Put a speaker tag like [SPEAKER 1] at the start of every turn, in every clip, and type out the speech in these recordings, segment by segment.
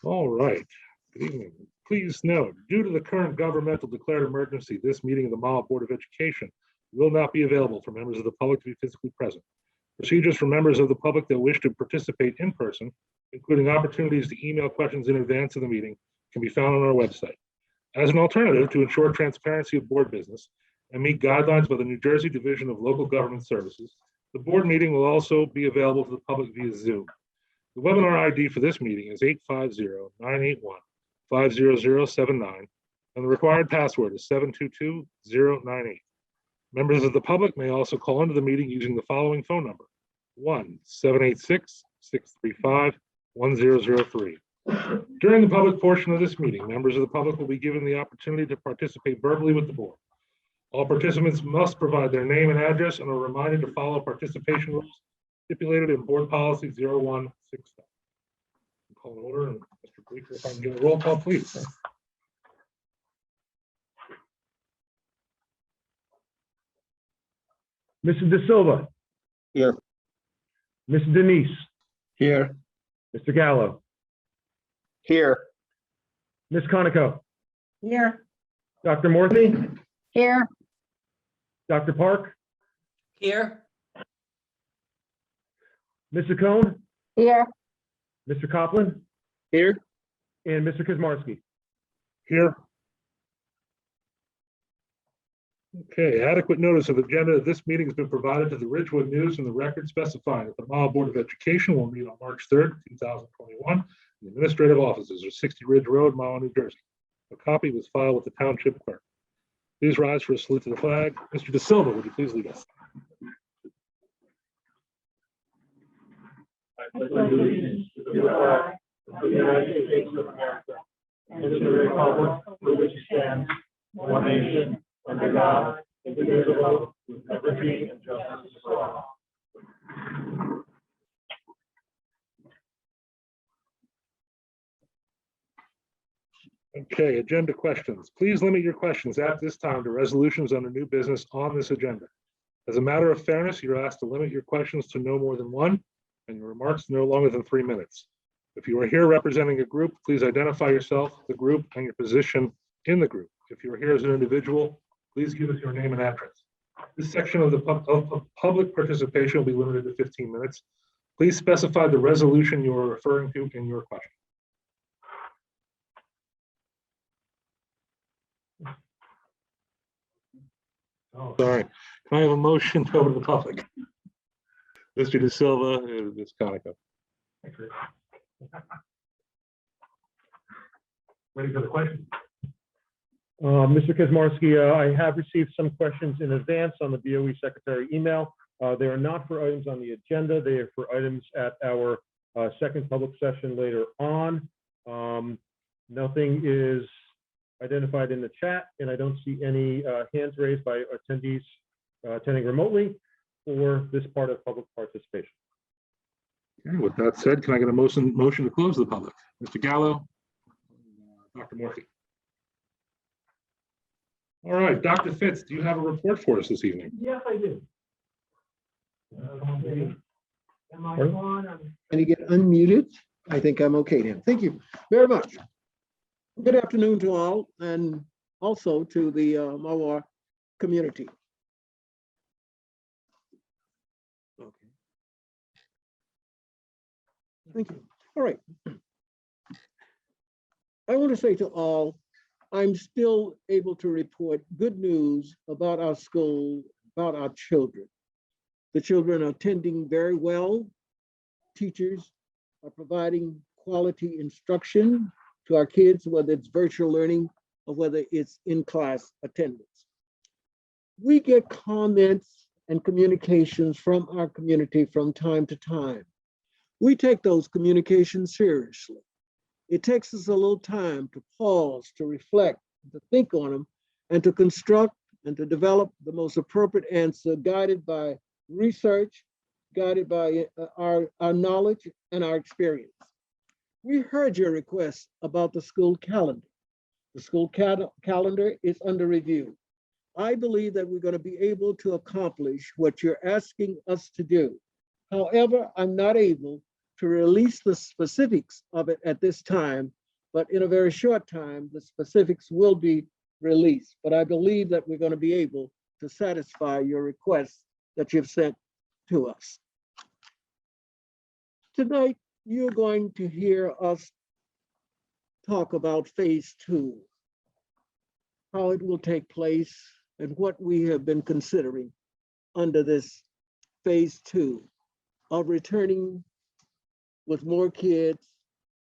[SPEAKER 1] All right. Good evening. Please note, due to the current governmental declared emergency, this meeting of the Malwa Board of Education will not be available for members of the public to be physically present. Procedures for members of the public that wish to participate in person, including opportunities to email questions in advance of the meeting, can be found on our website. As an alternative to ensure transparency of board business and meet guidelines by the New Jersey Division of Local Government Services, the board meeting will also be available to the public via Zoom. The webinar ID for this meeting is 850-981-50079, and the required password is 722098. Members of the public may also call into the meeting using the following phone number: 1-786-635-1003. During the public portion of this meeting, members of the public will be given the opportunity to participate verbally with the board. All participants must provide their name and address and are reminded to follow participation rules stipulated in Board Policy 0167. Call to order, and Mr. Bleeker, if I can get a roll call, please.
[SPEAKER 2] Mrs. De Silva.
[SPEAKER 3] Here.
[SPEAKER 2] Ms. Denise.
[SPEAKER 3] Here.
[SPEAKER 2] Mr. Gallo.
[SPEAKER 3] Here.
[SPEAKER 2] Ms. Conoco.
[SPEAKER 4] Here.
[SPEAKER 2] Dr. Morthy.
[SPEAKER 4] Here.
[SPEAKER 2] Dr. Park.
[SPEAKER 4] Here.
[SPEAKER 2] Mr. Cohn.
[SPEAKER 4] Here.
[SPEAKER 2] Mr. Copland.
[SPEAKER 3] Here.
[SPEAKER 2] And Mr. Kazmarski.
[SPEAKER 1] Here. Okay, adequate notice of agenda of this meeting has been provided to the Ridgewood News and the record specifying that the Mahwah Board of Education will meet on March 3rd, 2021. The administrative offices are 60 Ridge Road, Mahwah, New Jersey. A copy was filed with the Township Clerk. Please rise for a salute to the flag. Mr. De Silva, would you please lead us?
[SPEAKER 5] I pledge allegiance to the flag of the United States of America and to the republic for which it stands, one nation, under God, indivisible, with liberty and justice for all.
[SPEAKER 1] Okay, agenda questions. Please limit your questions at this time to resolutions under new business on this agenda. As a matter of fairness, you're asked to limit your questions to no more than one, and your remarks no longer than 3 minutes. If you are here representing a group, please identify yourself, the group, and your position in the group. If you are here as an individual, please give us your name and address. This section of the public participation will be limited to 15 minutes. Please specify the resolution you are referring to in your question. Oh, sorry. Can I have a motion to open to the public? Mr. De Silva and Ms. Conoco. Ready for the question?
[SPEAKER 2] Mr. Kazmarski, I have received some questions in advance on the BOE Secretary email. They are not for items on the agenda. They are for items at our second public session later on. Nothing is identified in the chat, and I don't see any hands raised by attendees attending remotely for this part of public participation.
[SPEAKER 1] Okay, with that said, can I get a motion to close the public? Mr. Gallo, Dr. Morphy. All right, Dr. Fitz, do you have a report for us this evening?
[SPEAKER 5] Yes, I do. Am I on?
[SPEAKER 3] Can you get unmuted? I think I'm okay now. Thank you very much. Good afternoon to all, and also to the Mahwah community. Okay. Thank you. All right. I want to say to all, I'm still able to report good news about our school, about our children. The children are attending very well. Teachers are providing quality instruction to our kids, whether it's virtual learning or whether it's in-class attendance. We get comments and communications from our community from time to time. We take those communications seriously. It takes us a little time to pause, to reflect, to think on them, and to construct and to develop the most appropriate answer, guided by research, guided by our knowledge and our experience. We heard your request about the school calendar. The school calendar is under review. I believe that we're going to be able to accomplish what you're asking us to do. However, I'm not able to release the specifics of it at this time, but in a very short time, the specifics will be released. But I believe that we're going to be able to satisfy your requests that you've sent to us. Tonight, you're going to hear us talk about phase 2, how it will take place, and what we have been considering under this phase 2 of returning with more kids,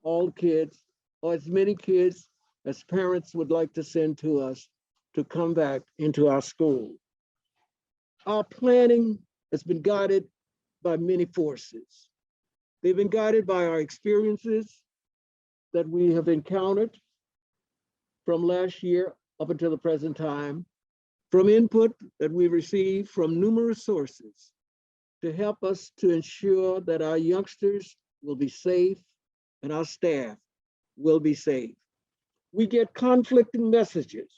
[SPEAKER 3] all kids, or as many kids as parents would like to send to us to come back into our school. Our planning has been guided by many forces. They've been guided by our experiences that we have encountered from last year up until the present time, from input that we received from numerous sources to help us to ensure that our youngsters will be safe and our staff will be safe. We get conflicting messages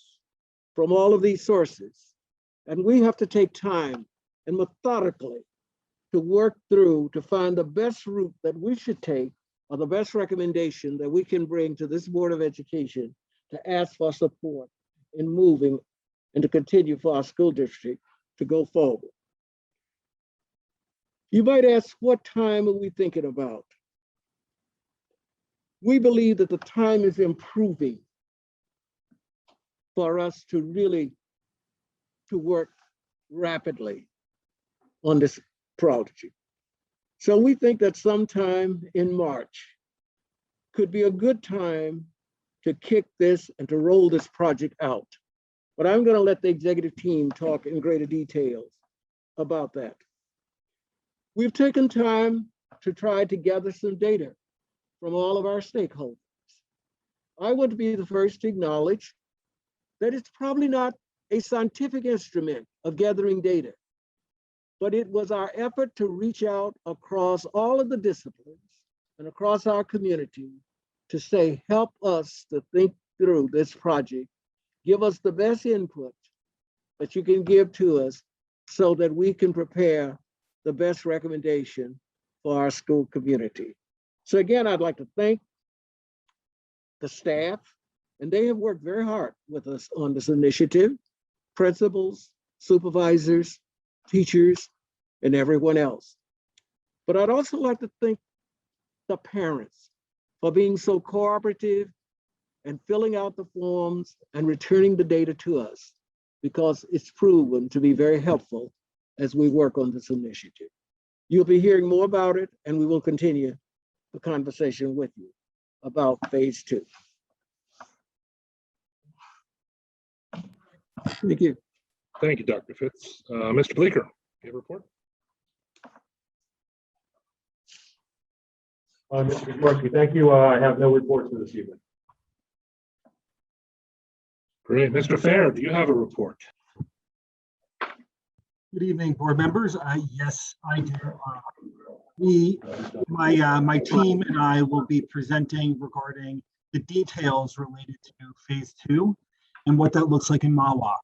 [SPEAKER 3] from all of these sources, and we have to take time and methodically to work through to find the best route that we should take, or the best recommendation that we can bring to this Board of Education to ask for support in moving and to continue for our school district to go forward. You might ask, what time are we thinking about? We believe that the time is improving for us to really to work rapidly on this project. So we think that sometime in March could be a good time to kick this and to roll this project out. But I'm going to let the executive team talk in greater details about that. We've taken time to try to gather some data from all of our stakeholders. I want to be the first to acknowledge that it's probably not a scientific instrument of gathering data, but it was our effort to reach out across all of the disciplines and across our community to say, help us to think through this project, give us the best input that you can give to us so that we can prepare the best recommendation for our school community. So again, I'd like to thank the staff, and they have worked very hard with us on this initiative, principals, supervisors, teachers, and everyone else. But I'd also like to thank the parents for being so cooperative and filling out the forms and returning the data to us, because it's proven to be very helpful as we work on this initiative. You'll be hearing more about it, and we will continue the conversation with you about phase 2. Thank you.
[SPEAKER 1] Thank you, Dr. Fitz. Mr. Bleeker, you have a report?
[SPEAKER 2] Mr. Kazmarski, thank you. I have no reports for this evening.
[SPEAKER 1] Great. Mr. Fair, do you have a report?
[SPEAKER 6] Good evening, board members. Yes, I do. My team and I will be presenting regarding the details related to phase 2 and what that looks like in Mahwah.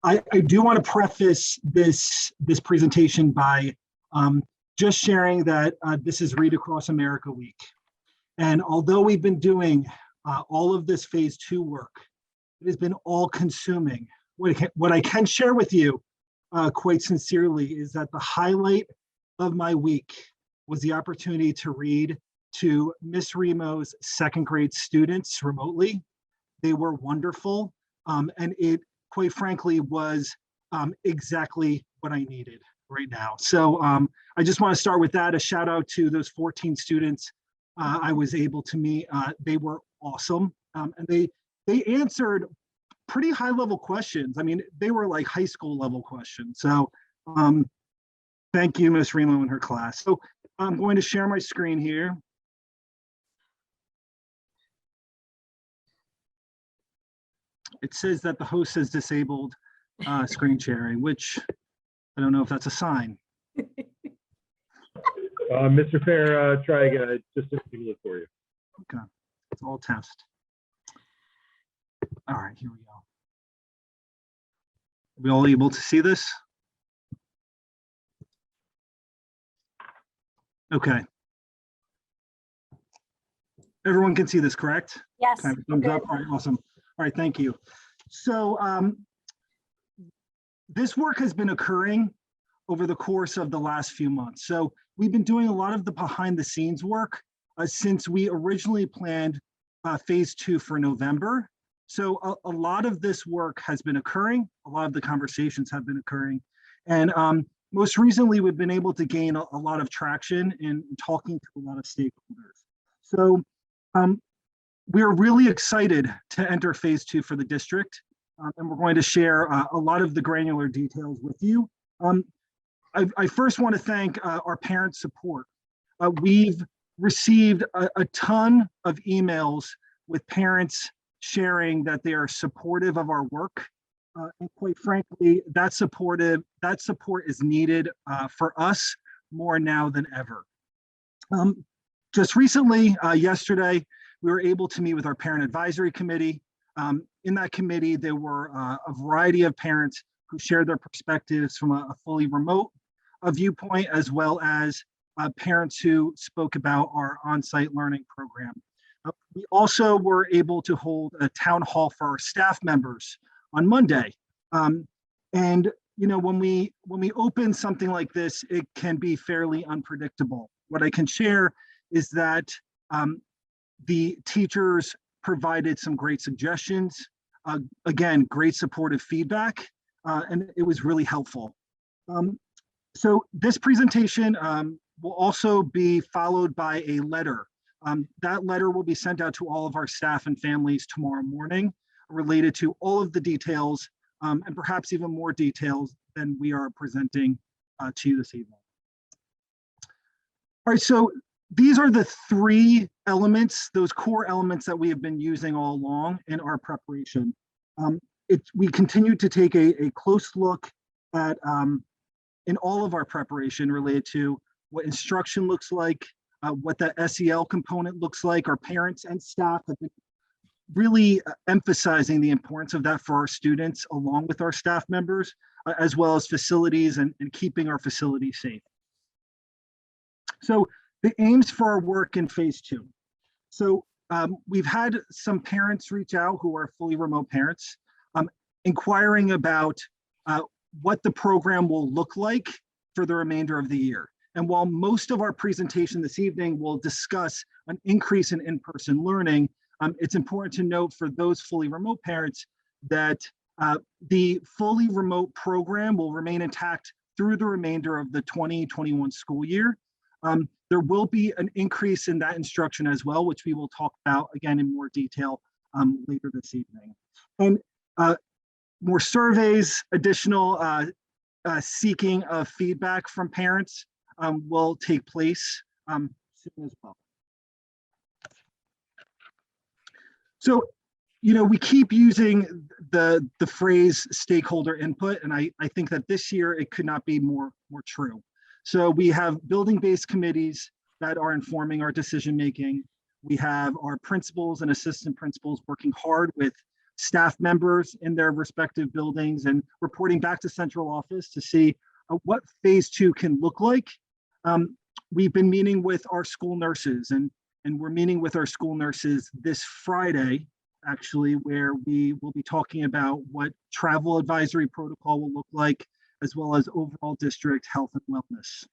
[SPEAKER 6] I do want to preface this presentation by just sharing that this is Read Across America Week. And although we've been doing all of this phase 2 work, it has been all consuming. What I can share with you quite sincerely is that the highlight of my week was the opportunity to read to Miss Remo's 2nd grade students remotely. They were wonderful. And it, quite frankly, was exactly what I needed right now. So I just want to start with that. A shout out to those 14 students I was able to meet. They were awesome. And they answered pretty high level questions. I mean, they were like high school level questions. So thank you, Ms. Remo and her class. So I'm going to share my screen here. It says that the host has disabled screen sharing, which I don't know if that's a sign.
[SPEAKER 2] Mr. Fair, try again. I just didn't look for you.
[SPEAKER 6] Okay, it's all test. All right, here we go. Are we all able to see this? Okay. Everyone can see this, correct?
[SPEAKER 4] Yes.
[SPEAKER 6] Kind of thumbs up. All right, awesome. All right, thank you. So this work has been occurring over the course of the last few months. So we've been doing a lot of the behind the scenes work since we originally planned phase 2 for November. So a lot of this work has been occurring. A lot of the conversations have been occurring. And most recently, we've been able to gain a lot of traction in talking to a lot of stakeholders. So we're really excited to enter phase 2 for the district. And we're going to share a lot of the granular details with you. I first want to thank our parent support. We've received a ton of emails with parents sharing that they are supportive of our work. And quite frankly, that support is needed for us more now than ever. Just recently, yesterday, we were able to meet with our parent advisory committee. In that committee, there were a variety of parents who shared their perspectives from a fully remote viewpoint, as well as parents who spoke about our on-site learning program. We also were able to hold a town hall for our staff members on Monday. And you know, when we open something like this, it can be fairly unpredictable. What I can share is that the teachers provided some great suggestions. Again, great supportive feedback, and it was really helpful. So this presentation will also be followed by a letter. That letter will be sent out to all of our staff and families tomorrow morning related to all of the details and perhaps even more details than we are presenting to you this evening. All right, so these are the 3 elements, those core elements that we have been using all along in our preparation. We continue to take a close look at in all of our preparation related to what instruction looks like, what that SEL component looks like. Our parents and staff have been really emphasizing the importance of that for our students, along with our staff members, as well as facilities and keeping our facilities safe. So the aims for our work in phase 2. So we've had some parents reach out who are fully remote parents, inquiring about what the program will look like for the remainder of the year. And while most of our presentation this evening will discuss an increase in in-person learning, it's important to note for those fully remote parents that the fully remote program will remain intact through the remainder of the 2021 school year. There will be an increase in that instruction as well, which we will talk about again in more detail later this evening. And more surveys, additional seeking of feedback from parents will take place soon as well. So, you know, we keep using the phrase stakeholder input, and I think that this year it could not be more true. So we have building-based committees that are informing our decision-making. We have our principals and assistant principals working hard with staff members in their respective buildings and reporting back to central office to see what phase 2 can look like. We've been meeting with our school nurses, and we're meeting with our school nurses this Friday, actually, where we will be talking about what travel advisory protocol will look like, as well as overall district health and wellness.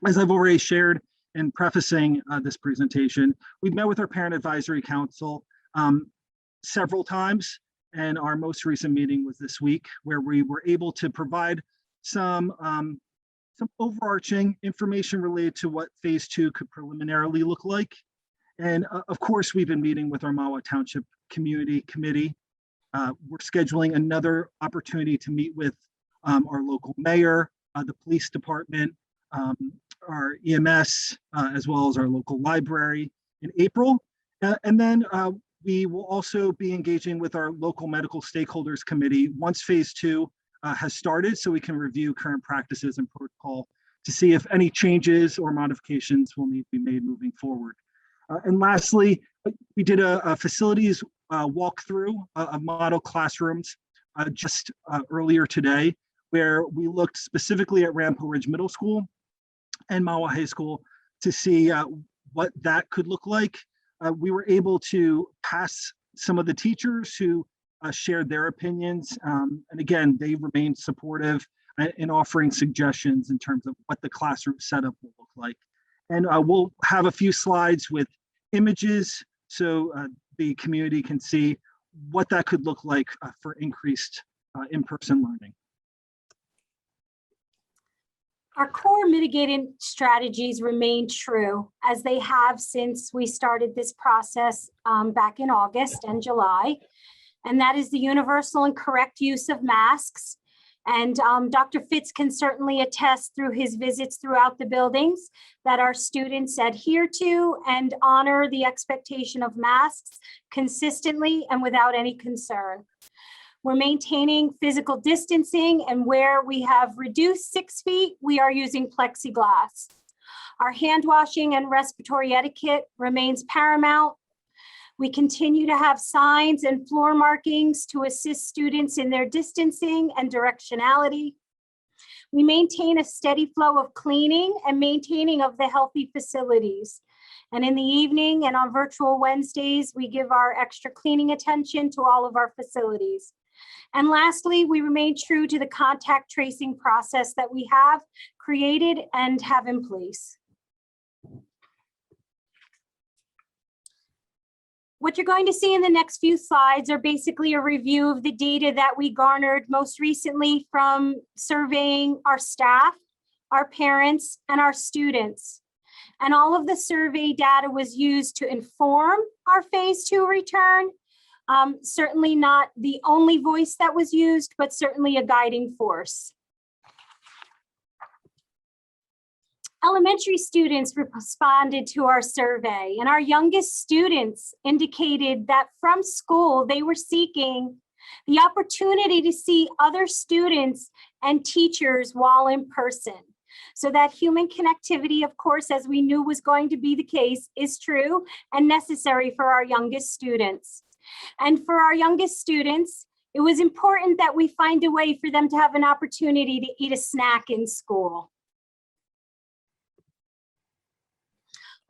[SPEAKER 6] As I've already shared in prefacing this presentation, we've met with our Parent Advisory Council several times, and our most recent meeting was this week, where we were able to provide some overarching information related to what phase 2 could preliminarily look like. And of course, we've been meeting with our Mahwah Township Community Committee. We're scheduling another opportunity to meet with our local mayor, the police department, our EMS, as well as our local library in April. And then we will also be engaging with our local medical stakeholders committee once phase 2 has started, so we can review current practices and protocol to see if any changes or modifications will need to be made moving forward. And lastly, we did a facilities walkthrough of model classrooms just earlier today, where we looked specifically at Rampo Ridge Middle School and Malwa High School to see what that could look like. we were able to pass some of the teachers who shared their opinions. And again, they remained supportive in offering suggestions in terms of what the classroom setup will look like. And we'll have a few slides with images so the community can see what that could look like for increased in-person learning.
[SPEAKER 7] Our core mitigating strategies remain true as they have since we started this process back in August and July. And that is the universal and correct use of masks. And Dr. Fitz can certainly attest through his visits throughout the buildings that our students adhere to and honor the expectation of masks consistently and without any concern. We're maintaining physical distancing, and where we have reduced 6 feet, we are using plexiglass. Our hand washing and respiratory etiquette remains paramount. We continue to have signs and floor markings to assist students in their distancing and directionality. We maintain a steady flow of cleaning and maintaining of the healthy facilities. And in the evening and on virtual Wednesdays, we give our extra cleaning attention to all of our facilities. And lastly, we remain true to the contact tracing process that we have created and have in place. What you're going to see in the next few slides are basically a review of the data that we garnered most recently from surveying our staff, our parents, and our students. And all of the survey data was used to inform our phase 2 return. Certainly not the only voice that was used, but certainly a guiding force. Elementary students responded to our survey, and our youngest students indicated that from school, they were seeking the opportunity to see other students and teachers while in person. So that human connectivity, of course, as we knew was going to be the case, is true and necessary for our youngest students. And for our youngest students, it was important that we find a way for them to have an opportunity to eat a snack in school.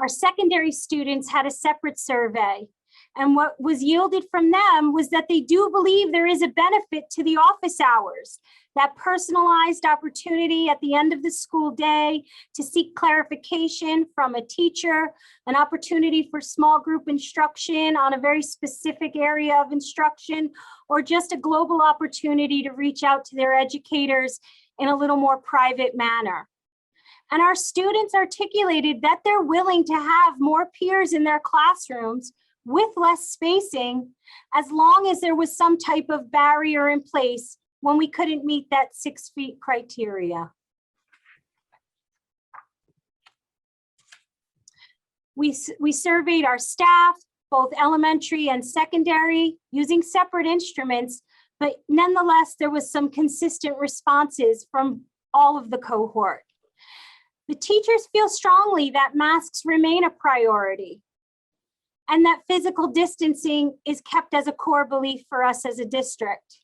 [SPEAKER 7] Our secondary students had a separate survey, and what was yielded from them was that they do believe there is a benefit to the office hours, that personalized opportunity at the end of the school day to seek clarification from a teacher, an opportunity for small group instruction on a very specific area of instruction, or just a global opportunity to reach out to their educators in a little more private manner. And our students articulated that they're willing to have more peers in their classrooms with less spacing, as long as there was some type of barrier in place when we couldn't meet that 6 feet criteria. We surveyed our staff, both elementary and secondary, using separate instruments, but nonetheless, there was some consistent responses from all of the cohort. The teachers feel strongly that masks remain a priority and that physical distancing is kept as a core belief for us as a district.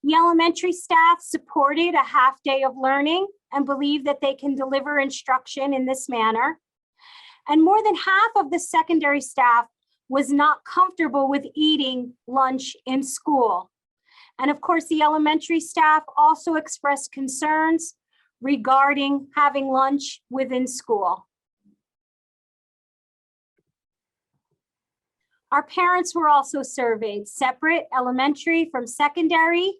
[SPEAKER 7] The elementary staff supported a half day of learning and believe that they can deliver instruction in this manner. And more than half of the secondary staff was not comfortable with eating lunch in school. And of course, the elementary staff also expressed concerns regarding having lunch within school. Our parents were also surveyed, separate elementary from secondary.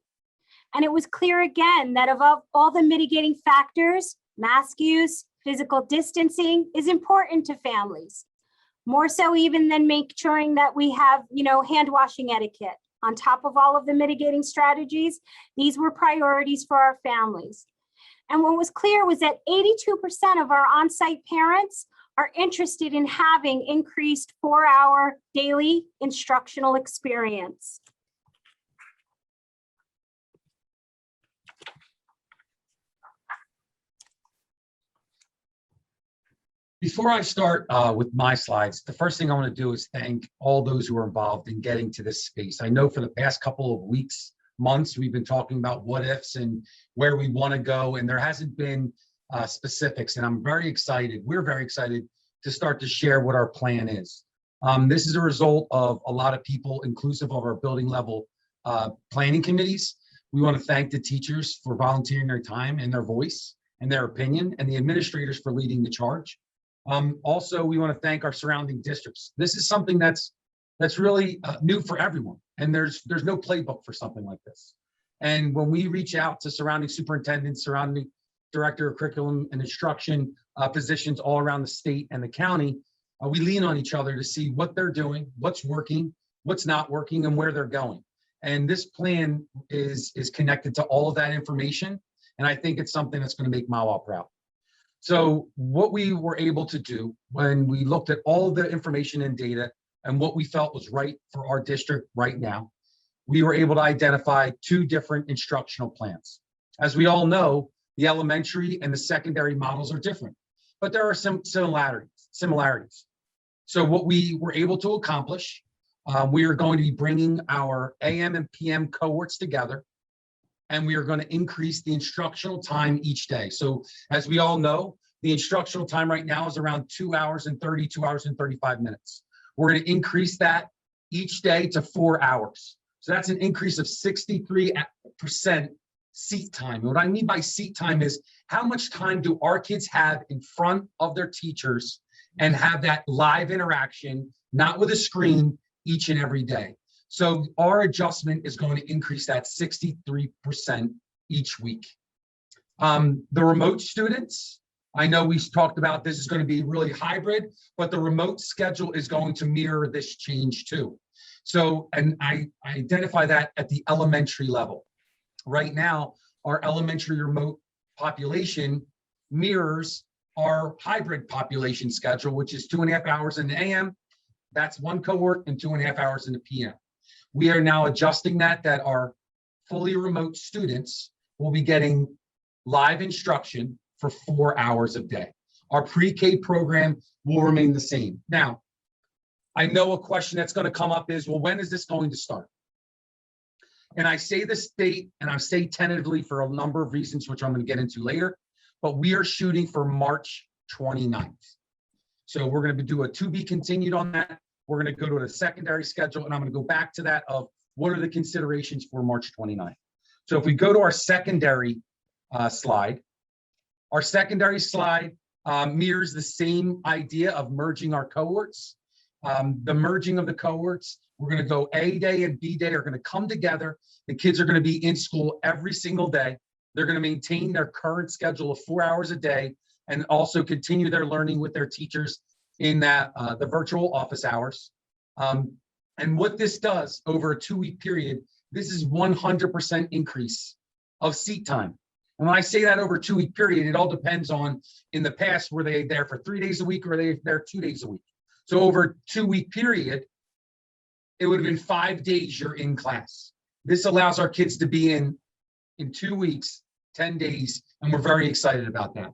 [SPEAKER 7] And it was clear again that of all the mitigating factors, mask use, physical distancing is important to families. More so even than making sure that we have, hand washing etiquette. On top of all of the mitigating strategies, these were priorities for our families. And what was clear was that 82% of our on-site parents are interested in having increased 4-hour daily instructional experience.
[SPEAKER 8] Before I start with my slides, the first thing I want to do is thank all those who are involved in getting to this space. I know for the past couple of weeks, months, we've been talking about what ifs and where we want to go, and there hasn't been specifics, and I'm very excited. We're very excited to start to share what our plan is. This is a result of a lot of people, inclusive of our building level planning committees. We want to thank the teachers for volunteering their time and their voice and their opinion, and the administrators for leading the charge. Also, we want to thank our surrounding districts. This is something that's really new for everyone, and there's no playbook for something like this. And when we reach out to surrounding superintendents, surrounding director of curriculum and instruction positions all around the state and the county, we lean on each other to see what they're doing, what's working, what's not working, and where they're going. And this plan is connected to all of that information. And I think it's something that's going to make Mahwah proud. So what we were able to do when we looked at all the information and data and what we felt was right for our district right now, we were able to identify 2 different instructional plans. As we all know, the elementary and the secondary models are different, but there are some similarities. So what we were able to accomplish, we are going to be bringing our AM and PM cohorts together, and we are going to increase the instructional time each day. So as we all know, the instructional time right now is around 2 hours and 32 hours and 35 minutes. We're going to increase that each day to 4 hours. So that's an increase of 63% seat time. And what I mean by seat time is how much time do our kids have in front of their teachers and have that live interaction, not with a screen, each and every day. So our adjustment is going to increase that 63% each week. The remote students, I know we talked about this is going to be really hybrid, but the remote schedule is going to mirror this change too. So, and I identify that at the elementary level. Right now, our elementary remote population mirrors our hybrid population schedule, which is 2.5 hours in the AM. That's one cohort, and 2.5 hours in the PM. We are now adjusting that our fully remote students will be getting live instruction for 4 hours a day. Our pre-K program will remain the same. Now, I know a question that's going to come up is, well, when is this going to start? And I say this date, and I say tentatively for a number of reasons, which I'm going to get into later, but we are shooting for March 29th. So we're going to do a to be continued on that. We're going to go to the secondary schedule, and I'm going to go back to that of what are the considerations for March 29th. So if we go to our secondary slide, our secondary slide mirrors the same idea of merging our cohorts. The merging of the cohorts, we're going to go A day and B day are going to come together. The kids are going to be in school every single day. They're going to maintain their current schedule of 4 hours a day and also continue their learning with their teachers in that the virtual office hours. And what this does over a 2-week period, this is 100% increase of seat time. And when I say that over a 2-week period, it all depends on, in the past, were they there for 3 days a week or are they there 2 days a week? So over a 2-week period, it would have been 5 days you're in class. This allows our kids to be in 2 weeks, 10 days, and we're very excited about that.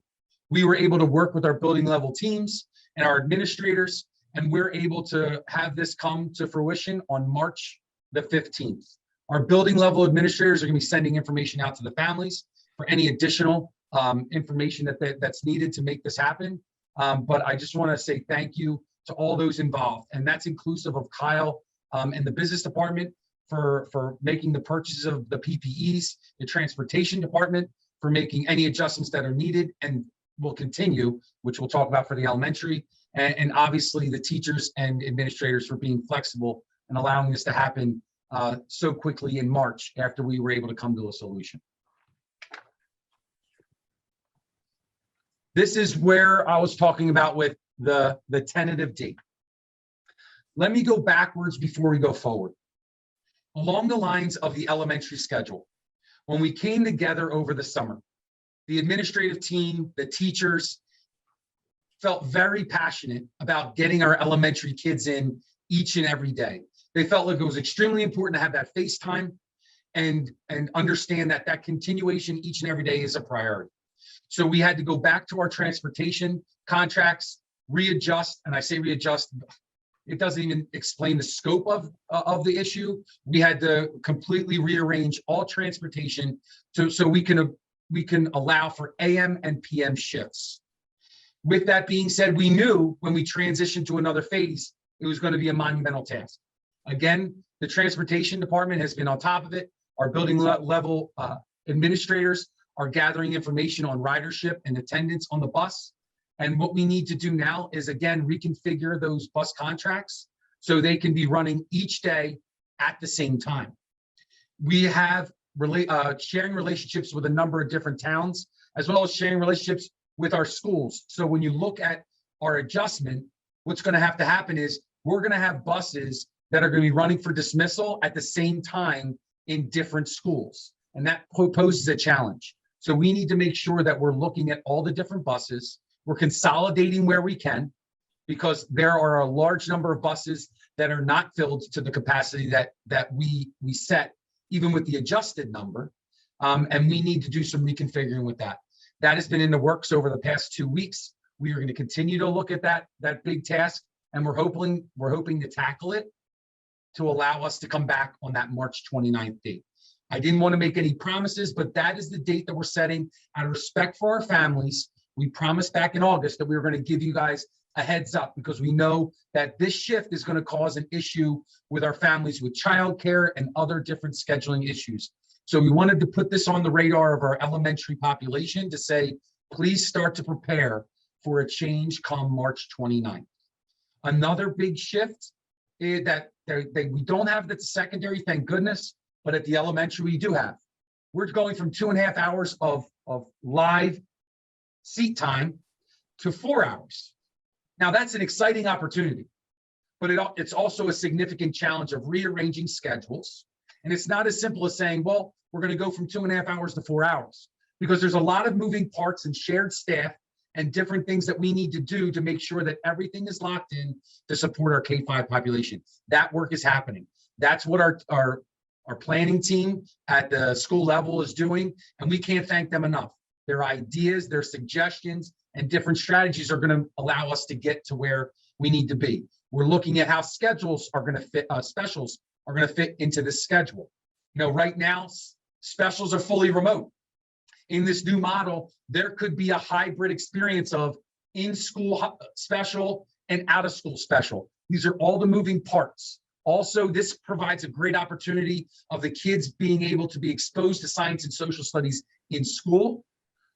[SPEAKER 8] We were able to work with our building level teams and our administrators, and we're able to have this come to fruition on March the 15th. Our building level administrators are going to be sending information out to the families for any additional information that's needed to make this happen. But I just want to say thank you to all those involved, and that's inclusive of Kyle and the business department for making the purchases of the PPEs, the transportation department for making any adjustments that are needed and will continue, which we'll talk about for the elementary, and obviously the teachers and administrators for being flexible and allowing this to happen so quickly in March after we were able to come to a solution. This is where I was talking about with the tentative date. Let me go backwards before we go forward. Along the lines of the elementary schedule, when we came together over the summer, the administrative team, the teachers felt very passionate about getting our elementary kids in each and every day. They felt like it was extremely important to have that face time and understand that that continuation each and every day is a priority. So we had to go back to our transportation contracts, readjust, and I say readjust, it doesn't even explain the scope of the issue. We had to completely rearrange all transportation so we can allow for AM and PM shifts. With that being said, we knew when we transitioned to another phase, it was going to be a monumental task. Again, the transportation department has been on top of it. Our building level administrators are gathering information on ridership and attendance on the bus. And what we need to do now is, again, reconfigure those bus contracts so they can be running each day at the same time. We have sharing relationships with a number of different towns, as well as sharing relationships with our schools. So when you look at our adjustment, what's going to have to happen is we're going to have buses that are going to be running for dismissal at the same time in different schools. And that poses a challenge. So we need to make sure that we're looking at all the different buses. We're consolidating where we can, because there are a large number of buses that are not filled to the capacity that we set, even with the adjusted number. And we need to do some reconfiguring with that. That has been in the works over the past 2 weeks. We are going to continue to look at that big task, and we're hoping to tackle it to allow us to come back on that March 29th date. I didn't want to make any promises, but that is the date that we're setting out of respect for our families. We promised back in August that we were going to give you guys a heads up, because we know that this shift is going to cause an issue with our families with childcare and other different scheduling issues. So we wanted to put this on the radar of our elementary population to say, please start to prepare for a change come March 29th. Another big shift is that we don't have the secondary, thank goodness, but at the elementary we do have. We're going from 2.5 hours of live seat time to 4 hours. Now that's an exciting opportunity, but it's also a significant challenge of rearranging schedules. And it's not as simple as saying, well, we're going to go from 2.5 hours to 4 hours, because there's a lot of moving parts and shared staff and different things that we need to do to make sure that everything is locked in to support our K-5 population. That work is happening. That's what our planning team at the school level is doing, and we can't thank them enough. Their ideas, their suggestions, and different strategies are going to allow us to get to where we need to be. We're looking at how schedules are going to fit, specials are going to fit into this schedule. You know, right now, specials are fully remote. In this new model, there could be a hybrid experience of in-school special and out-of-school special. These are all the moving parts. Also, this provides a great opportunity of the kids being able to be exposed to science and social studies in school.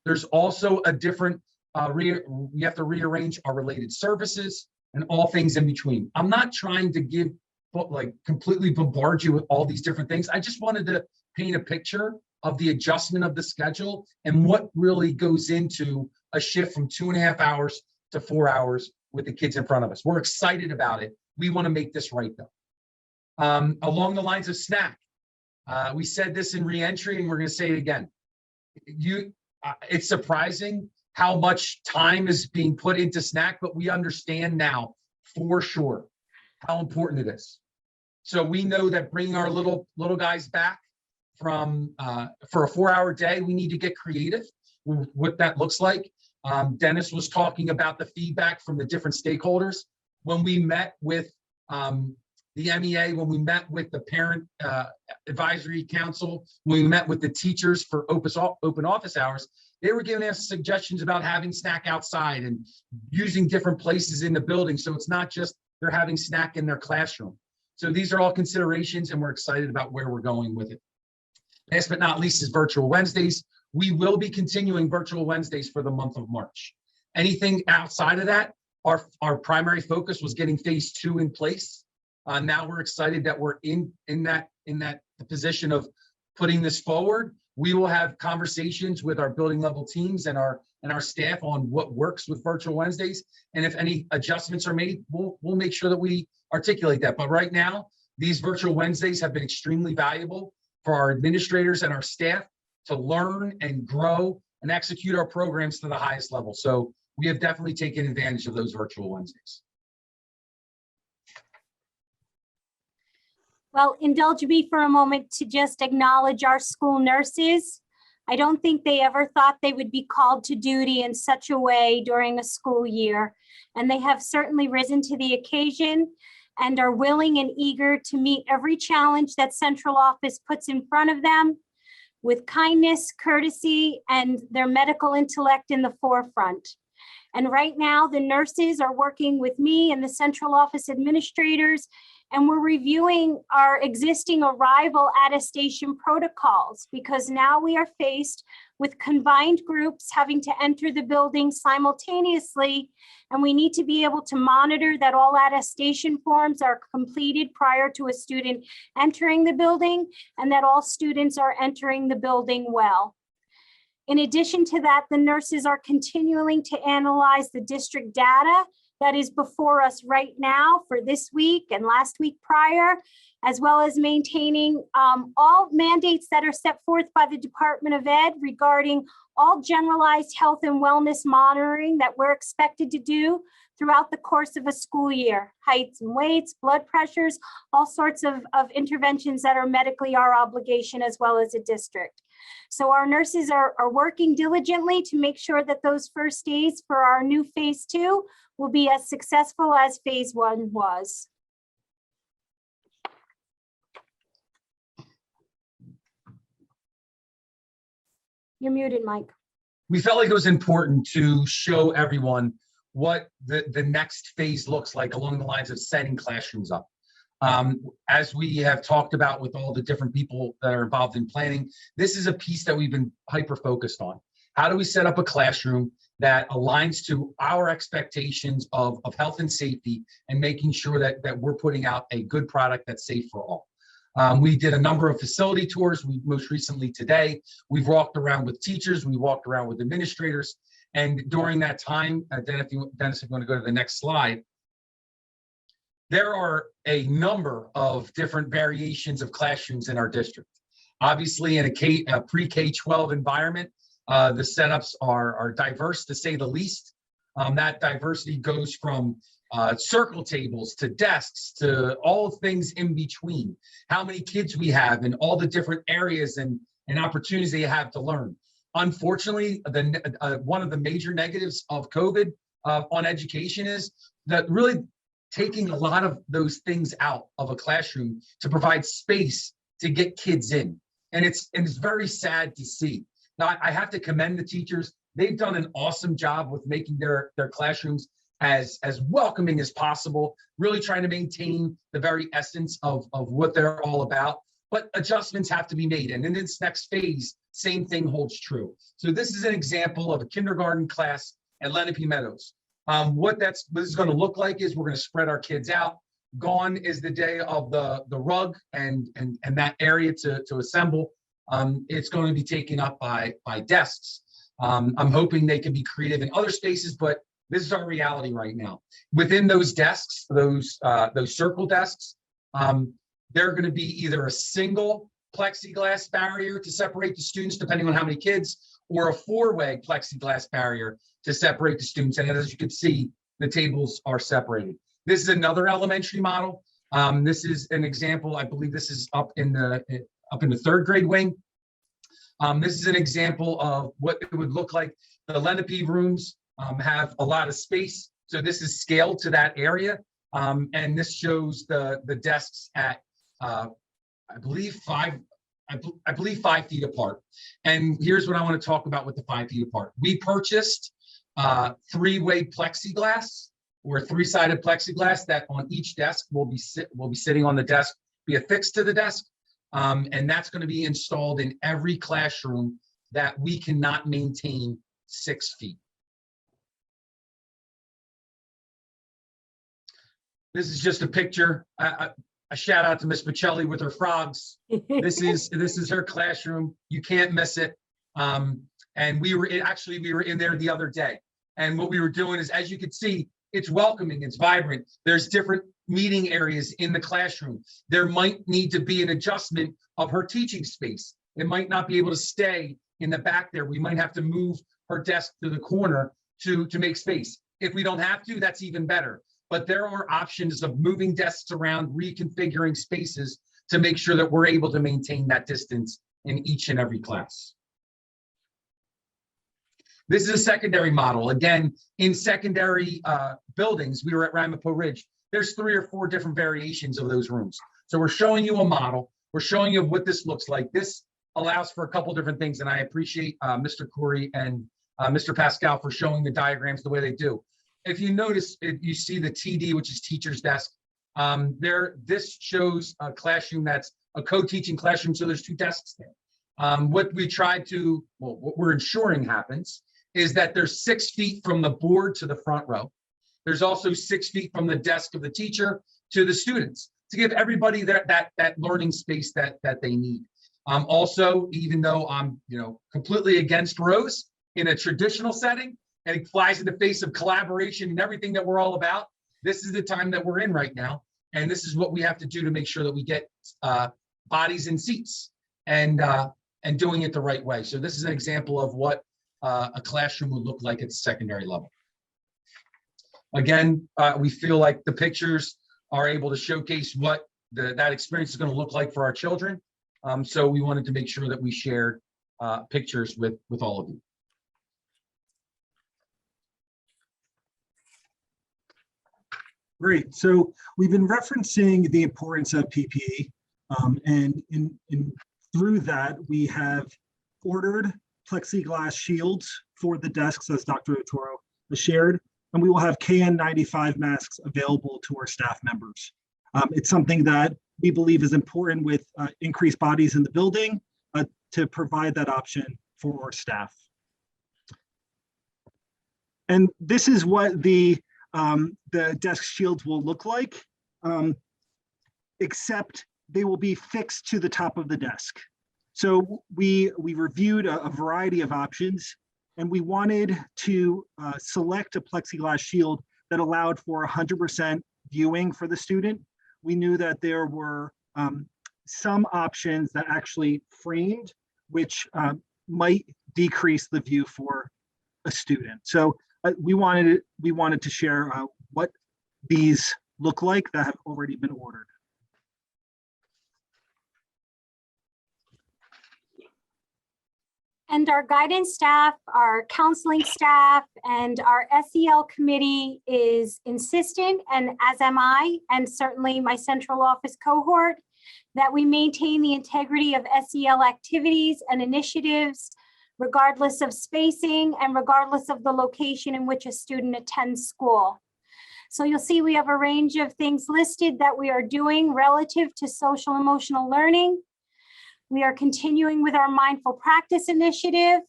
[SPEAKER 8] There's also a different, we have to rearrange our related services and all things in between. I'm not trying to completely bombard you with all these different things. I just wanted to paint a picture of the adjustment of the schedule and what really goes into a shift from 2.5 hours to 4 hours with the kids in front of us. We're excited about it. We want to make this right, though. Along the lines of snack, we said this in reentry, and we're going to say it again. It's surprising how much time is being put into snack, but we understand now for sure how important it is. So we know that bringing our little guys back from for a 4-hour day, we need to get creative with what that looks like. Dennis was talking about the feedback from the different stakeholders. When we met with the MEA, when we met with the parent advisory council, when we met with the teachers for open office hours, they were giving us suggestions about having snack outside and using different places in the building. So it's not just they're having snack in their classroom. So these are all considerations, and we're excited about where we're going with it. Last but not least is virtual Wednesdays. We will be continuing virtual Wednesdays for the month of March. Anything outside of that, our primary focus was getting phase 2 in place. Now we're excited that we're in that position of putting this forward. We will have conversations with our building level teams and our staff on what works with virtual Wednesdays. And if any adjustments are made, we'll make sure that we articulate that. But right now, these virtual Wednesdays have been extremely valuable for our administrators and our staff to learn and grow and execute our programs to the highest level. So we have definitely taken advantage of those virtual Wednesdays.
[SPEAKER 7] Well, indulge me for a moment to just acknowledge our school nurses. I don't think they ever thought they would be called to duty in such a way during a school year. And they have certainly risen to the occasion and are willing and eager to meet every challenge that central office puts in front of them with kindness, courtesy, and their medical intellect in the forefront. And right now, the nurses are working with me and the central office administrators, and we're reviewing our existing arrival attestation protocols, because now we are faced with combined groups having to enter the building simultaneously, and we need to be able to monitor that all attestation forms are completed prior to a student entering the building, and that all students are entering the building well. In addition to that, the nurses are continuing to analyze the district data that is before us right now for this week and last week prior, as well as maintaining all mandates that are set forth by the Department of Ed regarding all generalized health and wellness monitoring that we're expected to do throughout the course of a school year. Heights and weights, blood pressures, all sorts of interventions that are medically our obligation as well as a district. So our nurses are working diligently to make sure that those first days for our new phase 2 will be as successful as phase 1 was. You're muted, Mike.
[SPEAKER 8] We felt like it was important to show everyone what the next phase looks like along the lines of setting classrooms up. As we have talked about with all the different people that are involved in planning, this is a piece that we've been hyper-focused on. How do we set up a classroom that aligns to our expectations of health and safety, and making sure that we're putting out a good product that's safe for all? We did a number of facility tours. Most recently today, we've walked around with teachers, we walked around with administrators, and during that time, Dennis, if you want to go to the next slide, there are a number of different variations of classrooms in our district. Obviously, in a pre-K-12 environment, the setups are diverse, to say the least. That diversity goes from circle tables to desks to all things in between. How many kids we have and all the different areas and opportunities they have to learn. Unfortunately, one of the major negatives of COVID on education is that really taking a lot of those things out of a classroom to provide space to get kids in. And it's very sad to see. Now, I have to commend the teachers. They've done an awesome job with making their classrooms as welcoming as possible, really trying to maintain the very essence of what they're all about. But adjustments have to be made. And in this next phase, same thing holds true. So this is an example of a kindergarten class at Lenape Meadows. What this is going to look like is we're going to spread our kids out. Gone is the day of the rug and that area to assemble. It's going to be taken up by desks. I'm hoping they can be creative in other spaces, but this is our reality right now. Within those desks, those circle desks, they're going to be either a single plexiglass barrier to separate the students, depending on how many kids, or a four-way plexiglass barrier to separate the students. And as you can see, the tables are separated. This is another elementary model. This is an example. I believe this is up in the third grade wing. This is an example of what it would look like. The Lenape rooms have a lot of space, so this is scaled to that area. And this shows the desks at I believe 5 feet apart. And here's what I want to talk about with the 5 feet apart. We purchased three-way plexiglass, or three-sided plexiglass, that on each desk will be sitting on the desk, be affixed to the desk. And that's going to be installed in every classroom that we cannot maintain 6 feet. This is just a picture. A shout out to Miss Michelli with her frogs. This is her classroom. You can't miss it. And we were in there the other day. And what we were doing is, as you can see, it's welcoming, it's vibrant. There's different meeting areas in the classroom. There might need to be an adjustment of her teaching space. It might not be able to stay in the back there. We might have to move her desk to the corner to make space. If we don't have to, that's even better. But there are options of moving desks around, reconfiguring spaces to make sure that we're able to maintain that distance in each and every class. This is a secondary model. Again, in secondary buildings, we were at Ramapo Ridge. There's 3 or 4 different variations of those rooms. So we're showing you a model. We're showing you what this looks like. This allows for a couple different things, and I appreciate Mr. Corey and Mr. Pascal for showing the diagrams the way they do. If you notice, you see the TD, which is teacher's desk. This shows a classroom that's a co-teaching classroom, so there's 2 desks there. What we tried to, well, what we're ensuring happens is that there's 6 feet from the board to the front row. There's also 6 feet from the desk of the teacher to the students to give everybody that learning space that they need. Also, even though I'm completely against rows in a traditional setting, and it flies in the face of collaboration and everything that we're all about, this is the time that we're in right now, and this is what we have to do to make sure that we get bodies in seats and doing it the right way. So this is an example of what a classroom would look like at the secondary level. Again, we feel like the pictures are able to showcase what that experience is going to look like for our children. So we wanted to make sure that we shared pictures with all of you.
[SPEAKER 6] Great. So we've been referencing the importance of PPE, and through that, we have ordered plexiglass shields for the desks, as Dr. Otoro has shared, and we will have KN95 masks available to our staff members. It's something that we believe is important with increased bodies in the building to provide that option for our staff. And this is what the desk shields will look like, except they will be fixed to the top of the desk. So we reviewed a variety of options, and we wanted to select a plexiglass shield that allowed for 100% viewing for the student. We knew that there were some options that actually framed, which might decrease the view for a student. So we wanted to share what these look like that have already been ordered.
[SPEAKER 7] And our guidance staff, our counseling staff, and our SEL committee is insistent, and as am I, and certainly my central office cohort, that we maintain the integrity of SEL activities and initiatives, regardless of spacing and regardless of the location in which a student attends school. So you'll see we have a range of things listed that we are doing relative to social emotional learning. We are continuing with our mindful practice initiative.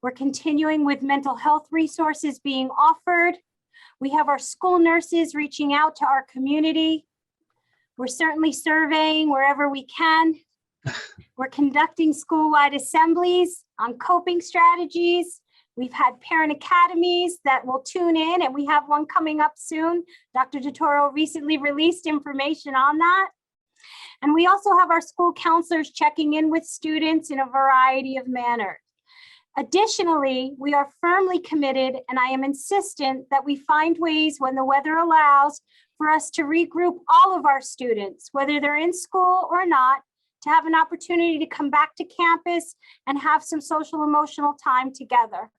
[SPEAKER 7] We're continuing with mental health resources being offered. We have our school nurses reaching out to our community. We're certainly surveying wherever we can. We're conducting school-wide assemblies on coping strategies. We've had parent academies that will tune in, and we have one coming up soon. Dr. Totoro recently released information on that. And we also have our school counselors checking in with students in a variety of manners. Additionally, we are firmly committed, and I am insistent that we find ways when the weather allows for us to regroup all of our students, whether they're in school or not, to have an opportunity to come back to campus and have some social emotional time together.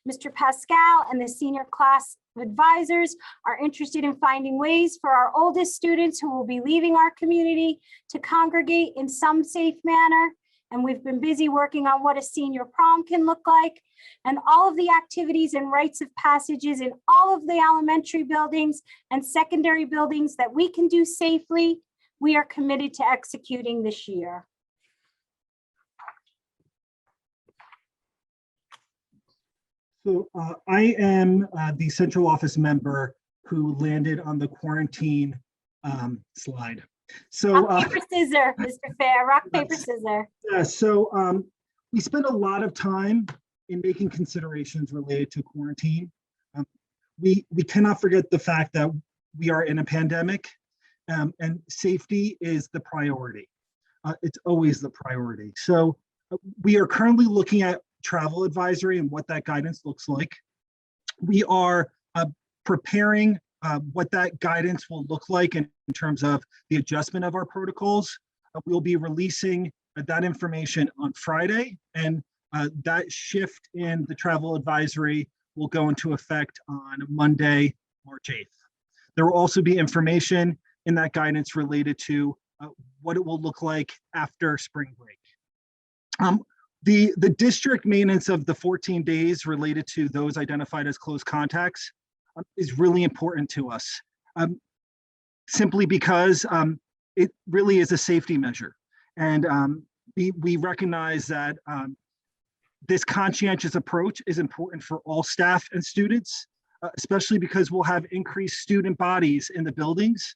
[SPEAKER 7] Mr. Pascal and the senior class advisors are interested in finding ways for our oldest students who will be leaving our community to congregate in some safe manner. And we've been busy working on what a senior prom can look like, and all of the activities and rites of passages in all of the elementary buildings and secondary buildings that we can do safely, we are committed to executing this year.
[SPEAKER 6] So I am the central office member who landed on the quarantine slide. So
[SPEAKER 7] Rock, paper, scissors, Mr. Fair, rock, paper, scissors.
[SPEAKER 6] Yeah, so we spent a lot of time in making considerations related to quarantine. We cannot forget the fact that we are in a pandemic, and safety is the priority. It's always the priority. So we are currently looking at travel advisory and what that guidance looks like. We are preparing what that guidance will look like in terms of the adjustment of our protocols. We'll be releasing that information on Friday, and that shift in the travel advisory will go into effect on Monday, March 8th. There will also be information in that guidance related to what it will look like after spring break. The district maintenance of the 14 days related to those identified as close contacts is really important to us, simply because it really is a safety measure. And we recognize that this conscientious approach is important for all staff and students, especially because we'll have increased student bodies in the buildings,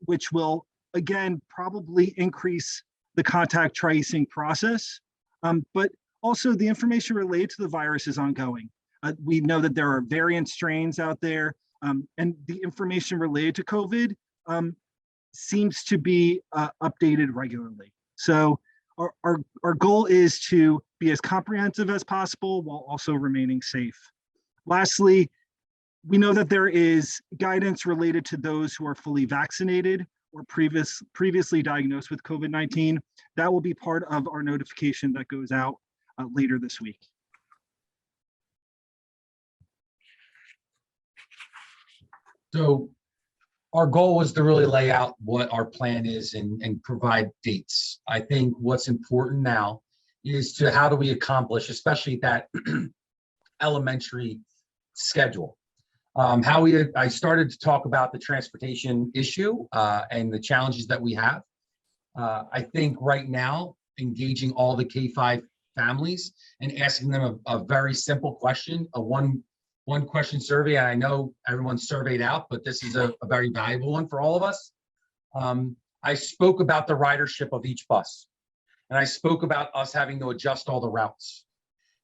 [SPEAKER 6] which will, again, probably increase the contact tracing process. But also the information related to the virus is ongoing. We know that there are variant strains out there, and the information related to COVID seems to be updated regularly. So our goal is to be as comprehensive as possible while also remaining safe. Lastly, we know that there is guidance related to those who are fully vaccinated or previously diagnosed with COVID-19. That will be part of our notification that goes out later this week.
[SPEAKER 8] So our goal was to really lay out what our plan is and provide dates. I think what's important now is to how do we accomplish, especially that elementary schedule. I started to talk about the transportation issue and the challenges that we have. I think right now, engaging all the K-5 families and asking them a very simple question, a one question survey. I know everyone's surveyed out, but this is a very valuable one for all of us. I spoke about the ridership of each bus, and I spoke about us having to adjust all the routes.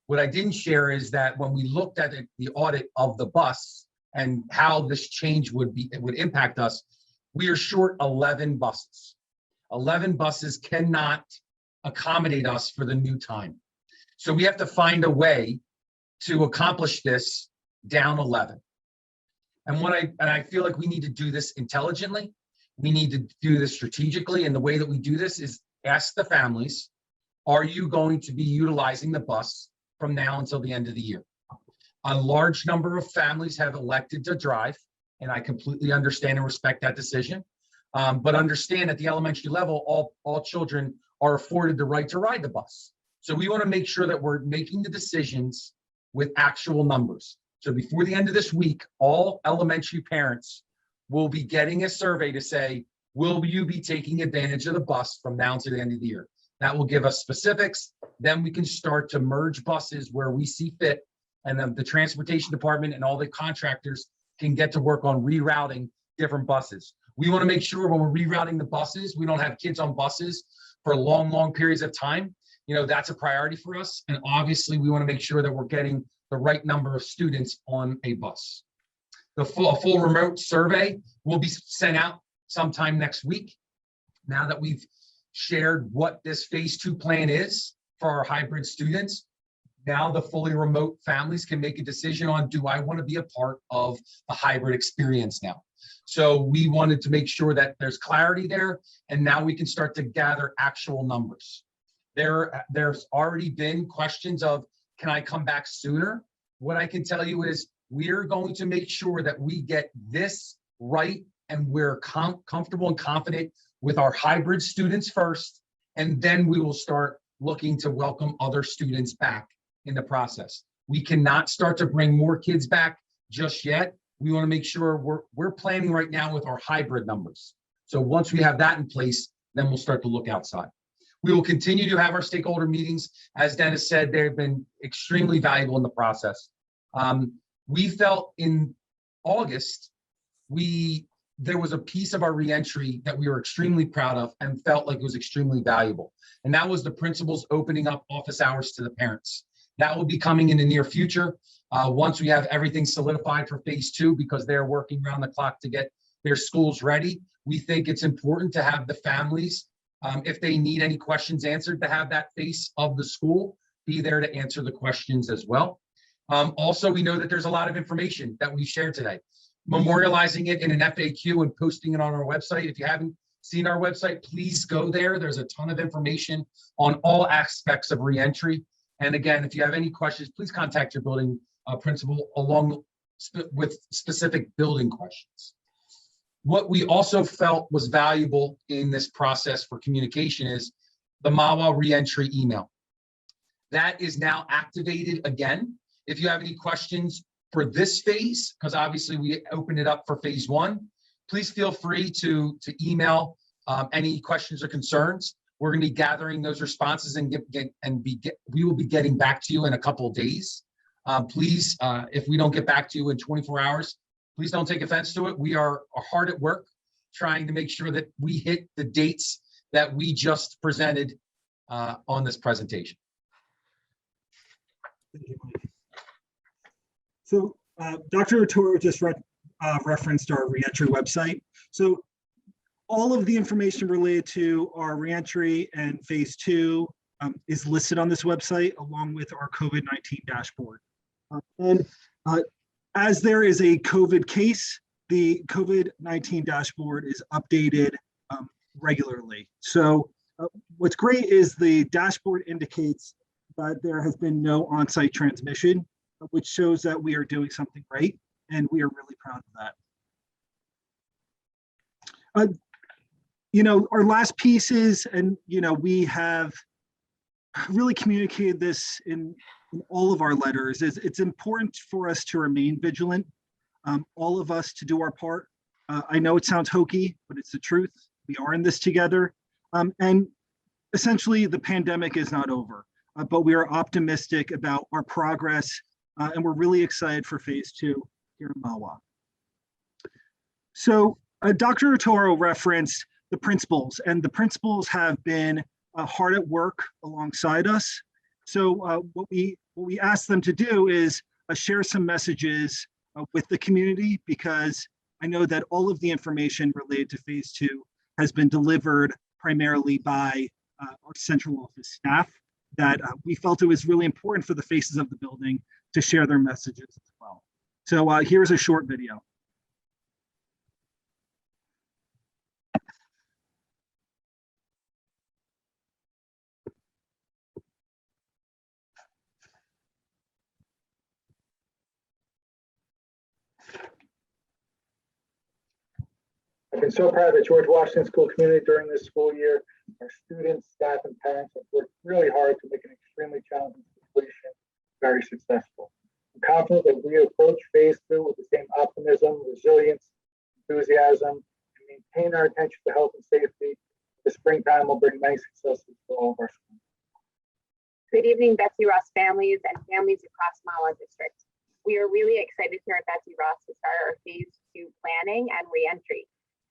[SPEAKER 8] What I didn't share is that when we looked at the audit of the bus and how this change would impact us, we are short 11 buses. 11 buses cannot accommodate us for the new time. So we have to find a way to accomplish this down 11. And I feel like we need to do this intelligently. We need to do this strategically. And the way that we do this is ask the families, are you going to be utilizing the bus from now until the end of the year? A large number of families have elected to drive, and I completely understand and respect that decision. But understand at the elementary level, all children are afforded the right to ride the bus. So we want to make sure that we're making the decisions with actual numbers. So before the end of this week, all elementary parents will be getting a survey to say, will you be taking advantage of the bus from now to the end of the year? That will give us specifics. Then we can start to merge buses where we see fit, and then the transportation department and all the contractors can get to work on rerouting different buses. We want to make sure when we're rerouting the buses, we don't have kids on buses for long periods of time. You know, that's a priority for us. And obviously we want to make sure that we're getting the right number of students on a bus. The full remote survey will be sent out sometime next week. Now that we've shared what this phase 2 plan is for our hybrid students, now the fully remote families can make a decision on, do I want to be a part of a hybrid experience now? So we wanted to make sure that there's clarity there, and now we can start to gather actual numbers. There's already been questions of, can I come back sooner? What I can tell you is we're going to make sure that we get this right, and we're comfortable and confident with our hybrid students first, and then we will start looking to welcome other students back in the process. We cannot start to bring more kids back just yet. We want to make sure we're planning right now with our hybrid numbers. So once we have that in place, then we'll start to look outside. We will continue to have our stakeholder meetings. As Dennis said, they've been extremely valuable in the process. We felt in August, there was a piece of our reentry that we were extremely proud of and felt like it was extremely valuable. And that was the principals opening up office hours to the parents. That will be coming in the near future once we have everything solidified for phase 2, because they're working around the clock to get their schools ready. We think it's important to have the families, if they need any questions answered, to have that face of the school be there to answer the questions as well. Also, we know that there's a lot of information that we shared today. Memorializing it in an FAQ and posting it on our website. If you haven't seen our website, please go there. There's a ton of information on all aspects of reentry. And again, if you have any questions, please contact your building principal along with specific building questions. What we also felt was valuable in this process for communication is the Mahwah reentry email. That is now activated again. If you have any questions for this phase, because obviously we opened it up for phase one, please feel free to email any questions or concerns. We're going to be gathering those responses and we will be getting back to you in a couple of days. Please, if we don't get back to you in 24 hours, please don't take offense to it. We are hard at work trying to make sure that we hit the dates that we just presented on this presentation.
[SPEAKER 6] Thank you, Mike. So Dr. Arturo just referenced our reentry website. So all of the information related to our reentry and phase two is listed on this website along with our COVID-19 dashboard. As there is a COVID case, the COVID-19 dashboard is updated regularly. So what's great is the dashboard indicates that there has been no on-site transmission, which shows that we are doing something right, and we are really proud of that. You know, our last pieces, and you know, we have really communicated this in all of our letters, is it's important for us to remain vigilant, all of us to do our part. I know it sounds hokey, but it's the truth. We are in this together. And essentially the pandemic is not over, but we are optimistic about our progress, and we're really excited for phase two here in Malwa. So Dr. Arturo referenced the principals, and the principals have been hard at work alongside us. So what we asked them to do is share some messages with the community, because I know that all of the information related to phase two has been delivered primarily by our central office staff, that we felt it was really important for the faces of the building to share their messages as well. So here's a short video.
[SPEAKER 5] I've been so proud of the George Washington School community during this school year. Our students, staff, and parents have worked really hard to make an extremely challenging situation very successful. I'm confident that we approach phase two with the same optimism, resilience, enthusiasm, and maintain our attention to health and safety. The springtime will bring many successes for all of our schools.
[SPEAKER 9] Good evening, Betsy Ross families and families across Malwa District. We are really excited here at Betsy Ross to start our phase two planning and reentry.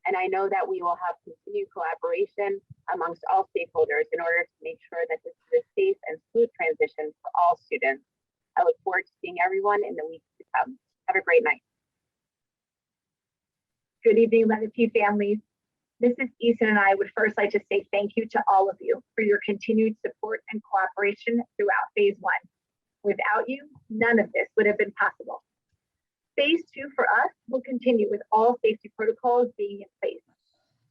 [SPEAKER 9] And I know that we will have continued collaboration amongst all stakeholders in order to make sure that this is a safe and smooth transition for all students. I look forward to seeing everyone in the weeks to come. Have a great night. Good evening, Legacy families. Mrs. Eason and I would first like to say thank you to all of you for your continued support and cooperation throughout phase one. Without you, none of this would have been possible. Phase two for us will continue with all safety protocols being in place,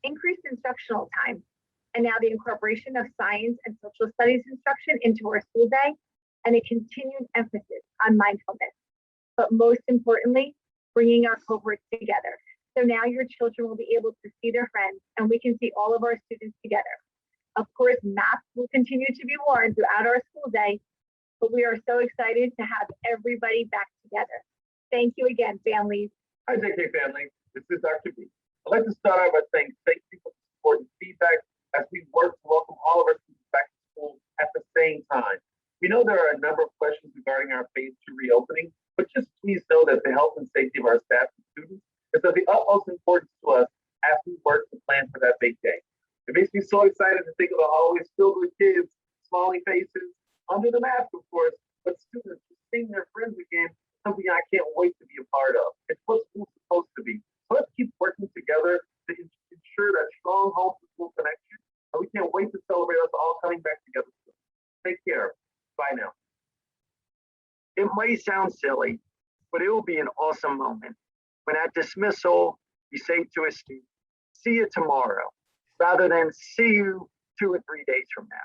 [SPEAKER 9] increased instructional time, and now the incorporation of science and social studies instruction into our school day, and a continued emphasis on mindfulness. But most importantly, bringing our cohorts together. So now your children will be able to see their friends, and we can see all of our students together. Of course, masks will continue to be worn throughout our school day, but we are so excited to have everybody back together. Thank you again, families.
[SPEAKER 5] Hi, JK family. This is Dr. B. I'd like to start out by saying thank you for the support and feedback as we work to welcome all of our students back to school at the same time. We know there are a number of questions regarding our phase two reopening, but just please know that the health and safety of our staff and students is of the utmost importance to us as we work to plan for that big day. It makes me so excited to think of the hallways filled with kids, smiling faces, under the mask, of course, but students just seeing their friends again, something I can't wait to be a part of. It's what school's supposed to be. So let's keep working together to ensure that strong home to school connection. And we can't wait to celebrate us all coming back together soon. Take care. Bye now.
[SPEAKER 10] It might sound silly, but it will be an awesome moment when at dismissal, we say to a student, see you tomorrow, rather than see you 2 or 3 days from now.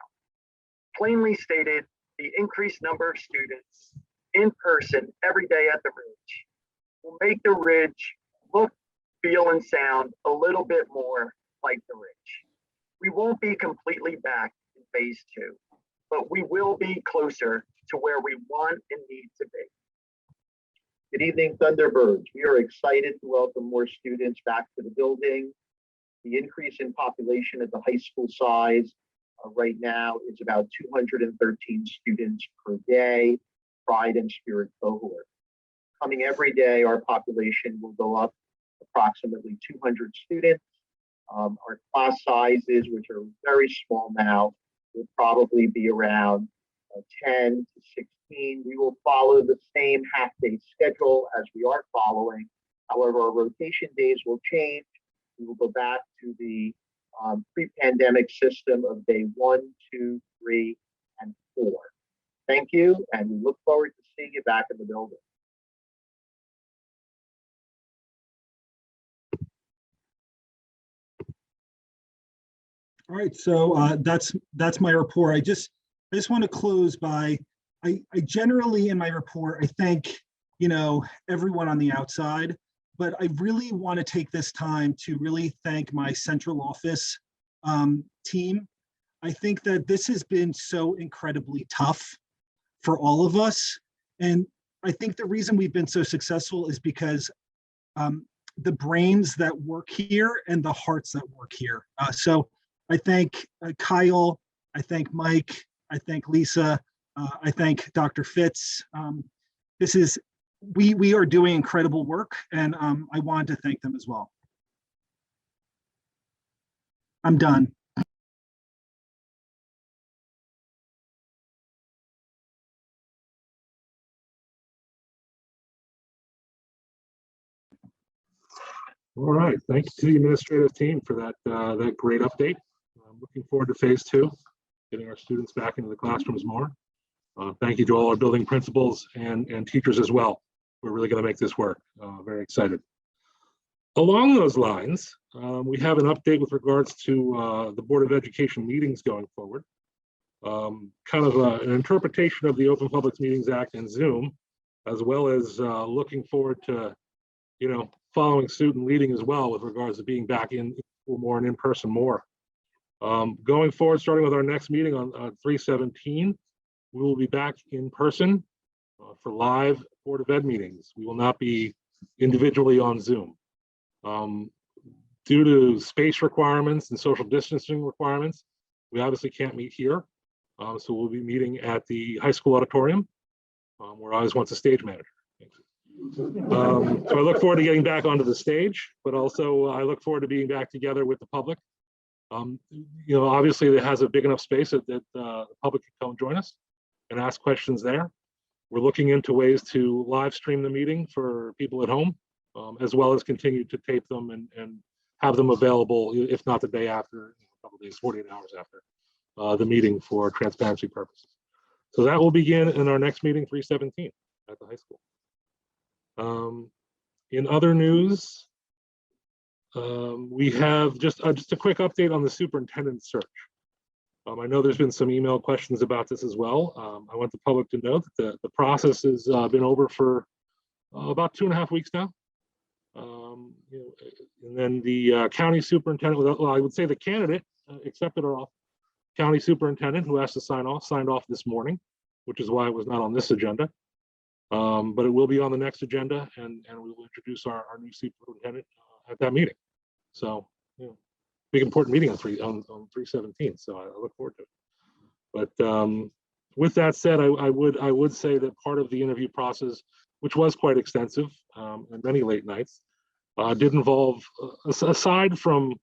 [SPEAKER 10] Plainly stated, the increased number of students in person every day at the Ridge will make the Ridge look, feel, and sound a little bit more like the Ridge. We won't be completely back in phase two, but we will be closer to where we want and need to be.
[SPEAKER 5] Good evening, Thunderbirds. We are excited to welcome more students back to the building. The increase in population at the high school size right now is about 213 students per day, Pride and Spirit cohort. Coming every day, our population will go up approximately 200 students. Our class sizes, which are very small now, will probably be around 10 to 16. We will follow the same half-day schedule as we are following. However, our rotation days will change. We will go back to the pre-pandemic system of day 1, 2, 3, and 4. Thank you, and we look forward to seeing you back in the building.
[SPEAKER 6] All right, so that's my report. I just want to close by, I generally in my report, I thank, everyone on the outside, but I really want to take this time to really thank my central office team. I think that this has been so incredibly tough for all of us. And I think the reason we've been so successful is because the brains that work here and the hearts that work here. So I thank Kyle, I thank Mike, I thank Lisa, I thank Dr. Fitz. We are doing incredible work, and I wanted to thank them as well. I'm done.
[SPEAKER 1] All right, thank you to the administrative team for that great update. I'm looking forward to phase 2, getting our students back into the classrooms more. Thank you to all our building principals and teachers as well. We're really going to make this work. Very excited. Along those lines, we have an update with regards to the Board of Education meetings going forward. Kind of an interpretation of the Open Public Meetings Act and Zoom, as well as looking forward to, following suit and leading as well with regards to being back in school more and in person more. Going forward, starting with our next meeting on 3/17, we will be back in person for live Board of Ed meetings. We will not be individually on Zoom. Due to space requirements and social distancing requirements, we obviously can't meet here. So we'll be meeting at the high school auditorium, where I was once a stage manager. So I look forward to getting back onto the stage, but also I look forward to being back together with the public. Obviously it has a big enough space that the public can come join us and ask questions there. We're looking into ways to live stream the meeting for people at home, as well as continue to tape them and have them available, if not the day after, a couple days, 48 hours after the meeting for transparency purposes. So that will begin in our next meeting, 3/17 at the high school. In other news, we have just a quick update on the superintendent search. I know there's been some email questions about this as well. I want the public to know that the process has been over for about 2.5 weeks now. And then the county superintendent, well, I would say the candidate accepted our offer. County superintendent, who has to sign off, signed off this morning, which is why it was not on this agenda. But it will be on the next agenda, and we will introduce our new superintendent at that meeting. So, big important meeting on 3/17. So I look forward to it. But with that said, I would say that part of the interview process, which was quite extensive and many late nights, did involve, aside from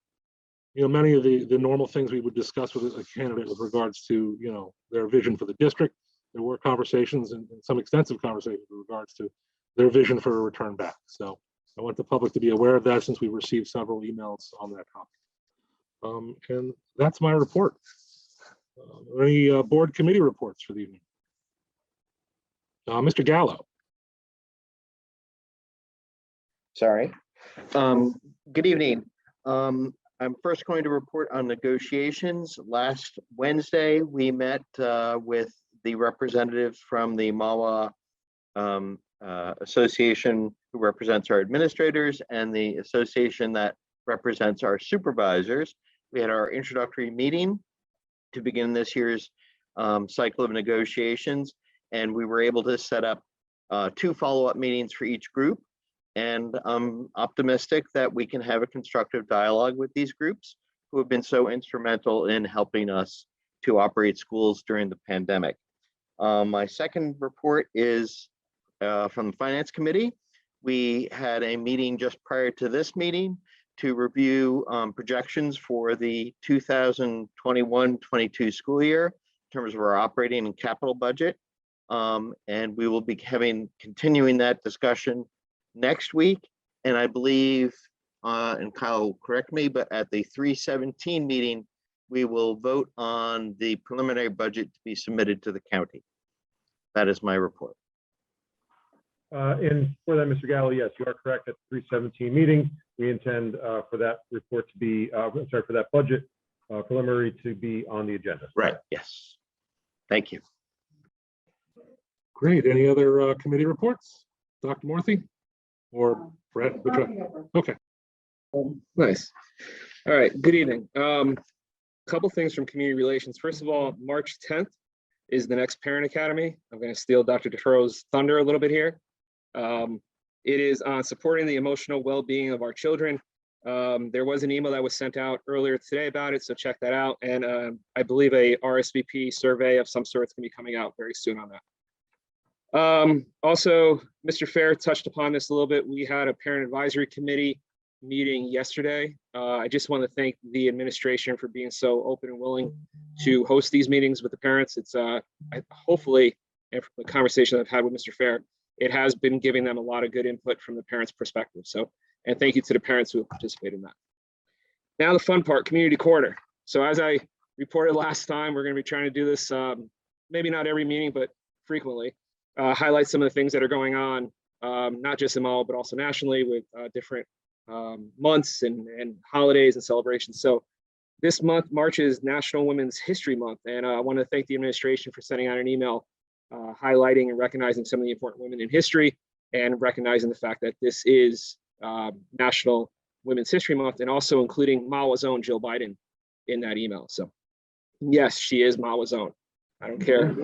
[SPEAKER 1] many of the normal things we would discuss with a candidate with regards to their vision for the district. There were conversations and some extensive conversations with regards to their vision for a return back. So I want the public to be aware of that since we received several emails on that topic. And that's my report. Any board committee reports for the evening? Mr. Gallo.
[SPEAKER 5] Sorry. Good evening. I'm first going to report on negotiations. Last Wednesday, we met with the representatives from the Malwa Association, who represents our administrators, and the association that represents our supervisors. We had our introductory meeting to begin this year's
[SPEAKER 11] cycle of negotiations, and we were able to set up 2 follow-up meetings for each group. And I'm optimistic that we can have a constructive dialogue with these groups who have been so instrumental in helping us to operate schools during the pandemic. My second report is from the Finance Committee. We had a meeting just prior to this meeting to review projections for the 2021-22 school year in terms of our operating and capital budget. And we will be continuing that discussion next week. And I believe, and Kyle will correct me, but at the 3/17 meeting, we will vote on the preliminary budget to be submitted to the county. That is my report.
[SPEAKER 2] And for that, Mr. Gallo, yes, you are correct. At the 3/17 meeting, we intend for that report to be, I'm sorry, for that budget preliminary to be on the agenda.
[SPEAKER 11] Right, yes. Thank you.
[SPEAKER 1] Great. Any other committee reports? Dr. Morthy or Brett? Okay.
[SPEAKER 12] Nice. All right. Good evening. Couple things from community relations. First of all, March 10th is the next Parent Academy. I'm going to steal Dr. DeFurrow's thunder a little bit here. It is on supporting the emotional well-being of our children. There was an email that was sent out earlier today about it, so check that out. And I believe a RSVP survey of some sort is going to be coming out very soon on that. Also, Mr. Fair touched upon this a little bit. We had a parent advisory committee meeting yesterday. I just want to thank the administration for being so open and willing to host these meetings with the parents. It's hopefully, and from the conversation I've had with Mr. Fair, it has been giving them a lot of good input from the parents' perspective. So, and thank you to the parents who have participated in that. Now the fun part, community corner. So as I reported last time, we're going to be trying to do this, maybe not every meeting, but frequently, highlight some of the things that are going on, not just in Malwa, but also nationally with different months and holidays and celebrations. So this month, March is National Women's History Month. And I want to thank the administration for sending out an email highlighting and recognizing some of the important women in history and recognizing the fact that this is National Women's History Month, and also including Malwa's own Jill Biden in that email. So yes, she is Malwa's own. I don't care.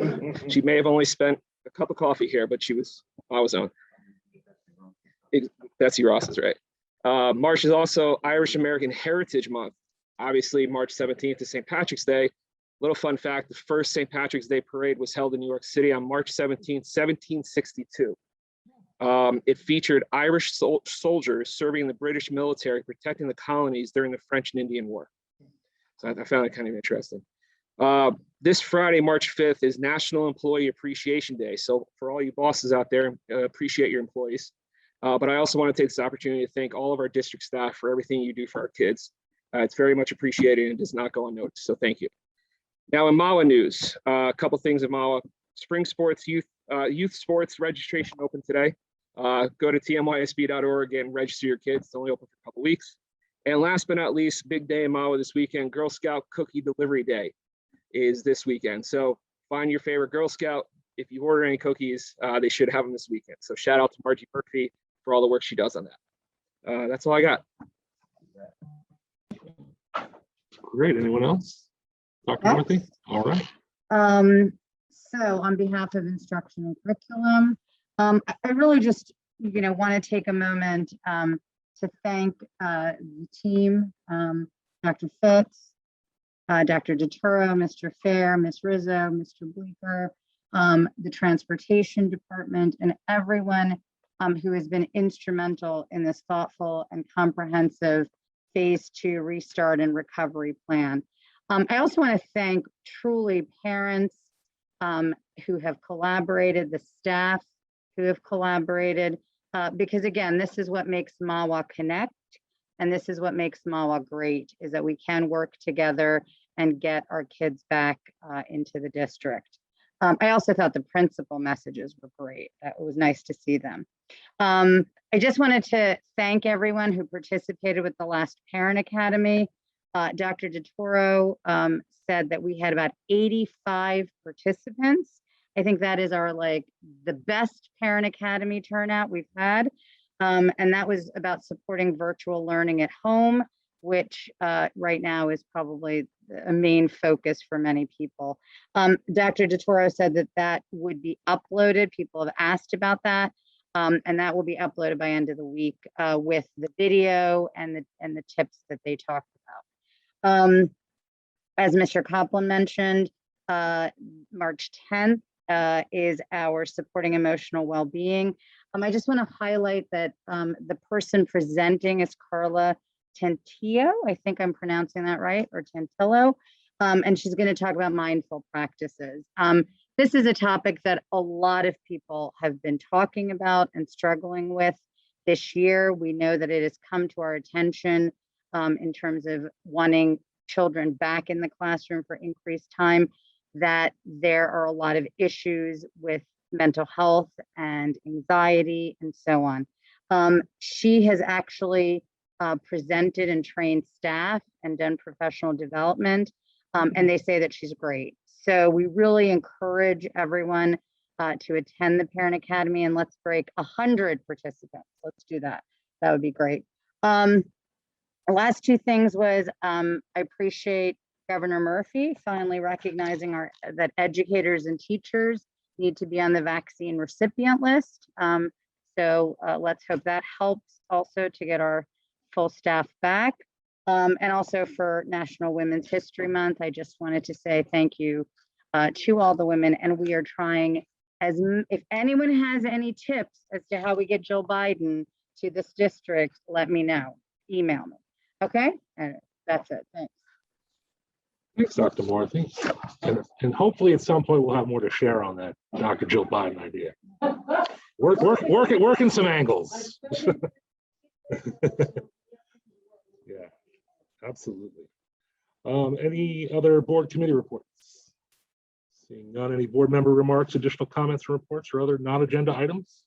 [SPEAKER 12] She may have only spent a cup of coffee here, but she was Malwa's own. Betsy Ross is right. March is also Irish American Heritage Month. Obviously, March 17th is St. Patrick's Day. Little fun fact, the first St. Patrick's Day parade was held in New York City on March 17th, 1762. It featured Irish soldiers serving in the British military, protecting the colonies during the French and Indian War. So I found it kind of interesting. This Friday, March 5th, is National Employee Appreciation Day. So for all you bosses out there, appreciate your employees. But I also want to take this opportunity to thank all of our district staff for everything you do for our kids. It's very much appreciated and does not go unnoticed. So thank you. Now in Malwa news, a couple things in Malwa. Spring sports, youth sports registration open today. Go to tmysb.org and register your kids. It's only open for a couple weeks. And last but not least, big day in Malwa this weekend, Girl Scout Cookie Delivery Day is this weekend. So find your favorite Girl Scout. If you order any cookies, they should have them this weekend. So shout out to Margie Murphy for all the work she does on that. That's all I got.
[SPEAKER 1] Great. Anyone else? Dr.
[SPEAKER 4] Yes.
[SPEAKER 1] Morthy? All right.
[SPEAKER 4] So on behalf of instruction and curriculum, I really just, want to take a moment to thank the team, Dr. Fitz, Dr. DeTuro, Mr. Fair, Ms. Rizzo, Mr. Bleeker, the transportation department, and everyone who has been instrumental in this thoughtful and comprehensive phase 2 restart and recovery plan. I also want to thank truly parents who have collaborated, the staff who have collaborated, because again, this is what makes Mahwah connect, and this is what makes Mahwah great, is that we can work together and get our kids back into the district. I also thought the principal messages were great. It was nice to see them. I just wanted to thank everyone who participated with the last Parent Academy. Dr. DeToro said that we had about 85 participants. I think that is our the best Parent Academy turnout we've had. And that was about supporting virtual learning at home which right now is probably a main focus for many people. Dr. DeToro said that that would be uploaded. People have asked about that. And that will be uploaded by end of the week with the video and the tips that they talked about. As Mr. Copland mentioned, March 10th is our supporting emotional well-being. I just want to highlight that the person presenting is Carla Tantillo. I think I'm pronouncing that right, or Tantillo. And she's going to talk about mindful practices. This is a topic that a lot of people have been talking about and struggling with this year. We know that it has come to our attention in terms of wanting children back in the classroom for increased time, that there are a lot of issues with mental health and anxiety and so on. She has actually presented and trained staff and done professional development, and they say that she's great. So we really encourage everyone to attend the Parent Academy, and let's break 100 participants. Let's do that. That would be great. The last two things was I appreciate Governor Murphy finally recognizing that educators and teachers need to be on the vaccine recipient list. So let's hope that helps also to get our full staff back. And also for National Women's History Month, I just wanted to say thank you to all the women. And we are trying, if anyone has any tips as to how we get Jill Biden to this district, let me know, email me. Okay, and that's it, thanks.
[SPEAKER 1] Thanks, Dr. Morthy. And hopefully at some point we'll have more to share on that Dr. Jill Biden idea. Working some angles. Yeah, absolutely. Any other board committee reports? Seeing none, any board member remarks, additional comments, or reports, or other non-agenda items?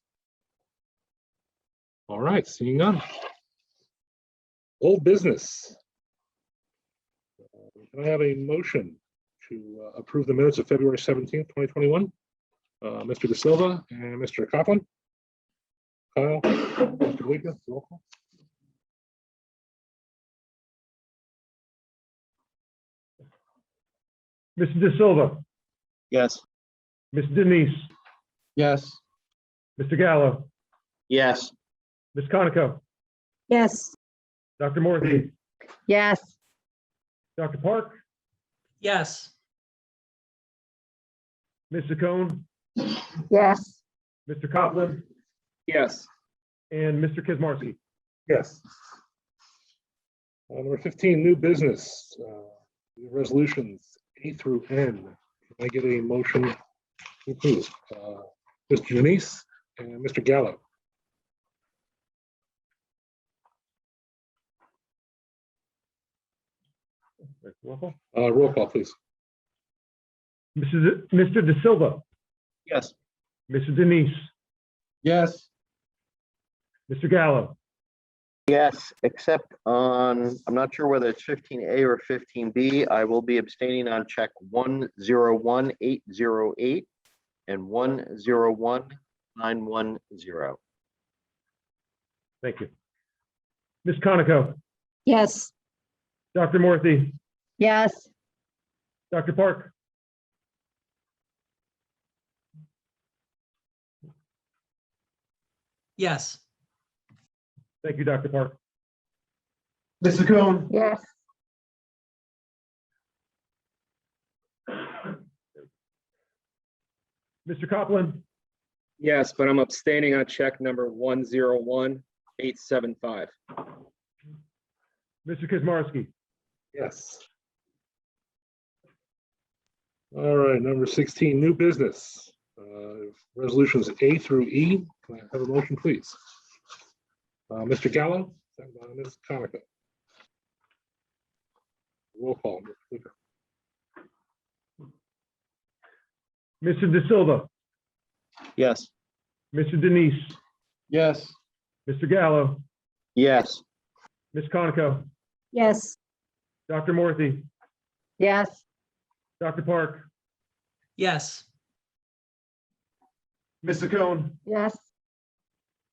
[SPEAKER 1] All right, seeing none. Old business. Can I have a motion to approve the minutes of February 17th, 2021? Mr. De Silva and Mr. Copland. Kyle, Mr. Leaka, roll call.
[SPEAKER 2] Mr. De Silva,
[SPEAKER 11] Yes.
[SPEAKER 2] Ms. Denise,
[SPEAKER 11] Yes.
[SPEAKER 2] Mr. Gallo,
[SPEAKER 11] Yes.
[SPEAKER 2] Ms. Conoco,
[SPEAKER 7] Yes.
[SPEAKER 2] Dr. Morthy,
[SPEAKER 4] Yes.
[SPEAKER 2] Dr. Park,
[SPEAKER 5] Yes.
[SPEAKER 2] Ms. Saccone,
[SPEAKER 4] Yes.
[SPEAKER 2] Mr. Copland,
[SPEAKER 12] Yes.
[SPEAKER 2] and Mr. Kazmarski.
[SPEAKER 1] Yes. Number 15, new business. Resolutions A through N. Can I get a motion to approve? Mr. Denise and Mr. Gallo. Roll call, please.
[SPEAKER 2] Mr. De Silva,
[SPEAKER 11] Yes.
[SPEAKER 2] Mr. Denise,
[SPEAKER 11] Yes.
[SPEAKER 2] Mr. Gallo,
[SPEAKER 11] Yes, except on, I'm not sure whether it's 15A or 15B. I will be abstaining on check 101808 and 101910.
[SPEAKER 2] thank you. Ms. Conoco,
[SPEAKER 7] Yes.
[SPEAKER 2] Dr. Morthy,
[SPEAKER 4] Yes.
[SPEAKER 2] Dr. Park,
[SPEAKER 5] Yes.
[SPEAKER 2] thank you, Dr. Park.
[SPEAKER 6] Ms. Saccone,
[SPEAKER 4] Yes.
[SPEAKER 2] Mr. Copland,
[SPEAKER 12] Yes, but I'm abstaining on check number 101875.
[SPEAKER 2] Mr. Kazmarski,
[SPEAKER 1] Yes. All right, number 16, new business. Resolutions A through E. Can I have a motion, please? Mr. Gallo, second by Ms. Conoco. Roll call. Mr. Leaka.
[SPEAKER 2] Mr. De Silva,
[SPEAKER 11] Yes.
[SPEAKER 2] Mr. Denise,
[SPEAKER 11] Yes.
[SPEAKER 2] Mr. Gallo,
[SPEAKER 11] Yes.
[SPEAKER 2] Ms. Conoco,
[SPEAKER 7] Yes.
[SPEAKER 2] Dr. Morthy,
[SPEAKER 4] Yes.
[SPEAKER 2] Dr. Park,
[SPEAKER 5] Yes.
[SPEAKER 2] Ms. Saccone,
[SPEAKER 4] Yes.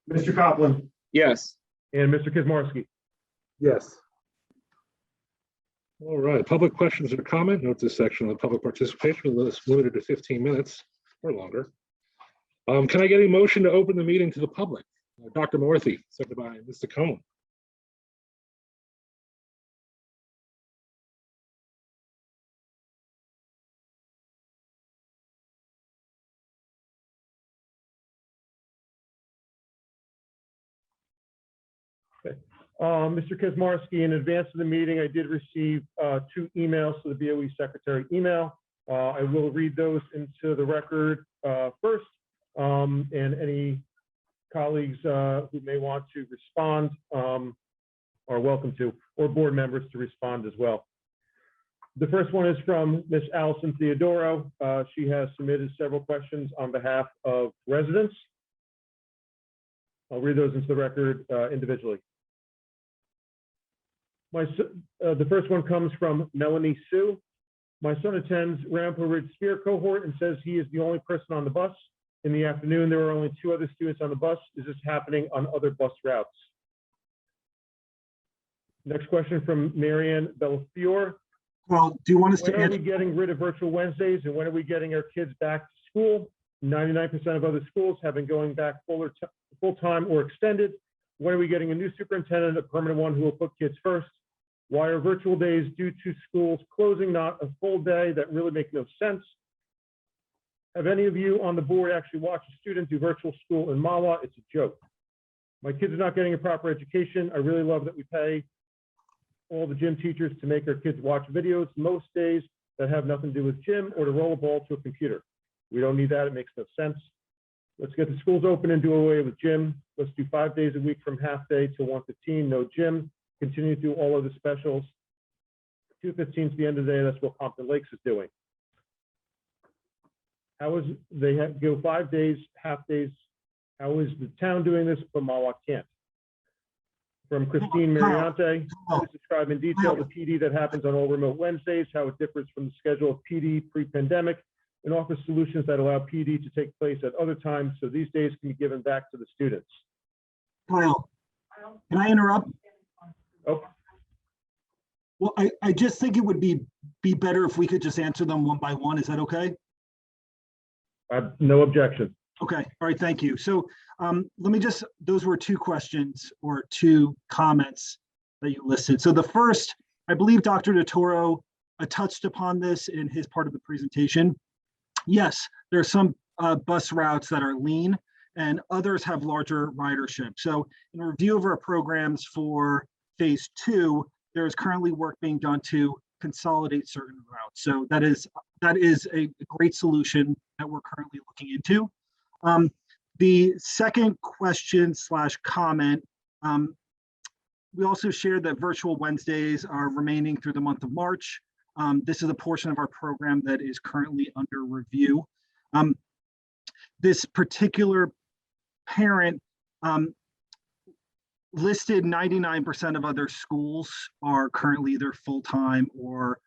[SPEAKER 2] Mr. Copland,
[SPEAKER 12] Yes.
[SPEAKER 2] and Mr. Kazmarski.
[SPEAKER 1] Yes. All right, public questions or comment. Note this section of the public participation is limited to 15 minutes or longer. Can I get a motion to open the meeting to the public? Dr. Morthy, seconded by Mr. Cohen.
[SPEAKER 2] Mr. Kaczmarski, in advance of the meeting, I did receive 2 emails to the BOE secretary email. I will read those into the record first, and any colleagues who may want to respond are welcome to, or board members to respond as well. The first one is from Ms. Allison Theodoro. She has submitted several questions on behalf of residents. I'll read those into the record individually. The first one comes from Melanie Sue. My son attends Rampo Ridge Spear cohort and says he is the only person on the bus. In the afternoon, there were only 2 other students on the bus. Is this happening on other bus routes? Next question from Marianne Belfiore.
[SPEAKER 6] Well, do you want us
[SPEAKER 2] When
[SPEAKER 6] to
[SPEAKER 2] are
[SPEAKER 6] answer?
[SPEAKER 2] we getting rid of virtual Wednesdays, and when are we getting our kids back to school? 99% of other schools have been going back full-time or extended. When are we getting a new superintendent, a permanent one who will put kids first? Why are virtual days due to schools closing not a full day? That really make no sense. Have any of you on the board actually watched a student do virtual school in Malwa? It's a joke. My kids are not getting a proper education. I really love that we pay all the gym teachers to make our kids watch videos most days that have nothing to do with gym or to roll a ball to a computer. We don't need that. It makes no sense. Let's get the schools open and do away with gym. Let's do 5 days a week from half day to 1:15, no gym. Continue to do all of the specials. 2:15 to the end of the day, that's what Compton Lakes is doing. How is, they have to go 5 days, half days. How is the town doing this, but Mahwah can't? From Christine Mariante, please describe in detail the PD that happens on all remote Wednesdays, how it differs from the schedule of PD pre-pandemic, and offer solutions that allow PD to take place at other times so these days can be given back to the students.
[SPEAKER 6] Kyle, can I interrupt?
[SPEAKER 2] Oh,
[SPEAKER 6] Well, I just think it would be better if we could just answer them one by one. Is that okay?
[SPEAKER 2] no objection.
[SPEAKER 6] Okay, all right, thank you. So let me just, those were 2 questions or 2 comments that you listed. So the first, I believe Dr. DeToro touched upon this in his part of the presentation. Yes, there are some bus routes that are lean and others have larger ridership. So in a review of our programs for phase 2, there is currently work being done to consolidate certain routes. So that is a great solution that we're currently looking into. The second question / comment, we also shared that virtual Wednesdays are remaining through the month of March. This is a portion of our program that is currently under review. This particular parent listed 99% of other schools are currently either full-time or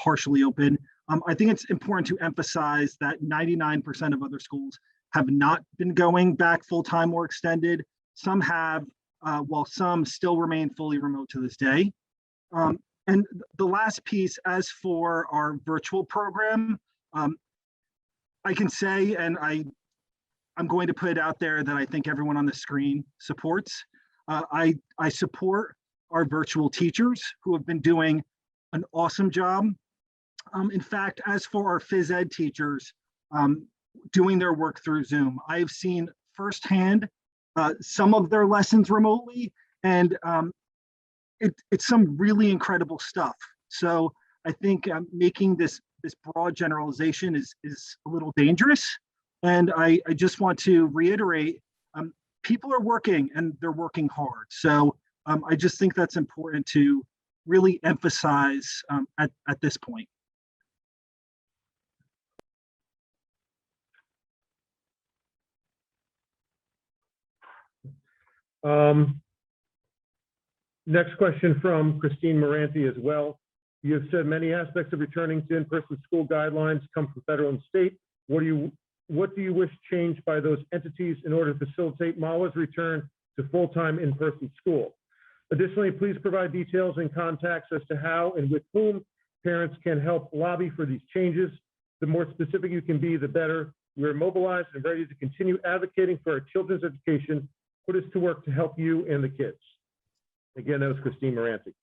[SPEAKER 6] partially open. I think it's important to emphasize that 99% of other schools have not been going back full-time or extended. Some have, while some still remain fully remote to this day. And the last piece, as for our virtual program, I can say, and I'm going to put it out there that I think everyone on the screen supports. I support our virtual teachers who have been doing an awesome job. In fact, as for our phys ed teachers doing their work through Zoom, I've seen firsthand some of their lessons remotely, and it's some really incredible stuff. So I think making this broad generalization is a little dangerous. And I just want to reiterate, people are working and they're working hard. So I just think that's important to really emphasize at this point.
[SPEAKER 2] Next question from Christine Moranti as well. You have said many aspects of returning to in-person school guidelines come from federal and state. What do you wish changed by those entities in order to facilitate Malwa's return to full-time in-person school? Additionally, please provide details and contacts as to how and with whom parents can help lobby for these changes. The more specific you can be, the better. We're mobilized and ready to continue advocating for our children's education. Put us to work to help you and the kids. Again, that was Christine Moranti.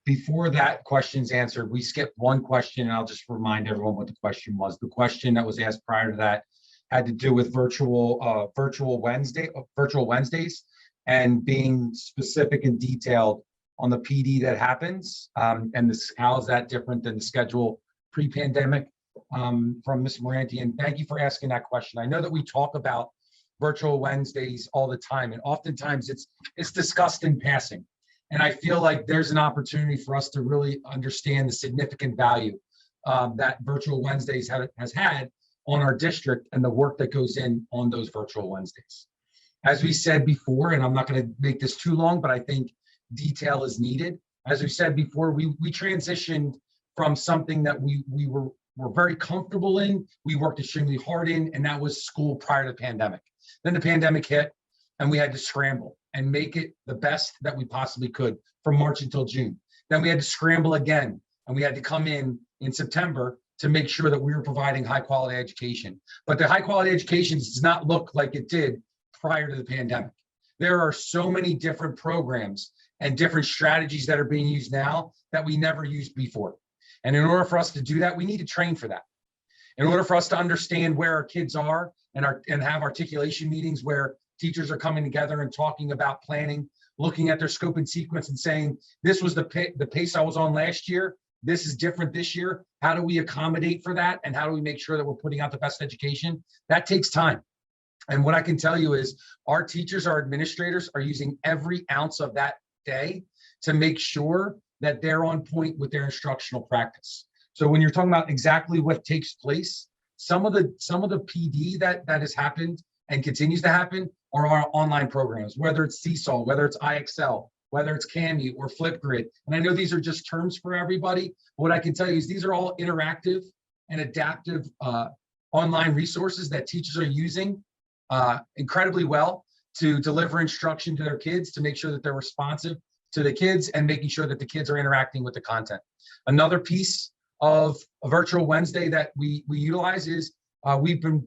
[SPEAKER 8] Before that question's answered, we skipped one question, and I'll just remind everyone what the question was. The question that was asked prior to that had to do with virtual Wednesdays and being specific and detailed on the PD that happens, and how is that different than the schedule pre-pandemic, from Ms. Moranti. And thank you for asking that question. I know that we talk about virtual Wednesdays all the time, and oftentimes it's discussed in passing. And I feel like there's an opportunity for us to really understand the significant value that virtual Wednesdays has had on our district and the work that goes in on those virtual Wednesdays. As we said before, and I'm not going to make this too long, but I think detail is needed. As we said before, we transitioned from something that we were very comfortable in, we worked extremely hard in, and that was school prior to the pandemic. Then the pandemic hit, and we had to scramble and make it the best that we possibly could from March until June. Then we had to scramble again, and we had to come in September to make sure that we were providing high quality education. But the high quality education does not look like it did prior to the pandemic. There are so many different programs and different strategies that are being used now that we never used before. And in order for us to do that, we need to train for that. In order for us to understand where our kids are and have articulation meetings where teachers are coming together and talking about planning, looking at their scope and sequence and saying, this was the pace I was on last year, this is different this year. How do we accommodate for that? And how do we make sure that we're putting out the best education? That takes time. And what I can tell you is our teachers, our administrators are using every ounce of that day to make sure that they're on point with their instructional practice. So when you're talking about exactly what takes place, some of the PD that has happened and continues to happen are our online programs, whether it's Seesaw, whether it's IXL, whether it's CAMI or Flipgrid. And I know these are just terms for everybody. What I can tell you is these are all interactive and adaptive online resources that teachers are using incredibly well to deliver instruction to their kids, to make sure that they're responsive to the kids and making sure that the kids are interacting with the content. Another piece of a virtual Wednesday that we utilize is we've been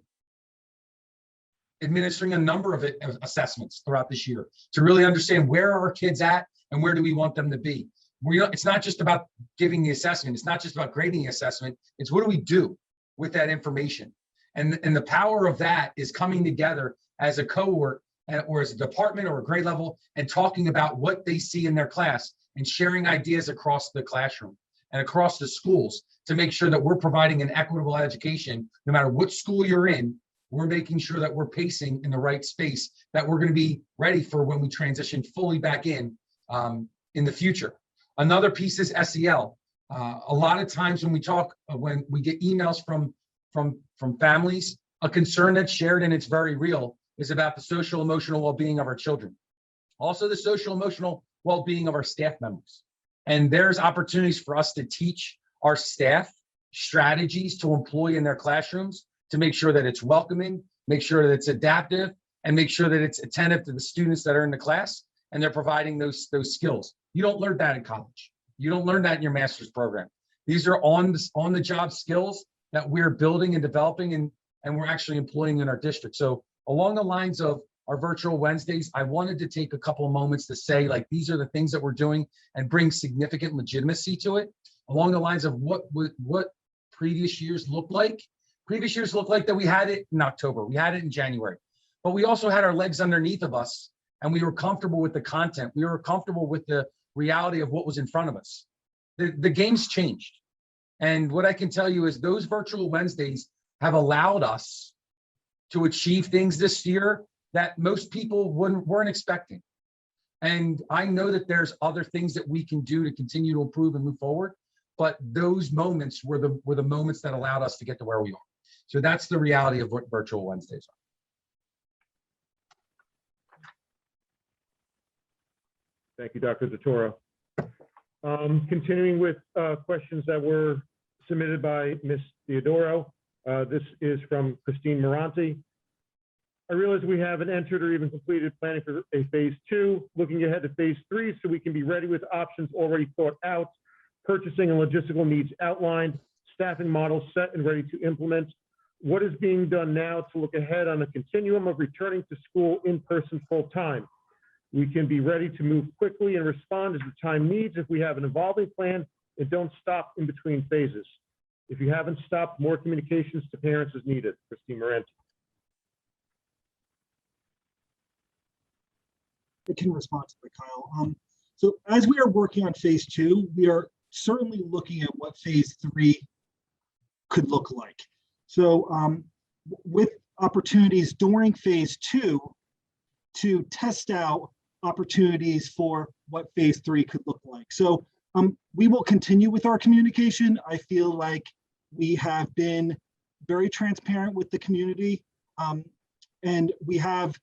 [SPEAKER 8] administering a number of assessments throughout this year to really understand where are our kids at and where do we want them to be. It's not just about giving the assessment. It's not just about grading the assessment. It's what do we do with that information? And the power of that is coming together as a cohort or as a department or a grade level and talking about what they see in their class and sharing ideas across the classroom and across the schools to make sure that we're providing an equitable education. No matter what school you're in, we're making sure that we're pacing in the right space, that we're going to be ready for when we transition fully back in the future. Another piece is SEL. A lot of times when we get emails from families, a concern that's shared and it's very real is about the social emotional well-being of our children. Also the social emotional well-being of our staff members. And there's opportunities for us to teach our staff strategies to employ in their classrooms to make sure that it's welcoming, make sure that it's adaptive, and make sure that it's attentive to the students that are in the class and they're providing those skills. You don't learn that in college. You don't learn that in your master's program. These are on the job skills that we're building and developing and we're actually employing in our district. So along the lines of our virtual Wednesdays, I wanted to take a couple of moments to say, like, these are the things that we're doing and bring significant legitimacy to it along the lines of what previous years looked like. Previous years looked like that we had it in October, we had it in January, but we also had our legs underneath of us and we were comfortable with the content. We were comfortable with the reality of what was in front of us. The game's changed. And what I can tell you is those virtual Wednesdays have allowed us to achieve things this year that most people weren't expecting. And I know that there's other things that we can do to continue to improve and move forward, but those moments were the moments that allowed us to get to where we are. So that's the reality of what virtual Wednesdays are.
[SPEAKER 2] Thank you, Dr. DeToro. Continuing with questions that were submitted by Ms. Theodoro. This is from Christine Moranti. I realize we haven't entered or even completed planning for a phase 2, looking ahead to phase 3 so we can be ready with options already thought out, purchasing and logistical needs outlined, staffing models set and ready to implement. What is being done now to look ahead on a continuum of returning to school in person full time? We can be ready to move quickly and respond as the time needs if we have an evolving plan and don't stop in between phases. If you haven't stopped, more communications to parents is needed. Christine Morant.
[SPEAKER 6] I can respond to that, Kyle. So as we are working on phase 2, we are certainly looking at what phase 3 could look like. So with opportunities during phase 2 to test out opportunities for what phase 3 could look like. So we will continue with our communication. I feel like we have been very transparent with the community, and we have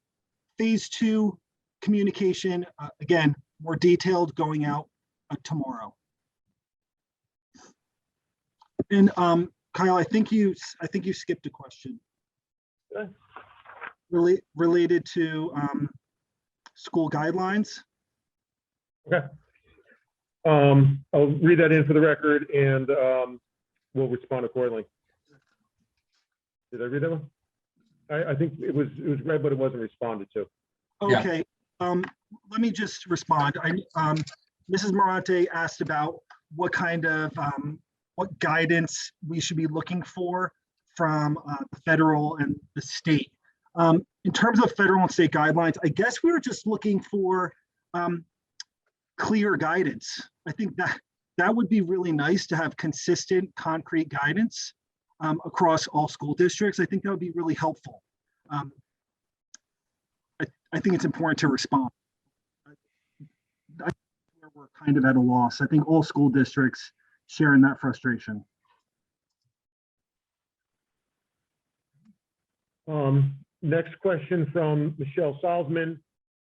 [SPEAKER 6] phase 2 communication, again, more detailed going out tomorrow. And Kyle, I think you skipped a question related to school guidelines.
[SPEAKER 2] Okay. I'll read that in for the record and we'll respond accordingly. Did I read that one? I think it was read, but it wasn't responded to.
[SPEAKER 6] Okay. Let me just respond. Mrs. Morante asked about what kind of what guidance we should be looking for from the federal and the state. In terms of federal and state guidelines, I guess we were just looking for clear guidance. I think that would be really nice to have consistent, concrete guidance across all school districts. I think that would be really helpful. I think it's important to respond. We're kind of at a loss. I think all school districts share in that frustration.
[SPEAKER 2] Next question from Michelle Salzman.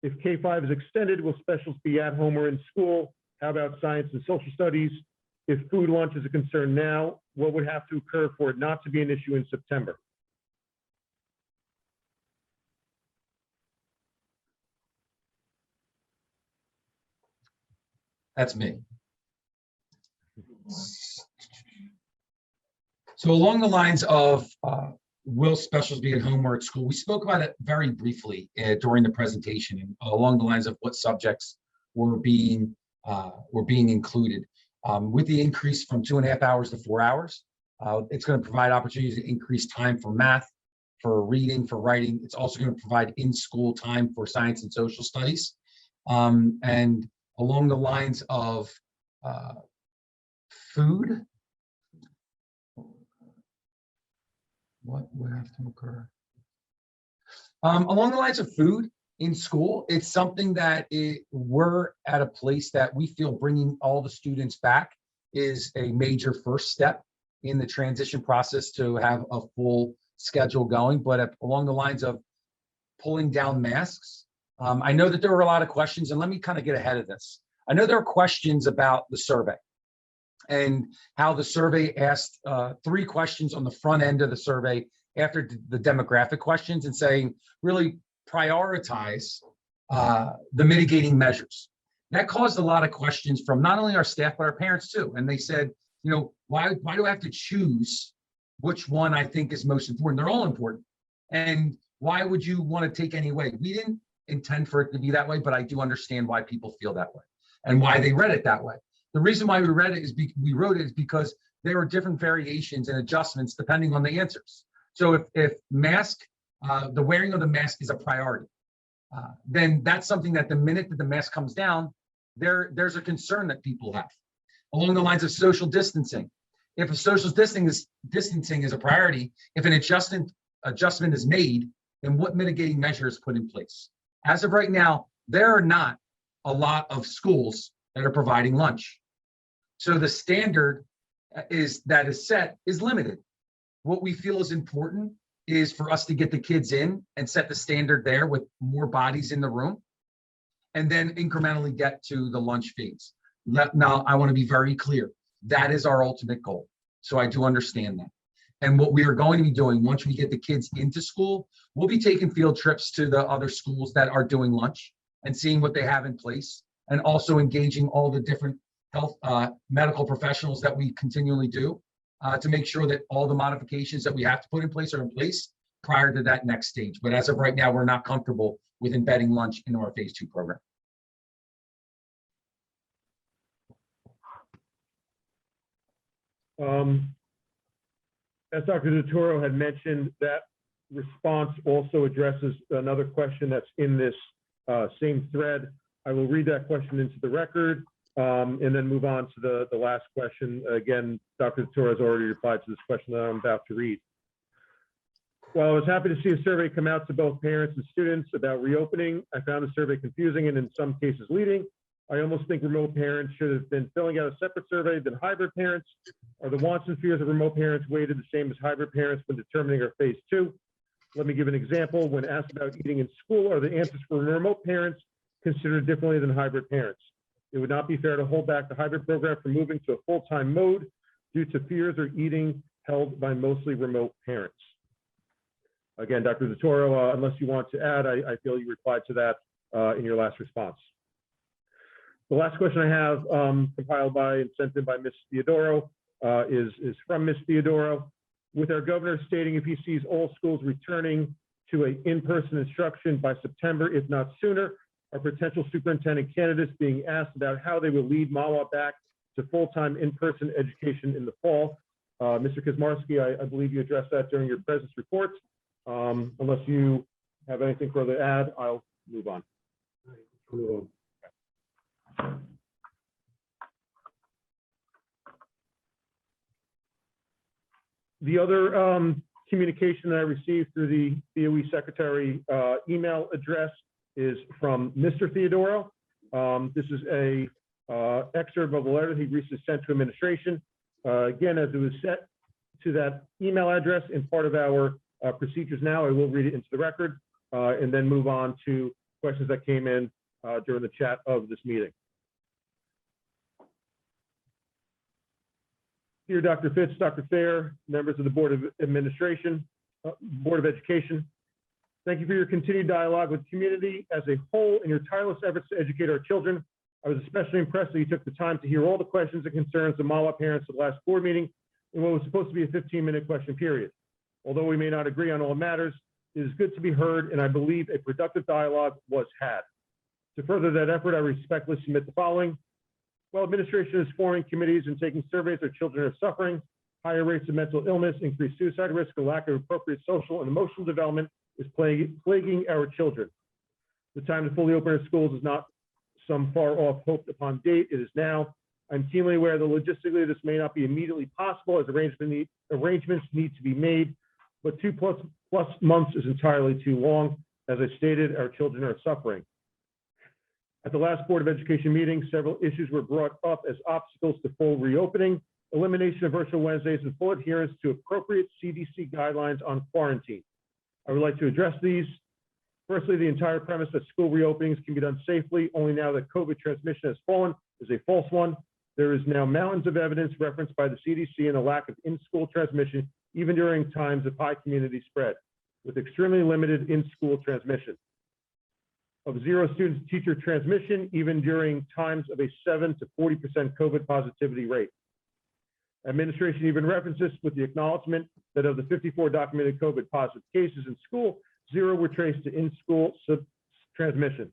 [SPEAKER 2] If K-5 is extended, will specials be at home or in school? How about science and social studies? If food lunch is a concern now, what would have to occur for it not to be an issue in September?
[SPEAKER 8] That's me. So along the lines of will specials be at home or at school, we spoke about it very briefly during the presentation, and along the lines of what subjects were being included. With the increase from 2.5 hours to 4 hours, it's going to provide opportunities to increase time for math, for reading, for writing. It's also going to provide in-school time for science and social studies. And along the lines of food, what would have to occur? Along the lines of food in school, it's something that we're at a place that we feel bringing all the students back is a major first step in the transition process to have a full schedule going. But along the lines of pulling down masks, I know that there were a lot of questions, and let me kind of get ahead of this. I know there are questions about the survey and how the survey asked 3 questions on the front end of the survey after the demographic questions and saying, really prioritize the mitigating measures. That caused a lot of questions from not only our staff, but our parents too. And they said, you know, why do I have to choose which one I think is most important? They're all important. And why would you want to take any away? We didn't intend for it to be that way, but I do understand why people feel that way and why they read it that way. The reason why we wrote it is because there are different variations and adjustments depending on the answers. So if mask, the wearing of the mask is a priority, then that's something that the minute that the mask comes down, there's a concern that people have. Along the lines of social distancing, if a social distancing is a priority, if an adjustment is made, then what mitigating measure is put in place? As of right now, there are not a lot of schools that are providing lunch. So the standard that is set is limited. What we feel is important is for us to get the kids in and set the standard there with more bodies in the room, and then incrementally get to the lunch phase. Now, I want to be very clear. That is our ultimate goal. So I do understand that. And what we are going to be doing once we get the kids into school, we'll be taking field trips to the other schools that are doing lunch and seeing what they have in place, and also engaging all the different health medical professionals that we continually do to make sure that all the modifications that we have to put in place are in place prior to that next stage. But as of right now, we're not comfortable with embedding lunch into our phase 2 program.
[SPEAKER 2] As Dr. DeToro had mentioned, that response also addresses another question that's in this same thread. I will read that question into the record and then move on to the last question. Again, Dr. DeToro has already replied to this question that I'm about to read. While I was happy to see a survey come out to both parents and students about reopening, I found the survey confusing and in some cases leading. I almost think remote parents should have been filling out a separate survey than hybrid parents. Are the wants and fears of remote parents weighted the same as hybrid parents when determining our phase 2? Let me give an example. When asked about eating in school, are the answers for remote parents considered differently than hybrid parents? It would not be fair to hold back the hybrid program from moving to a full-time mode due to fears or eating held by mostly remote parents. Again, Dr. DeToro, unless you want to add, I feel you replied to that in your last response. The last question I have compiled by and sent in by Ms. Theodoro is from Ms. Theodoro. With our governor stating if he sees all schools returning to an in-person instruction by September, if not sooner, our potential superintendent candidates being asked about how they will lead Malwa back to full-time in-person education in the fall. Mr. Kaczmarski, I believe you addressed that during your presence reports. Unless you have anything further to add, I'll move on. The other communication that I received through the DOE secretary email address is from Mr. Theodoro. This is a excerpt of a letter he recently sent to administration. Again, as it was set to that email address in part of our procedures now, I will read it into the record and then move on to questions that came in during the chat of this meeting. Dear Dr. Fitz, Dr. Fair, members of the Board of Administration, Board of Education, thank you for your continued dialogue with the community as a whole and your tireless efforts to educate our children. I was especially impressed that you took the time to hear all the questions and concerns of Malwa parents at the last board meeting in what was supposed to be a 15-minute question period. Although we may not agree on all matters, it is good to be heard, and I believe a productive dialogue was had. To further that effort, I respectfully submit the following. While administration is forming committees and taking surveys where children are suffering, higher rates of mental illness, increased suicide risk, and lack of appropriate social and emotional development is plaguing our children. The time to fully open our schools is not some far off hoped upon date. It is now. I'm keenly aware that logistically this may not be immediately possible as arrangements need to be made, but 2+ months is entirely too long. As I stated, our children are suffering. At the last Board of Education meeting, several issues were brought up as obstacles to full reopening, elimination of virtual Wednesdays, and full adherence to appropriate CDC guidelines on quarantine. I would like to address these. Firstly, the entire premise that school reopenings can be done safely only now that COVID transmission has fallen is a false one. There is now mountains of evidence referenced by the CDC and the lack of in-school transmission, even during times of high community spread, with extremely limited in-school transmission. Of 0 student-to-teacher transmission, even during times of a 7 to 40% COVID positivity rate. Administration even references with the acknowledgement that of the 54 documented COVID positive cases in school, 0 were traced to in-school transmission.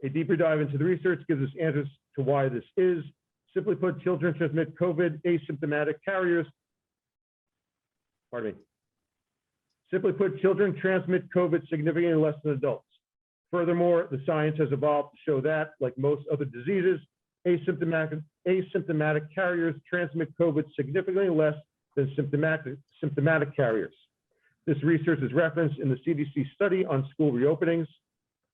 [SPEAKER 2] A deeper dive into the research gives us answers to why this is. Simply put, children transmit COVID asymptomatic carriers. Simply put, children transmit COVID significantly less than adults. Furthermore, the science has evolved to show that, like most other diseases, asymptomatic carriers transmit COVID significantly less than symptomatic carriers. This research is referenced in the CDC study on school reopenings.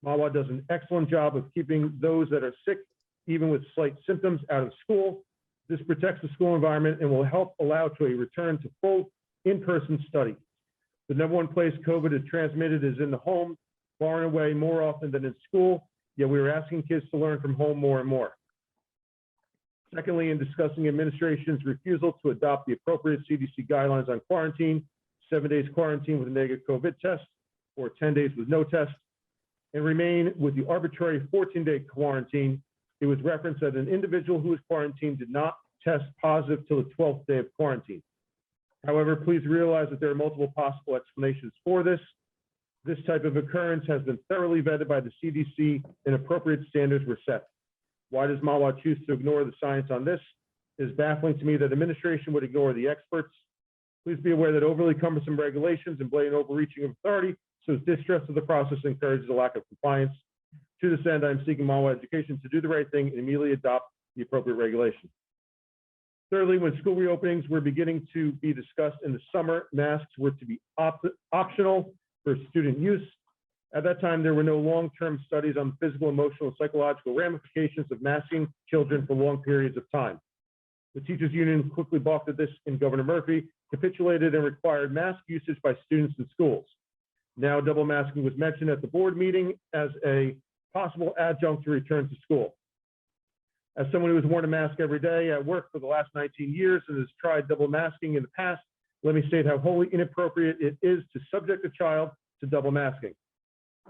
[SPEAKER 2] Mahwah does an excellent job of keeping those that are sick, even with slight symptoms, out of school. This protects the school environment and will help allow to a return to full in-person study. The #1 place COVID is transmitted is in the home, far and away more often than in school, yet we are asking kids to learn from home more and more. Secondly, in discussing administration's refusal to adopt the appropriate CDC guidelines on quarantine, 7 days quarantine with a negative COVID test, or 10 days with no test, and remain with the arbitrary 14-day quarantine. It was referenced that an individual who was quarantined did not test positive till the 12th day of quarantine. However, please realize that there are multiple possible explanations for this. This type of occurrence has been thoroughly vetted by the CDC and appropriate standards were set. Why does Malwa choose to ignore the science on this? It is baffling to me that administration would ignore the experts. Please be aware that overly cumbersome regulations and blatant overreaching of authority shows distrust of the process and encourages a lack of compliance. To this end, I'm seeking Malwa Education to do the right thing and immediately adopt the appropriate regulation. Thirdly, when school reopenings were beginning to be discussed in the summer, masks were to be optional for student use. At that time, there were no long-term studies on the physical, emotional, and psychological ramifications of masking children for long periods of time. The teachers union quickly balked at this, and Governor Murphy capitulated and required mask usage by students in schools. Now, double masking was mentioned at the board meeting as a possible adjunct to return to school. As someone who has worn a mask every day at work for the last 19 years and has tried double masking in the past, let me state how wholly inappropriate it is to subject a child to double masking.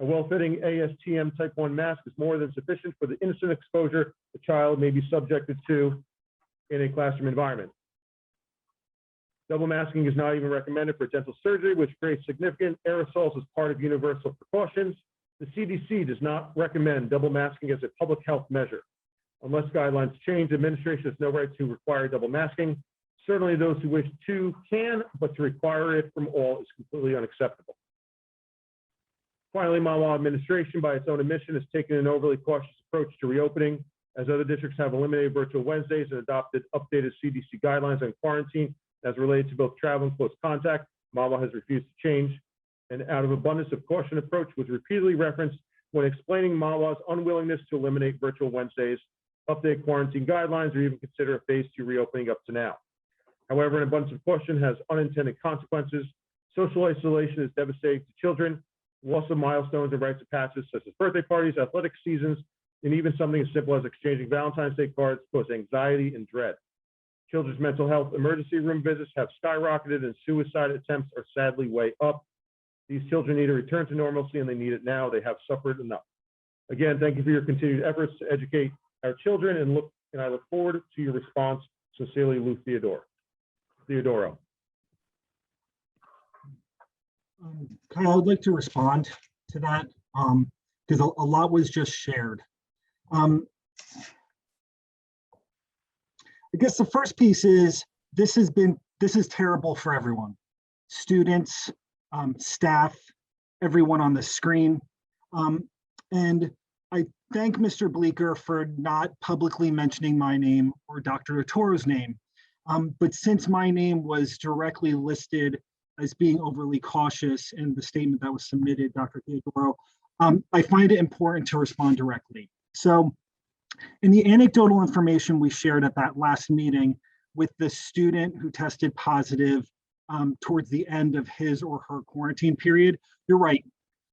[SPEAKER 2] A well-fitting ASTM type 1 mask is more than sufficient for the innocent exposure the child may be subjected to in a classroom environment. Double masking is not even recommended for dental surgery, which creates significant aerosols as part of universal precautions. The CDC does not recommend double masking as a public health measure. Unless guidelines change, administration has no right to require double masking. Certainly those who wish to can, but to require it from all is completely unacceptable. Finally, Malwa administration, by its own admission, has taken an overly cautious approach to reopening, as other districts have eliminated virtual Wednesdays and adopted updated CDC guidelines on quarantine as related to both travel and close contact. Malwa has refused to change, and out of abundance of caution approach was repeatedly referenced when explaining Malwa's unwillingness to eliminate virtual Wednesdays, update quarantine guidelines, or even consider a phase 2 reopening up to now. However, an abundance of caution has unintended consequences. Social isolation is devastating to children. Loss of milestones and rites of passage, such as birthday parties, athletic seasons, and even something as simple as exchanging Valentine's Day cards cause anxiety and dread. Children's mental health emergency room visits have skyrocketed and suicide attempts are sadly way up. These children need a return to normalcy and they need it now. They have suffered enough. Again, thank you for your continued efforts to educate our children and I look forward to your response. Sincerely, Lou Theodoro.
[SPEAKER 6] Kyle, I'd like to respond to that because a lot was just shared. I guess the first piece is this is terrible for everyone, students, staff, everyone on the screen. And I thank Mr. Bleeker for not publicly mentioning my name or Dr. Otoro's name. But since my name was directly listed as being overly cautious in the statement that was submitted, Dr. Theodoro, I find it important to respond directly. So in the anecdotal information we shared at that last meeting with the student who tested positive towards the end of his or her quarantine period, you're right.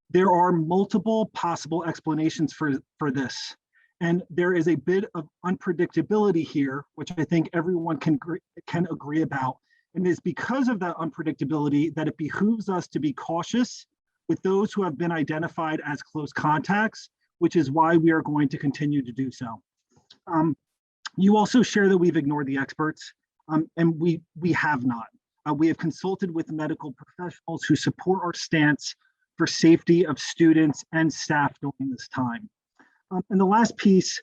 [SPEAKER 6] There are multiple possible explanations for this. And there is a bit of unpredictability here, which I think everyone can agree about. And it is because of that unpredictability that it behooves us to be cautious with those who have been identified as close contacts, which is why we are going to continue to do so. You also share that we've ignored the experts, and we have not. We have consulted with medical professionals who support our stance for safety of students and staff during this time. And the last piece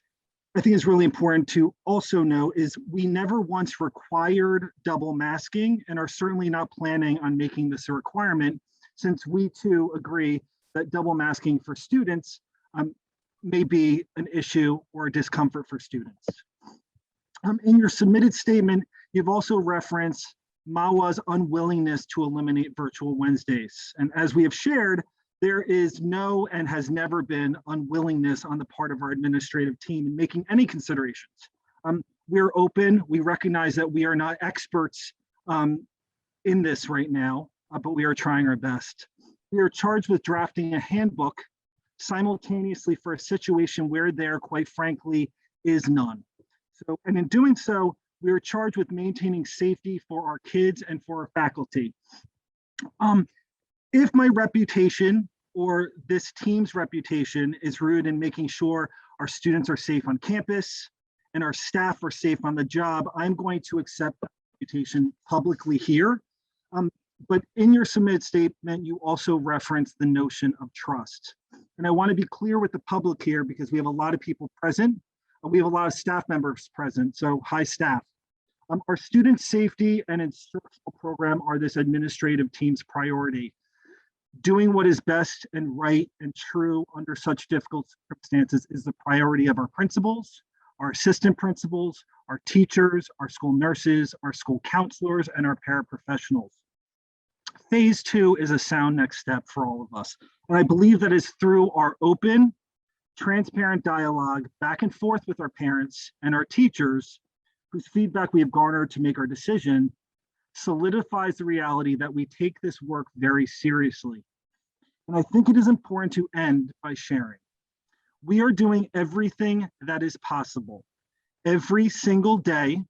[SPEAKER 6] I think is really important to also know is we never once required double masking and are certainly not planning on making this a requirement, since we too agree that double masking for students may be an issue or a discomfort for students. In your submitted statement, you've also referenced Mahwah's unwillingness to eliminate virtual Wednesdays. And as we have shared, there is no and has never been unwillingness on the part of our administrative team in making any considerations. We're open. We recognize that we are not experts in this right now, but we are trying our best. We are charged with drafting a handbook simultaneously for a situation where there, quite frankly, is none. So, and in doing so, we are charged with maintaining safety for our kids and for our faculty. If my reputation or this team's reputation is rooted in making sure our students are safe on campus and our staff are safe on the job, I'm going to accept that reputation publicly here. But in your submitted statement, you also referenced the notion of trust. And I want to be clear with the public here because we have a lot of people present. We have a lot of staff members present, so hi staff. Our student safety and instructional program are this administrative team's priority. Doing what is best and right and true under such difficult circumstances is the priority of our principals, our assistant principals, our teachers, our school nurses, our school counselors, and our paraprofessionals. Phase 2 is a sound next step for all of us. And I believe that is through our open, transparent dialogue back and forth with our parents and our teachers, whose feedback we have garnered to make our decision, solidifies the reality that we take this work very seriously. And I think it is important to end by sharing. We are doing everything that is possible, every single day,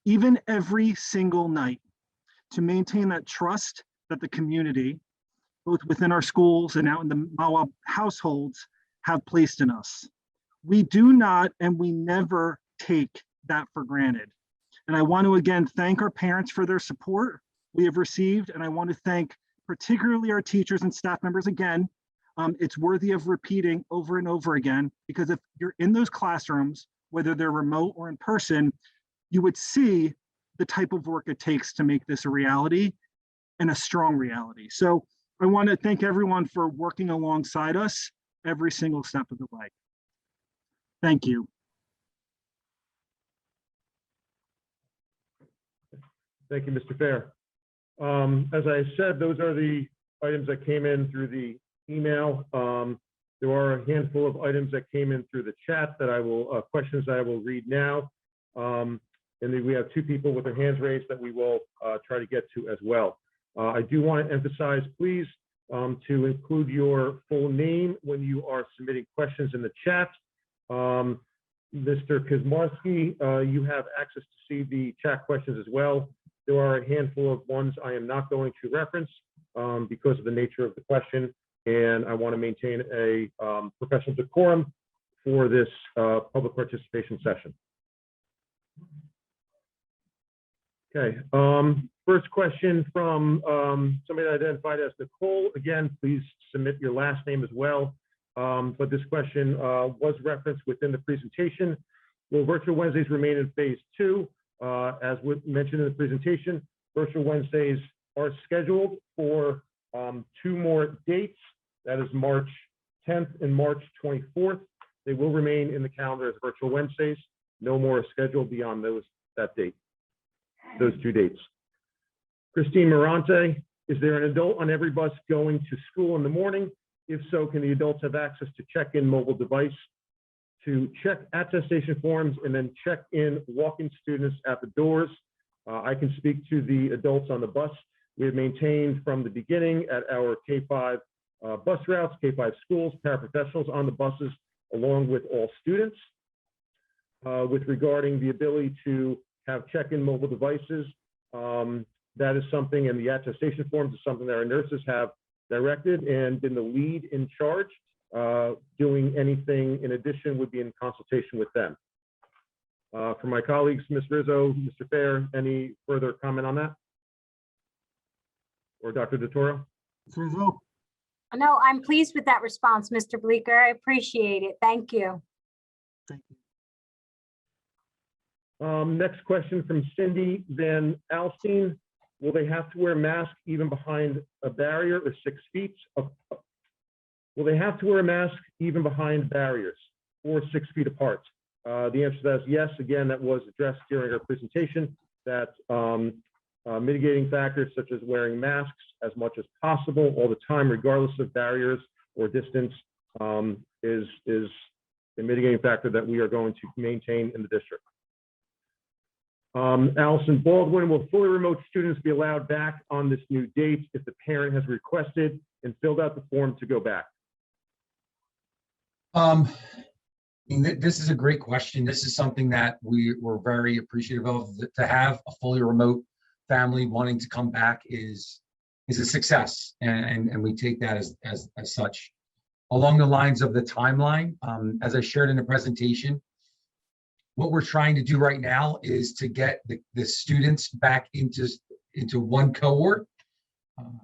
[SPEAKER 6] even every single night, to maintain that trust that the community, both within our schools and out in the Malwa households, have placed in us. We do not and we never take that for granted. And I want to again thank our parents for their support we have received, and I want to thank particularly our teachers and staff members again. It's worthy of repeating over and over again, because if you're in those classrooms, whether they're remote or in person, you would see the type of work it takes to make this a reality and a strong reality. So I want to thank everyone for working alongside us every single step of the way. Thank you.
[SPEAKER 2] Thank you, Mr. Fair. As I said, those are the items that came in through the email. There are a handful of items that came in through the chat that I will, questions that I will read now. And then we have two people with their hands raised that we will try to get to as well. I do want to emphasize, please, to include your full name when you are submitting questions in the chat. Mr. Kazmarski, you have access to see the chat questions as well. There are a handful of ones I am not going to reference because of the nature of the question, and I want to maintain a professional decorum for this public participation session. Okay, first question from somebody identified as Nicole. Again, please submit your last name as well. But this question was referenced within the presentation. Will Virtual Wednesdays remain in phase 2? As we mentioned in the presentation, Virtual Wednesdays are scheduled for 2 more dates. That is March 10th and March 24th. They will remain in the calendar as Virtual Wednesdays. No more scheduled beyond that date, those 2 dates. Christine Morante, is there an adult on every bus going to school in the morning? If so, can the adults have access to check-in mobile device to check attestation forms and then check in walk-in students at the doors? I can speak to the adults on the bus. We have maintained from the beginning at our K-5 bus routes, K-5 schools, paraprofessionals on the buses, along with all students. With regarding the ability to have check-in mobile devices, that is something, and the attestation forms is something that our nurses have directed and been the lead in charge. Doing anything in addition would be in consultation with them. For my colleagues, Ms. Rizzo, Mr. Fair, any further comment on that? Or Dr. DeToro?
[SPEAKER 6] Ms. Rizzo?
[SPEAKER 7] No, I'm pleased with that response, Mr. Bleeker. I appreciate it. Thank you.
[SPEAKER 6] Thank you.
[SPEAKER 2] Next question from Cindy Van Alstine. Will they have to wear masks even behind a barrier or 6 feet? Will they have to wear a mask even behind barriers or 6 feet apart? The answer to that is yes. Again, that was addressed during our presentation, that mitigating factors such as wearing masks as much as possible all the time, regardless of barriers or distance, is a mitigating factor that we are going to maintain in the district. Allison Baldwin, will fully remote students be allowed back on this new date if the parent has requested and filled out the form to go back?
[SPEAKER 8] This is a great question. This is something that we were very appreciative of. To have a fully remote family wanting to come back is a success, and we take that as such. Along the lines of the timeline, as I shared in the presentation, what we're trying to do right now is to get the students back into one cohort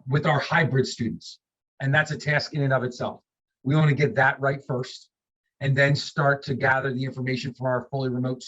[SPEAKER 8] with our hybrid students, and that's a task in and of itself. We want to get that right first, and then start to gather the information from our fully remote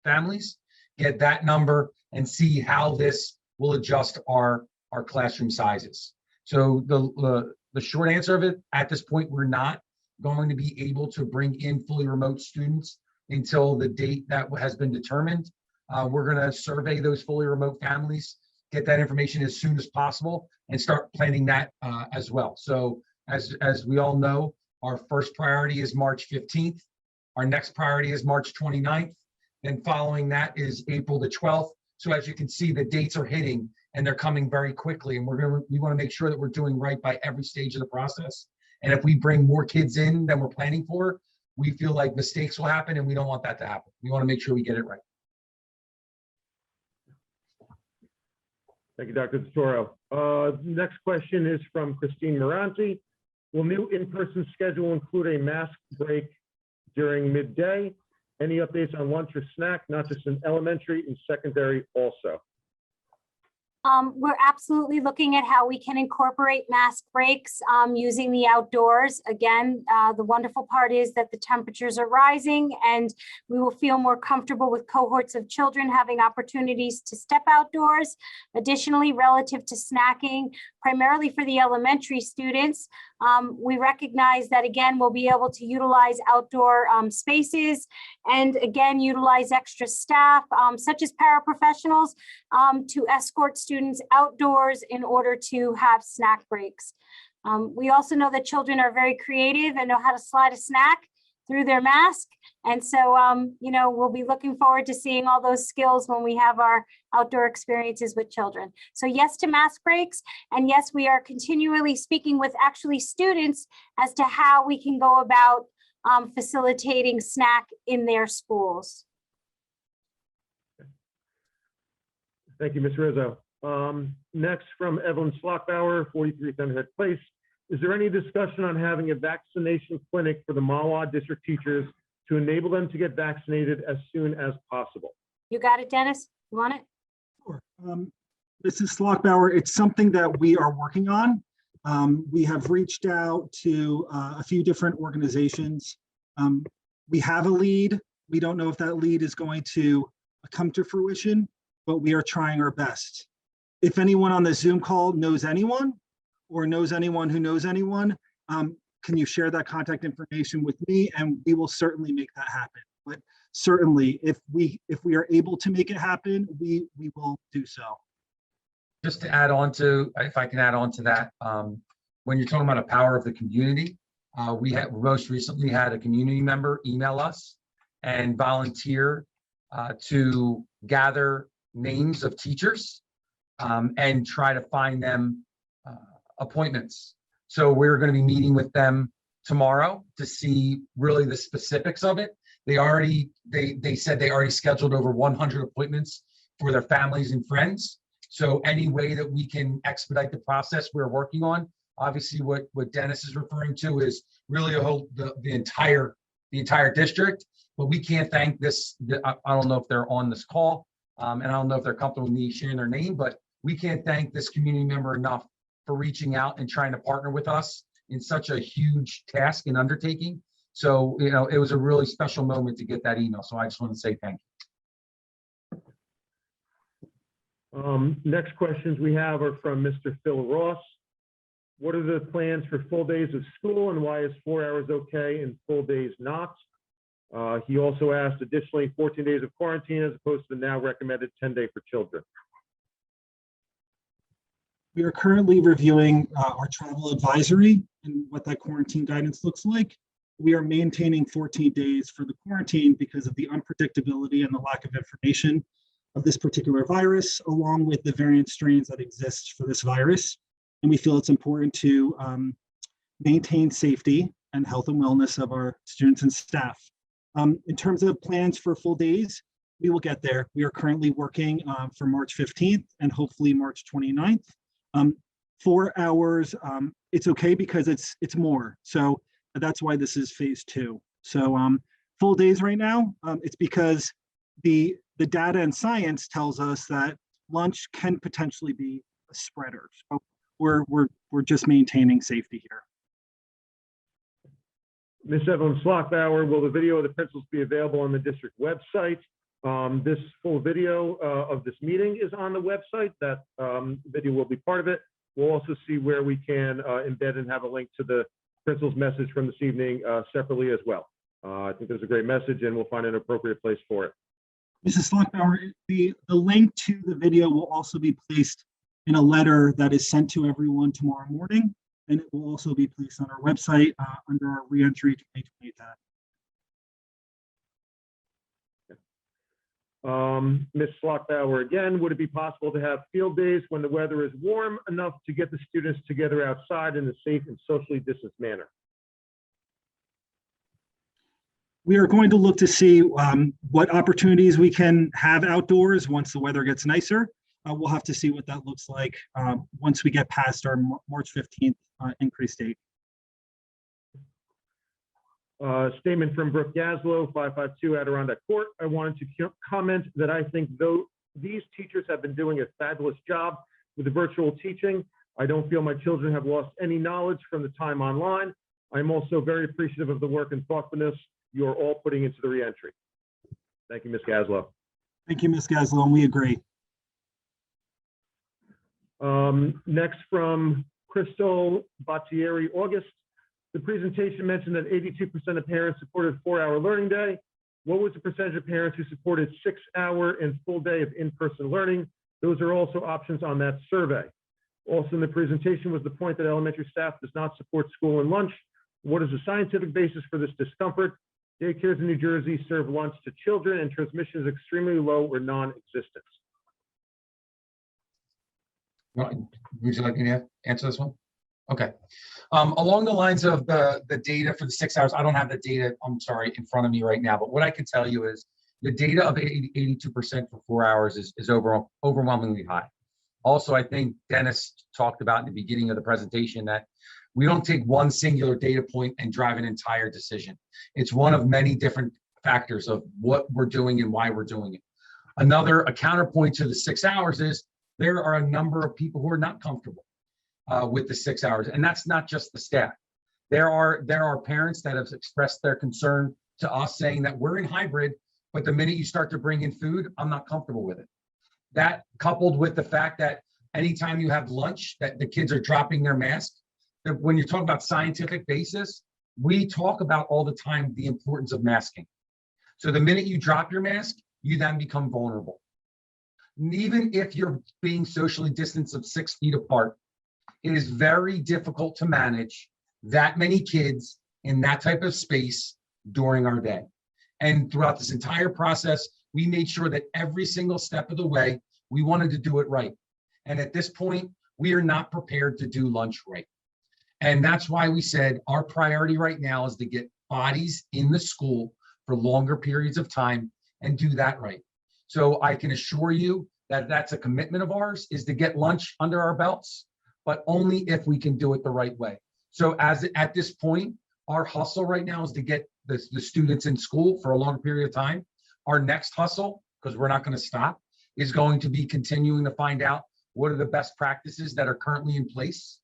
[SPEAKER 8] families, get that number, and see how this will adjust our classroom sizes. So the short answer of it, at this point, we're not going to be able to bring in fully remote students until the date that has been determined. We're going to survey those fully remote families, get that information as soon as possible, and start planning that as well. So as we all know, our first priority is March 15th. Our next priority is March 29th. Then following that is April the 12th. So as you can see, the dates are hitting and they're coming very quickly. And we want to make sure that we're doing right by every stage of the process. And if we bring more kids in than we're planning for, we feel like mistakes will happen, and we don't want that to happen. We want to make sure we get it right.
[SPEAKER 2] Thank you, Dr. Toro. Next question is from Christine Moranti. Will new in-person schedule include a mask break during midday? Any updates on lunch or snack, not just in elementary and secondary also?
[SPEAKER 7] We're absolutely looking at how we can incorporate mask breaks using the outdoors. Again, the wonderful part is that the temperatures are rising and we will feel more comfortable with cohorts of children having opportunities to step outdoors. Additionally, relative to snacking, primarily for the elementary students, we recognize that, again, we'll be able to utilize outdoor spaces and, again, utilize extra staff, such as paraprofessionals, to escort students outdoors in order to have snack breaks. We also know that children are very creative and know how to slide a snack through their mask. And so, we'll be looking forward to seeing all those skills when we have our outdoor experiences with children. So yes to mask breaks. And yes, we are continually speaking with actually students as to how we can go about facilitating snack in their schools.
[SPEAKER 2] Thank you, Ms. Rizzo. Next, from Evelyn Slockbauer, 43 Thunderhead Place. Is there any discussion on having a vaccination clinic for the Malwa district teachers to enable them to get vaccinated as soon as possible?
[SPEAKER 7] You got it, Dennis? You want it?
[SPEAKER 6] Sure. Mrs. Slockbauer, it's something that we are working on. We have reached out to a few different organizations. We have a lead. We don't know if that lead is going to come to fruition, but we are trying our best. If anyone on the Zoom call knows anyone or knows anyone who knows anyone, can you share that contact information with me, and we will certainly make that happen. But certainly, if we are able to make it happen, we will do so.
[SPEAKER 8] Just to add on to, if I can add on to that, when you're talking about a power of the community, we have most recently had a community member email us and volunteer to gather names of teachers and try to find them appointments. So we're going to be meeting with them tomorrow to see really the specifics of it. They said they already scheduled over 100 appointments for their families and friends. So any way that we can expedite the process, we're working on. Obviously, what Dennis is referring to is really the entire district. But we can't thank this. I don't know if they're on this call, and I don't know if they're comfortable with me sharing their name, but we can't thank this community member enough for reaching out and trying to partner with us in such a huge task and undertaking. So, it was a really special moment to get that email. So I just want to say thank
[SPEAKER 2] you. Next questions we have are from Mr. Phil Ross. What are the plans for full days of school, and why is 4 hours okay and full days not? He also asked, additionally, 14 days of quarantine as opposed to the now recommended 10-day for children.
[SPEAKER 6] We are currently reviewing our travel advisory and what that quarantine guidance looks like. We are maintaining 14 days for the quarantine because of the unpredictability and the lack of information of this particular virus, along with the variant strains that exist for this virus. And we feel it's important to maintain safety and health and wellness of our students and staff. In terms of plans for full days, we will get there. We are currently working for March 15th and hopefully March 29th. 4 hours, it's okay because it's more. So that's why this is phase 2. So full days right now, it's because the data and science tells us that lunch can potentially be a spreader. So we're just maintaining safety here.
[SPEAKER 2] Ms. Evelyn Slockbauer, will the video of the principals be available on the district website? This full video of this meeting is on the website. That video will be part of it. We'll also see where we can embed and have a link to the principal's message from this evening separately as well. I think there's a great message and we'll find an appropriate place for it.
[SPEAKER 6] Mrs. Slockbauer, the link to the video will also be placed in a letter that is sent to everyone tomorrow morning, and it will also be placed on our website under our reentry 2020 tab.
[SPEAKER 2] Ms. Slockbauer, again, would it be possible to have field days when the weather is warm enough to get the students together outside in a safe and socially distanced manner?
[SPEAKER 6] We are going to look to see what opportunities we can have outdoors once the weather gets nicer. We'll have to see what that looks like once we get past our March 15th increase date.
[SPEAKER 2] Statement from Brooke Gaslow, 552 Adirondack Court. I wanted to comment that I think though these teachers have been doing a fabulous job with the virtual teaching, I don't feel my children have lost any knowledge from the time online. I'm also very appreciative of the work and thoughtfulness you're all putting into the reentry. Thank you, Ms. Gaslow.
[SPEAKER 6] Thank you, Ms. Gaslow, and we agree.
[SPEAKER 2] Next from Crystal Battieri, August. The presentation mentioned that 82% of parents supported 4-hour learning day. What was the percentage of parents who supported 6-hour and full day of in-person learning? Those are also options on that survey. Also in the presentation was the point that elementary staff does not support school and lunch. What is the scientific basis for this discomfort? Daycares in New Jersey serve lunch to children and transmission is extremely low or non-existent.
[SPEAKER 8] Would you like me to answer this one? Okay. Along the lines of the data for the 6 hours, I don't have the data, I'm sorry, in front of me right now, but what I can tell you is the data of 82% for 4 hours is overwhelmingly high. Also, I think Dennis talked about in the beginning of the presentation that we don't take one singular data point and drive an entire decision. It's one of many different factors of what we're doing and why we're doing it. A counterpoint to the 6 hours is there are a number of people who are not comfortable with the 6 hours, and that's not just the staff. There are parents that have expressed their concern to us saying that we're in hybrid, but the minute you start to bring in food, I'm not comfortable with it. That coupled with the fact that anytime you have lunch, that the kids are dropping their mask. When you're talking about scientific basis, we talk about all the time the importance of masking. So the minute you drop your mask, you then become vulnerable. And even if you're being socially distanced of 6 feet apart, it is very difficult to manage that many kids in that type of space during our day. And throughout this entire process, we made sure that every single step of the way, we wanted to do it right. And at this point, we are not prepared to do lunch right. And that's why we said our priority right now is to get bodies in the school for longer periods of time and do that right. So I can assure you that that's a commitment of ours, is to get lunch under our belts, but only if we can do it the right way. So at this point, our hustle right now is to get the students in school for a longer period of time. Our next hustle, because we're not going to stop, is going to be continuing to find out what are the best practices that are currently in place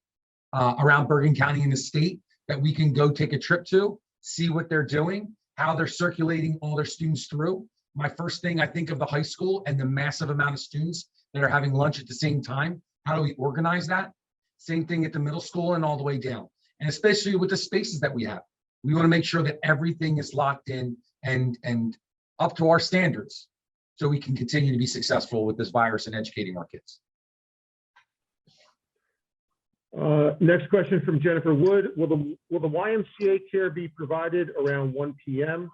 [SPEAKER 8] around Bergen County and the state that we can go take a trip to, see what they're doing, how they're circulating all their students through. My first thing, I think of the high school and the massive amount of students that are having lunch at the same time. How do we organize that? Same thing at the middle school and all the way down. And especially with the spaces that we have. We want to make sure that everything is locked in and up to our standards so we can continue to be successful with this virus and educating our kids.
[SPEAKER 2] Next question from Jennifer Wood. Will the YMCA care be provided around 1 p.m.?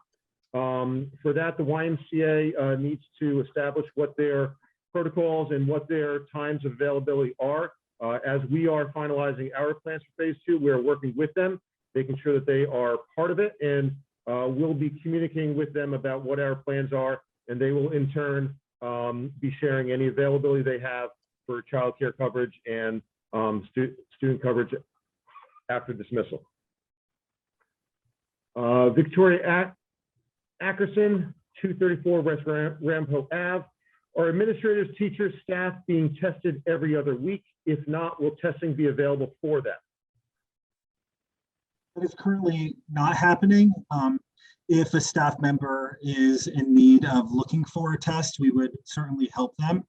[SPEAKER 2] For that, the YMCA needs to establish what their protocols and what their times of availability are. As we are finalizing our plans for phase 2, we are working with them making sure that they are part of it, and we'll be communicating with them about what our plans are, and they will in turn be sharing any availability they have for childcare coverage and student coverage after dismissal. Victoria Ackerson, 234 West Rampo Ave. Are administrators, teachers, staff being tested every other week? If not, will testing be available for them?
[SPEAKER 6] That is currently not happening. If a staff member is in need of looking for a test, we would certainly help them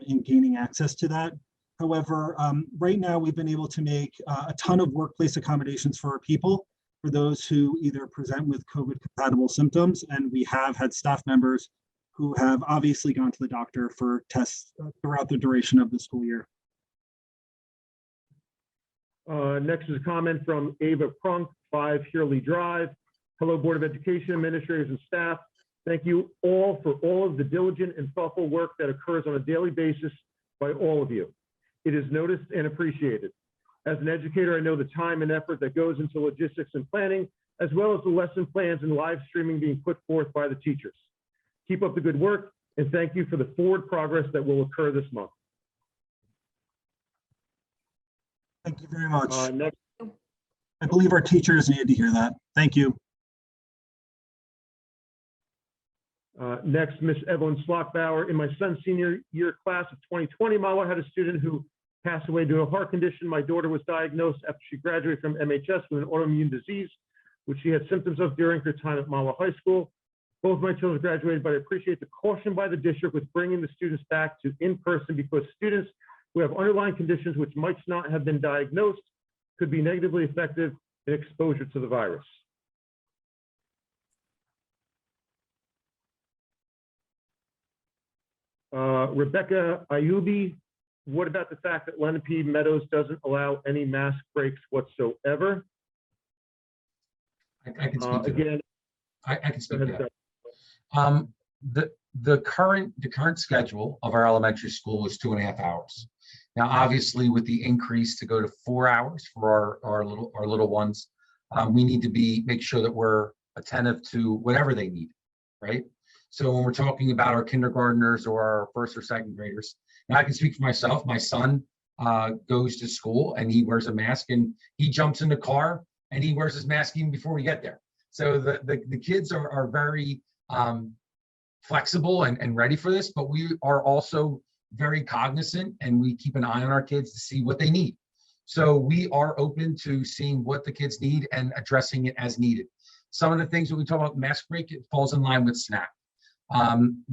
[SPEAKER 6] in gaining access to that. However, right now we've been able to make a ton of workplace accommodations for our people, for those who either present with COVID compatible symptoms, and we have had staff members who have obviously gone to the doctor for tests throughout the duration of the school year.
[SPEAKER 2] Next is a comment from Ava Prunk, 5 Hurley Drive. Hello, Board of Education, administrators, and staff. Thank you all for all of the diligent and thoughtful work that occurs on a daily basis by all of you. It is noticed and appreciated. As an educator, I know the time and effort that goes into logistics and planning, as well as the lesson plans and live streaming being put forth by the teachers. Keep up the good work, and thank you for the forward progress that will occur this month.
[SPEAKER 6] Thank you very much.
[SPEAKER 2] Next,
[SPEAKER 6] I believe our teachers needed to hear that. Thank you.
[SPEAKER 2] Next, Miss Evelyn Slockbauer. In my son's senior year class of 2020, Malwa had a student who passed away due to a heart condition. My daughter was diagnosed after she graduated from MHS with an autoimmune disease, which she had symptoms of during her time at Malwa High School. Both my children graduated, but I appreciate the caution by the district with bringing the students back to in-person, because students who have underlying conditions which might not have been diagnosed could be negatively affected in exposure to the virus. Rebecca Ayubi, what about the fact that Lenape Meadows doesn't allow any mask breaks whatsoever?
[SPEAKER 8] I can speak to
[SPEAKER 2] Again,
[SPEAKER 8] that. I can speak to that. The current schedule of our elementary school is 2.5 hours. Now, obviously, with the increase to go to 4 hours for our little ones, we need to make sure that we're attentive to whatever they need, right? So when we're talking about our kindergartners or our first or second graders, and I can speak for myself. My son goes to school and he wears a mask, and he jumps in the car and he wears his mask even before we get there. So the kids are very flexible and ready for this, but we are also very cognizant, and we keep an eye on our kids to see what they need. So we are open to seeing what the kids need and addressing it as needed. Some of the things that we talk about mask break, it falls in line with snack.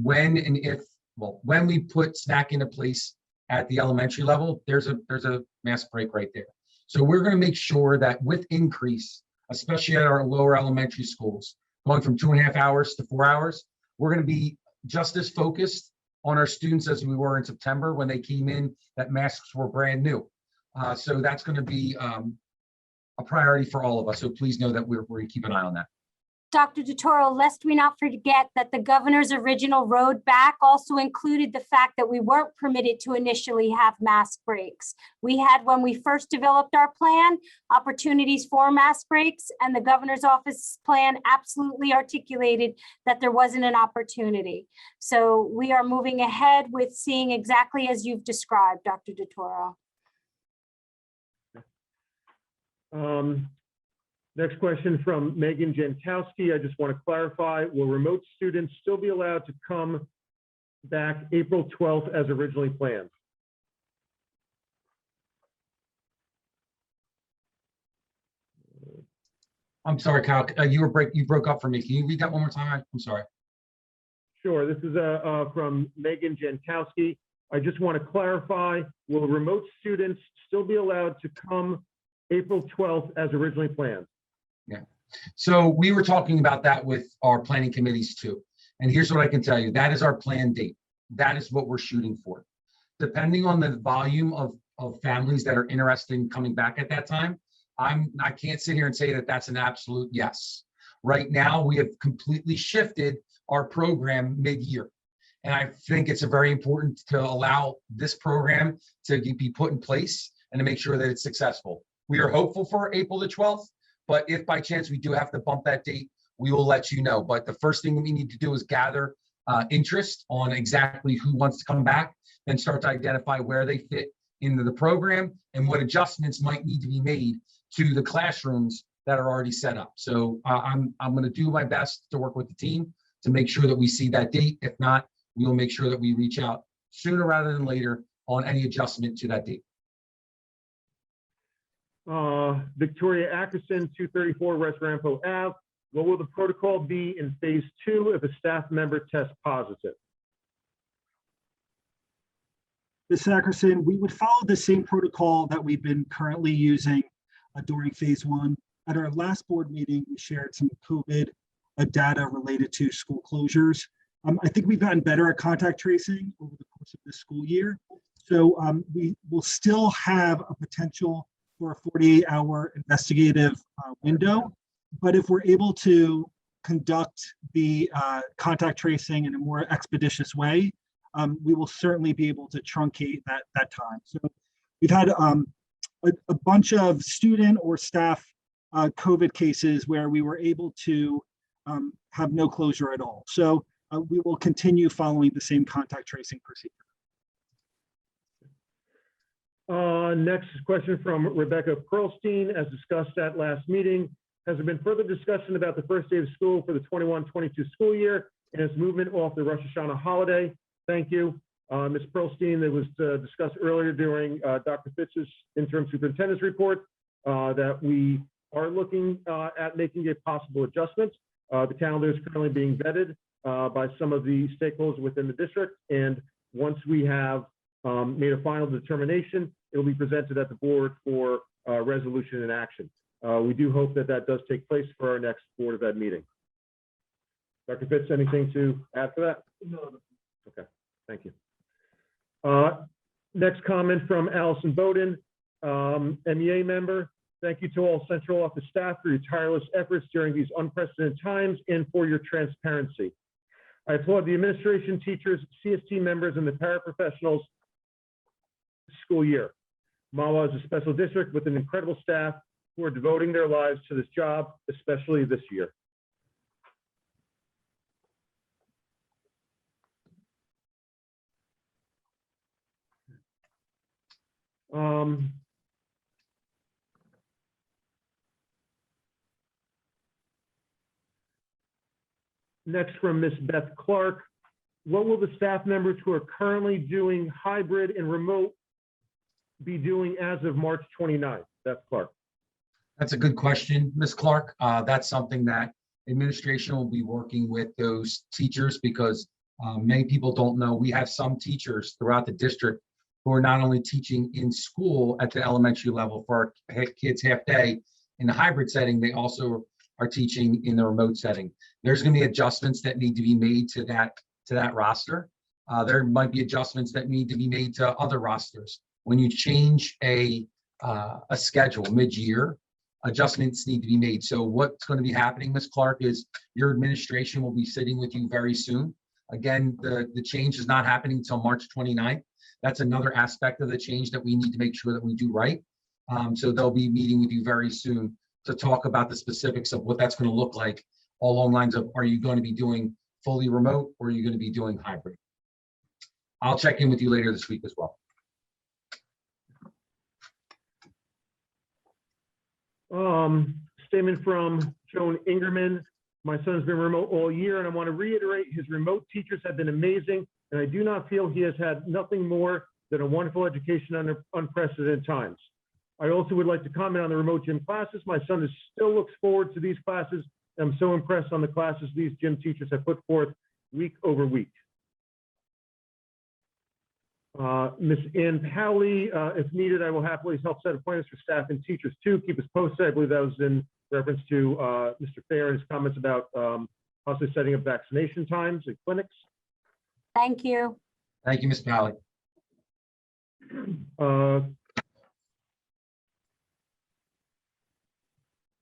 [SPEAKER 8] When we put snack into place at the elementary level, there's a mask break right there. So we're going to make sure that with increase, especially at our lower elementary schools, going from 2.5 hours to 4 hours, we're going to be just as focused on our students as we were in September when they came in, that masks were brand new. So that's going to be a priority for all of us. So please know that we're keep an eye on that.
[SPEAKER 7] Dr. Dotoro, lest we not forget that the governor's original roadback also included the fact that we weren't permitted to initially have mask breaks. We had, when we first developed our plan, opportunities for mask breaks, and the governor's office plan absolutely articulated that there wasn't an opportunity. So we are moving ahead with seeing exactly as you've described, Dr. Dotoro.
[SPEAKER 2] Next question from Megan Jankowski. I just want to clarify, will remote students still be allowed to come back April 12th as originally planned?
[SPEAKER 8] I'm sorry, Kyle, you broke up for me. Can you read that one more time? I'm sorry.
[SPEAKER 2] Sure, this is from Megan Jankowski. I just want to clarify, will remote students still be allowed to come April 12th as originally planned?
[SPEAKER 8] Yeah. So we were talking about that with our planning committees too. And here's what I can tell you. That is our planned date. That is what we're shooting for. Depending on the volume of families that are interested in coming back at that time, I can't sit here and say that that's an absolute yes. Right now, we have completely shifted our program mid-year. And I think it's very important to allow this program to be put in place and to make sure that it's successful. We are hopeful for April the 12th, But if by chance we do have to bump that date, we will let you know. But the first thing we need to do is gather interest on exactly who wants to come back, then start to identify where they fit into the program and what adjustments might need to be made to the classrooms that are already set up. So I'm going to do my best to work with the team to make sure that we see that date. If not, we will make sure that we reach out sooner rather than later on any adjustment to that date.
[SPEAKER 2] Victoria Ackerson, 234 West Rampo Ave. What will the protocol be in phase 2 if a staff member tests positive?
[SPEAKER 6] Ms. Ackerson, we would follow the same protocol that we've been currently using during phase 1. At our last board meeting, we shared some COVID data related to school closures. I think we've gotten better at contact tracing over the course of this school year. So we will still have a potential for a 48-hour investigative window. But if we're able to conduct the contact tracing in a more expeditious way, we will certainly be able to truncate that time. So we've had a bunch of student or staff COVID cases where we were able to have no closure at all. So we will continue following the same contact tracing procedure.
[SPEAKER 2] Next question from Rebecca Pearlstein. As discussed at last meeting, has there been further discussion about the first day of school for the 21-22 school year and its movement off the Rosh Hashanah holiday? Thank you. Ms. Pearlstein, it was discussed earlier during Dr. Fitz's interim superintendent's report that we are looking at making a possible adjustment. The calendar is currently being vetted by some of the stakeholders within the district. And once we have made a final determination, it will be presented at the board for resolution and action. We do hope that that does take place for our next Board of Ed meeting. Dr. Fitz, anything to add to that? No. Okay, thank you. Next comment from Allison Bowden, MEA member. Thank you to all central office staff for your tireless efforts during these unprecedented times and for your transparency. I applaud the administration, teachers, CST members, and the paraprofessionals school year. Malwa is a special district with an incredible staff who are devoting their lives to this job, especially this year. Next from Ms. Beth Clark, what will the staff members who are currently doing hybrid and remote be doing as of March 29th? Beth Clark.
[SPEAKER 8] That's a good question, Ms. Clark. That's something that administration will be working with those teachers because many people don't know we have some teachers throughout the district who are not only teaching in school at the elementary level for our kids half day in the hybrid setting, they also are teaching in the remote setting. There's going to be adjustments that need to be made to that roster. There might be adjustments that need to be made to other rosters. When you change a schedule mid-year, adjustments need to be made. So what's going to be happening, Ms. Clark, is your administration will be sitting with you very soon. Again, the change is not happening until March 29th. That's another aspect of the change that we need to make sure that we do right. So they'll be meeting with you very soon to talk about the specifics of what that's going to look like, all along lines of, are you going to be doing fully remote or are you going to be doing hybrid? I'll check in with you later this week as well.
[SPEAKER 2] Statement from Joan Ingerman. My son's been remote all year, and I want to reiterate his remote teachers have been amazing, and I do not feel he has had nothing more than a wonderful education under unprecedented times. I also would like to comment on the remote gym classes. My son still looks forward to these classes. I'm so impressed on the classes these gym teachers have put forth week over week. Ms. Ann Powley, if needed, I will happily help set appointments for staff and teachers too. Keep us posted. I believe that was in reference to Mr. Fair and his comments about possibly setting up vaccination times at clinics.
[SPEAKER 7] Thank you.
[SPEAKER 8] Thank you, Ms. Powley.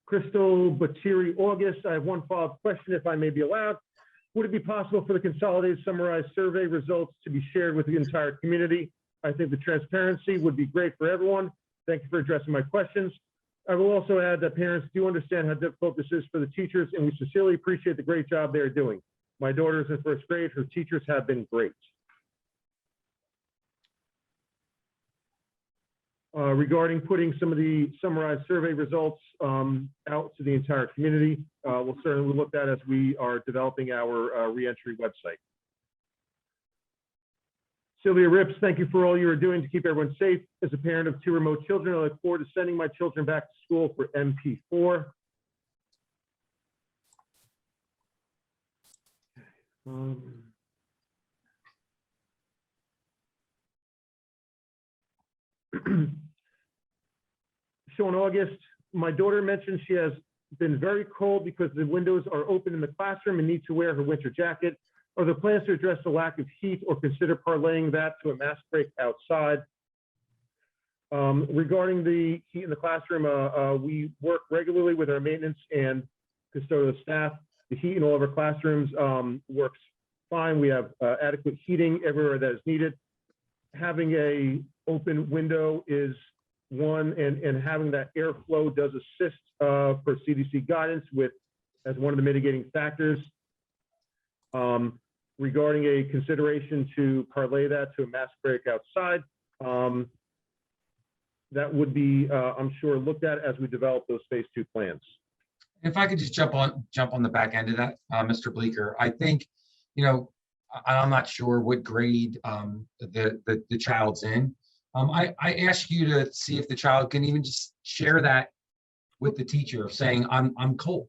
[SPEAKER 2] Crystal Batiri August, I have one follow-up question if I may be allowed. Would it be possible for the consolidated summarized survey results to be shared with the entire community? I think the transparency would be great for everyone. Thank you for addressing my questions. I will also add that parents do understand how difficult this is for the teachers, and we sincerely appreciate the great job they are doing. My daughter is in first grade. Her teachers have been great. Regarding putting some of the summarized survey results out to the entire community, we'll certainly look at as we are developing our reentry website. Sylvia Rips, thank you for all you are doing to keep everyone safe. As a parent of 2 remote children, I look forward to sending my children back to school for MP4. So in August, my daughter mentioned she has been very cold because the windows are open in the classroom and needs to wear her winter jacket. Are there plans to address the lack of heat or consider parlaying that to a mask break outside? Regarding the heat in the classroom, we work regularly with our maintenance and custodial staff. The heat in all of our classrooms works fine. We have adequate heating everywhere that is needed. Having a open window is one, and having that airflow does assist for CDC guidance with as one of the mitigating factors. Regarding a consideration to parlay that to a mask break outside, that would be, I'm sure, looked at as we develop those phase 2 plans.
[SPEAKER 8] If I could just jump on the back end of that, Mr. Bleeker, I think, I'm not sure what grade the child's in. I ask you to see if the child can even just share that with the teacher, saying, I'm cold.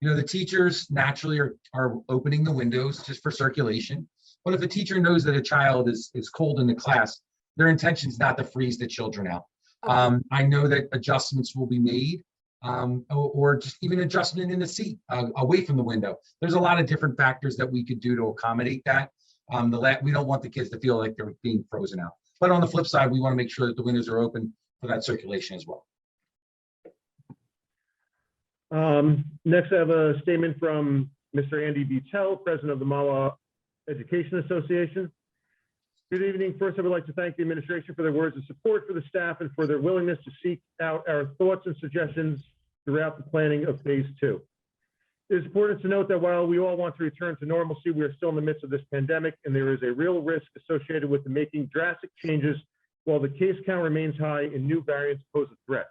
[SPEAKER 8] The teachers naturally are opening the windows just for circulation. But if a teacher knows that a child is cold in the class, their intention is not to freeze the children out. I know that adjustments will be made, or just even adjustment in the seat away from the window. There's a lot of different factors that we could do to accommodate that. We don't want the kids to feel like they're being frozen out. But on the flip side, we want to make sure that the windows are open for that circulation as well.
[SPEAKER 2] Next, I have a statement from Mr. Andy Bietel, president of the Malwa Education Association. Good evening. First, I would like to thank the administration for their words of support for the staff and for their willingness to seek out our thoughts and suggestions throughout the planning of phase 2. It is important to note that while we all want to return to normalcy, we are still in the midst of this pandemic, and there is a real risk associated with making drastic changes while the case count remains high and new variants pose a threat.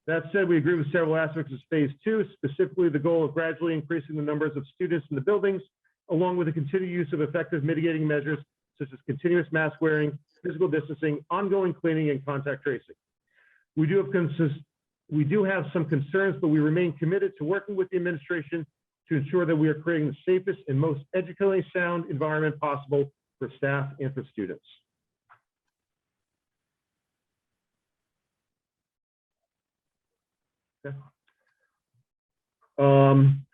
[SPEAKER 2] That said, we agree with several aspects of phase 2, specifically the goal of gradually increasing the numbers of students in the buildings, along with the continued use of effective mitigating measures such as continuous mask wearing, physical distancing, ongoing cleaning, and contact tracing. We do have some concerns, but we remain committed to working with the administration to ensure that we are creating the safest and most educationally sound environment possible for staff and for students. Okay.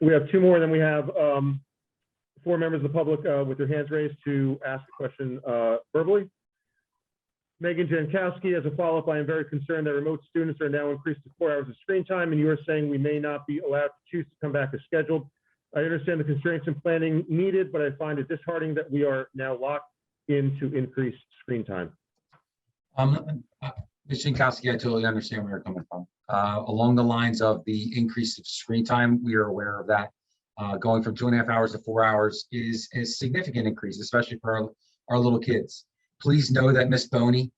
[SPEAKER 2] We have 2 more, then we have 4 members of the public with their hands raised to ask a question verbally. Megan Jankowski, as a follow-up, I am very concerned that remote students are now increased to 4 hours of screen time, and you are saying we may not be allowed to choose to come back as scheduled. I understand the constraints and planning needed, but I find it disheartening that we are now locked into increased screen time.
[SPEAKER 8] Ms. Jankowski, I totally understand where you're coming from. Along the lines of the increase of screen time, we are aware of that. Going from 2.5 hours to 4 hours is a significant increase, especially for our little kids. Please know that Ms. Boney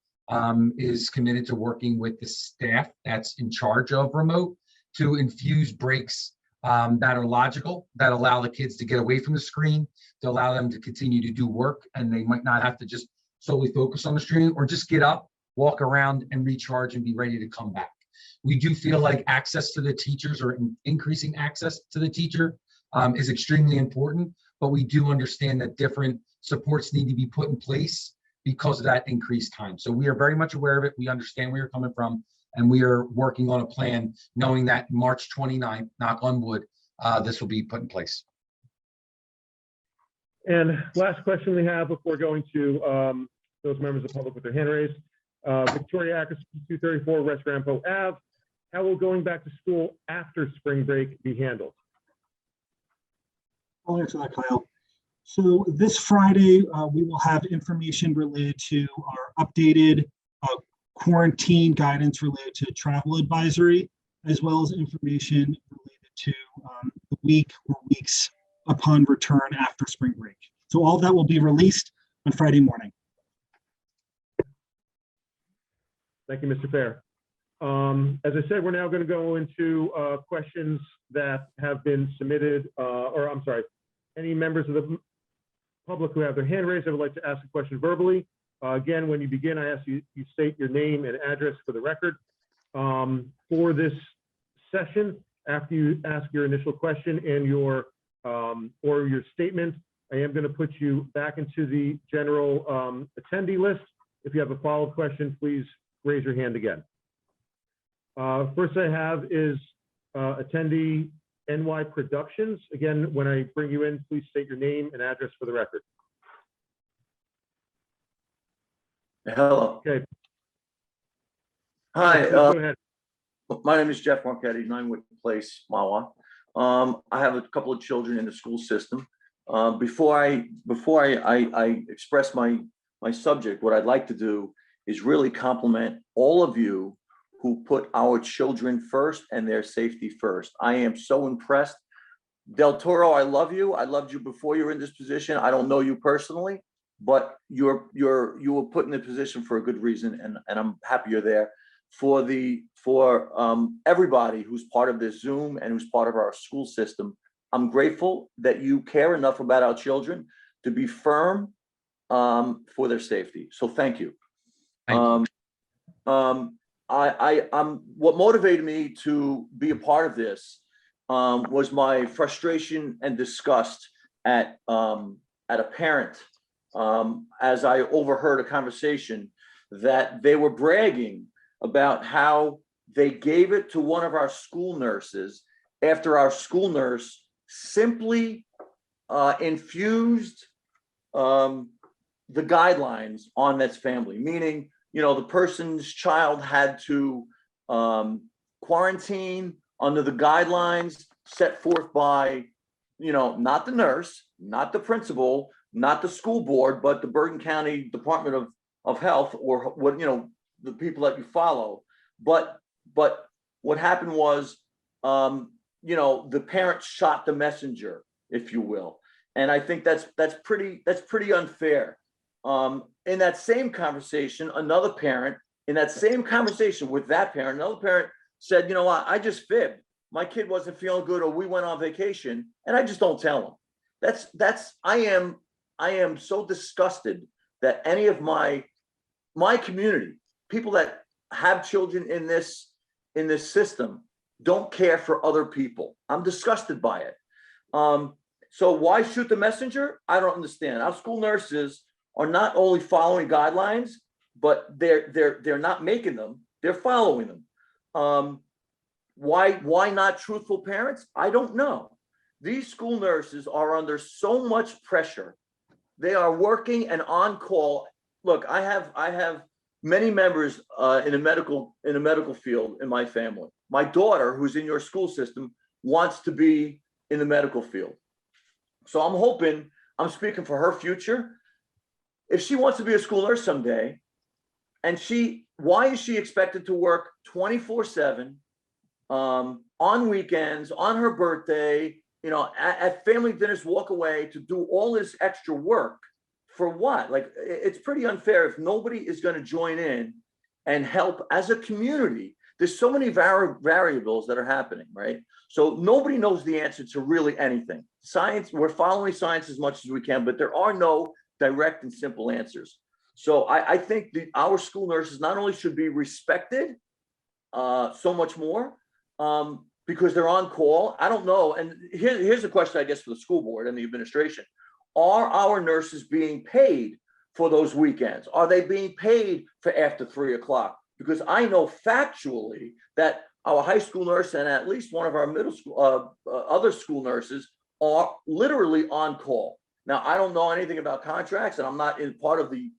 [SPEAKER 8] is committed to working with the staff that's in charge of remote to infuse breaks that are logical, that allow the kids to get away from the screen, to allow them to continue to do work, and they might not have to just solely focus on the screen, or just get up, walk around and recharge and be ready to come back. We do feel like access to the teachers, or increasing access to the teacher, is extremely important, but we do understand that different supports need to be put in place because of that increased time. So we are very much aware of it. We understand where you're coming from, and we are working on a plan knowing that March 29th, knock on wood, this will be put in place.
[SPEAKER 2] And last question we have before going to those members of the public with their hand raised. Victoria Ackerson, 234 West Rampo Ave. How will going back to school after spring break be handled?
[SPEAKER 6] I'll answer that, Kyle. So this Friday, we will have information related to our updated quarantine guidance related to travel advisory, as well as information related to the week or weeks upon return after spring break. So all of that will be released on Friday morning.
[SPEAKER 2] Thank you, Mr. Fair. As I said, we're now going to go into questions that have been submitted, or I'm sorry, any members of the public who have their hand raised that would like to ask a question verbally. Again, when you begin, I ask you state your name and address for the record. For this session, after you ask your initial question and your or your statement, I am going to put you back into the general attendee list. If you have a follow-up question, please raise your hand again. First I have is attendee NY Productions. Again, when I bring you in, please state your name and address for the record.
[SPEAKER 13] Hello.
[SPEAKER 2] Okay.
[SPEAKER 13] Hi,
[SPEAKER 2] Go ahead.
[SPEAKER 13] my name is Jeff Marchetti, 9 Whitney Place, Malwa. I have a couple of children in the school system. Before I express my subject, what I'd like to do is really compliment all of you who put our children first and their safety first. I am so impressed. Del Toro, I love you. I loved you before you were in this position. I don't know you personally, but you were put in the position for a good reason, and I'm happy you're there. For everybody who's part of this Zoom and who's part of our school system, I'm grateful that you care enough about our children to be firm for their safety. So thank you.
[SPEAKER 8] Thank you.
[SPEAKER 13] What motivated me to be a part of this was my frustration and disgust at a parent as I overheard a conversation that they were bragging about how they gave it to one of our school nurses after our school nurse simply infused the guidelines on this family, meaning, you know, the person's child had to quarantine under the guidelines set forth by, you know, not the nurse, not the principal, not the school board, but the Bergen County Department of Health, or what, you know, the people that you follow. But what happened was, you know, the parent shot the messenger, if you will. And I think that's pretty unfair. In that same conversation, another parent, in that same conversation with that parent, another parent said, you know what, I just fibbed. My kid wasn't feeling good, or we went on vacation, and I just don't tell them. I am so disgusted that any of my community, people that have children in this system, don't care for other people. I'm disgusted by it. So why shoot the messenger? I don't understand. Our school nurses are not only following guidelines, but they're not making them, they're following them. Why not truthful parents? I don't know. These school nurses are under so much pressure. They are working and on call. Look, I have many members in the medical field in my family. My daughter, who's in your school system, wants to be in the medical field. So I'm hoping, I'm speaking for her future. If she wants to be a school nurse someday, and why is she expected to work 24/7 on weekends, on her birthday, you know, at family dinners, walk away to do all this extra work for what? Like, it's pretty unfair if nobody is going to join in and help as a community. There's so many variables that are happening, right? So nobody knows the answer to really anything. Science, we're following science as much as we can, but there are no direct and simple answers. So I think our school nurses not only should be respected so much more, because they're on call. I don't know. And here's a question, I guess, for the school board and the administration. Are our nurses being paid for those weekends? Are they being paid for after 3 o'clock? Because I know factually that our high school nurse and at least one of our middle school, other school nurses are literally on call. Now, I don't know anything about contracts, and I'm not in part of the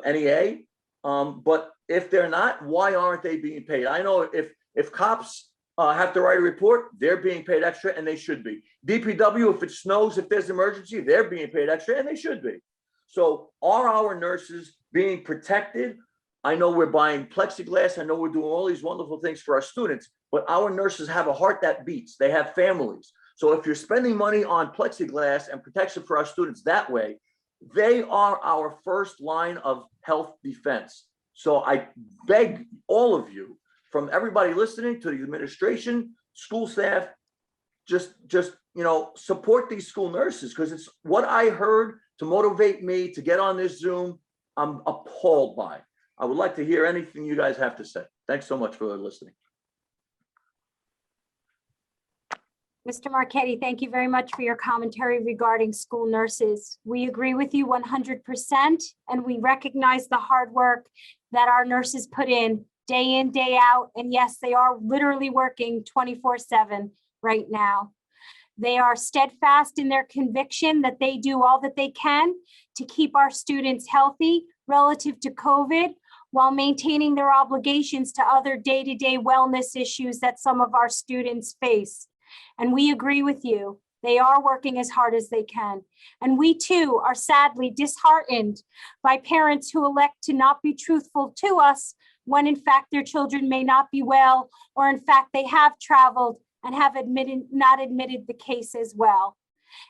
[SPEAKER 13] NEA, but if they're not, why aren't they being paid? I know if cops have to write a report, they're being paid extra, and they should be. DPW, if it snows, if there's an emergency, they're being paid extra, and they should be. So are our nurses being protected I know we're buying plexiglass. I know we're doing all these wonderful things for our students, but our nurses have a heart that beats. They have families. So if you're spending money on plexiglass and protection for our students that way, they are our first line of health defense. So I beg all of you, from everybody listening to the administration, school staff, just support these school nurses, because it's what I heard to motivate me to get on this Zoom. I'm appalled by. I would like to hear anything you guys have to say. Thanks so much for listening.
[SPEAKER 7] Mr. Marchetti, thank you very much for your commentary regarding school nurses. We agree with you 100%, and we recognize the hard work that our nurses put in, day out. And yes, they are literally working 24/7 right now. They are steadfast in their conviction that they do all that they can to keep our students healthy relative to COVID, while maintaining their obligations to other day-to-day wellness issues that some of our students face. And we agree with you. They are working as hard as they can. And we too are sadly disheartened by parents who elect to not be truthful to us when in fact their children may not be well, or in fact they have traveled and have not admitted the case as well.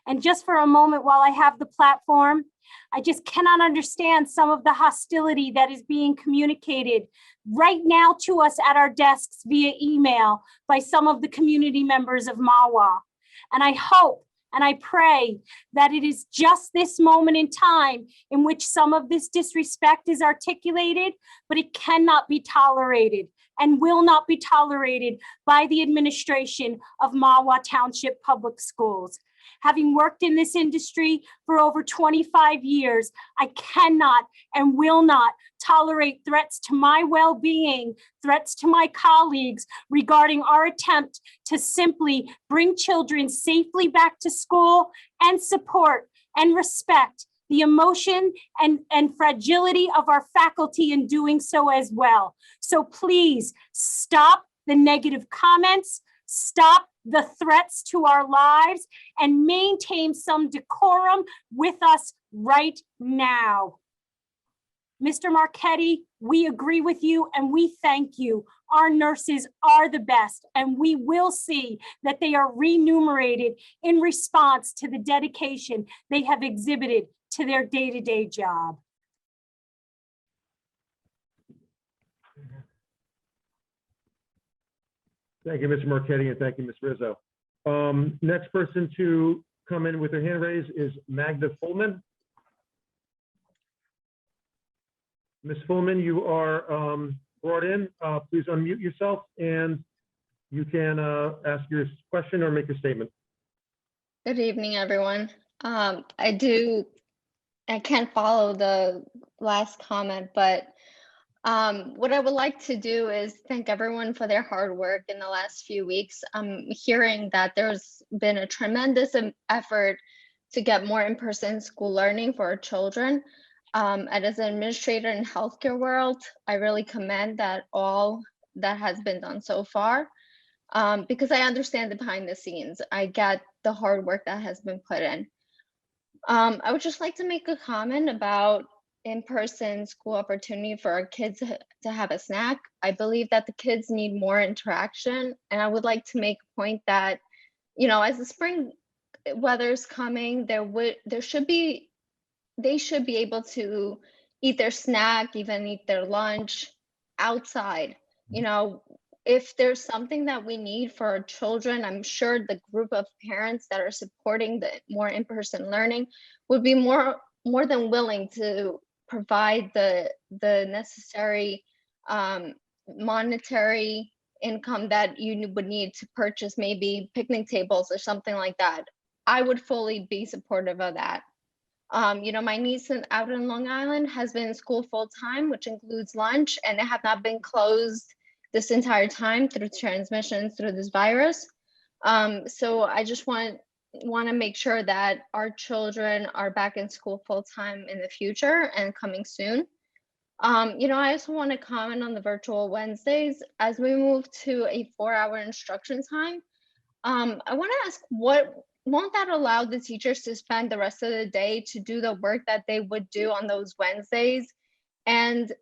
[SPEAKER 7] And just for a moment, while I have the platform, I just cannot understand some of the hostility that is being communicated right now to us at our desks via email by some of the community members of Mahwah. And I hope and I pray that it is just this moment in time in which some of this disrespect is articulated, but it cannot be tolerated and will not be tolerated by the administration of Malwa Township Public Schools. Having worked in this industry for over 25 years, I cannot and will not tolerate threats to my well-being, threats to my colleagues regarding our attempt to simply bring children safely back to school and support and respect the emotion and fragility of our faculty in doing so as well. So please stop the negative comments, stop the threats to our lives, and maintain some decorum with us right now. Mr. Marchetti, we agree with you and we thank you. Our nurses are the best, and we will see that they are remunerated in response to the dedication they have exhibited to their day-to-day job.
[SPEAKER 2] Thank you, Mr. Marchetti, and thank you, Ms. Rizzo. Next person to come in with their hand raised is Magda Fullman. Ms. Fullman, you are brought in. Please unmute yourself and you can ask your question or make your statement.
[SPEAKER 14] Good evening, everyone. I can't follow the last comment, but what I would like to do is thank everyone for their hard work in the last few weeks. I'm hearing that there's been a tremendous effort to get more in-person school learning for our children. And as an administrator in healthcare world, I really commend that all that has been done so far, because I understand the behind the scenes. I get the hard work that has been put in. I would just like to make a comment about in-person school opportunity for our kids to have a snack. I believe that the kids need more interaction, and I would like to make a point that, as the spring weather is coming, they should be able to eat their snack, even eat their lunch outside. If there's something that we need for our children, I'm sure the group of parents that are supporting the more in-person learning would be more than willing to provide the necessary monetary income that you would need to purchase maybe picnic tables or something like that. I would fully be supportive of that. My niece out in Long Island has been in school full time, which includes lunch, and they have not been closed this entire time through transmissions through this virus. So I just want to make sure that our children are back in school full time in the future and coming soon. I also want to comment on the virtual Wednesdays. As we move to a 4-hour instruction time, I want to ask, won't that allow the teachers to spend the rest of the day to do the work that they would do on those Wednesdays? And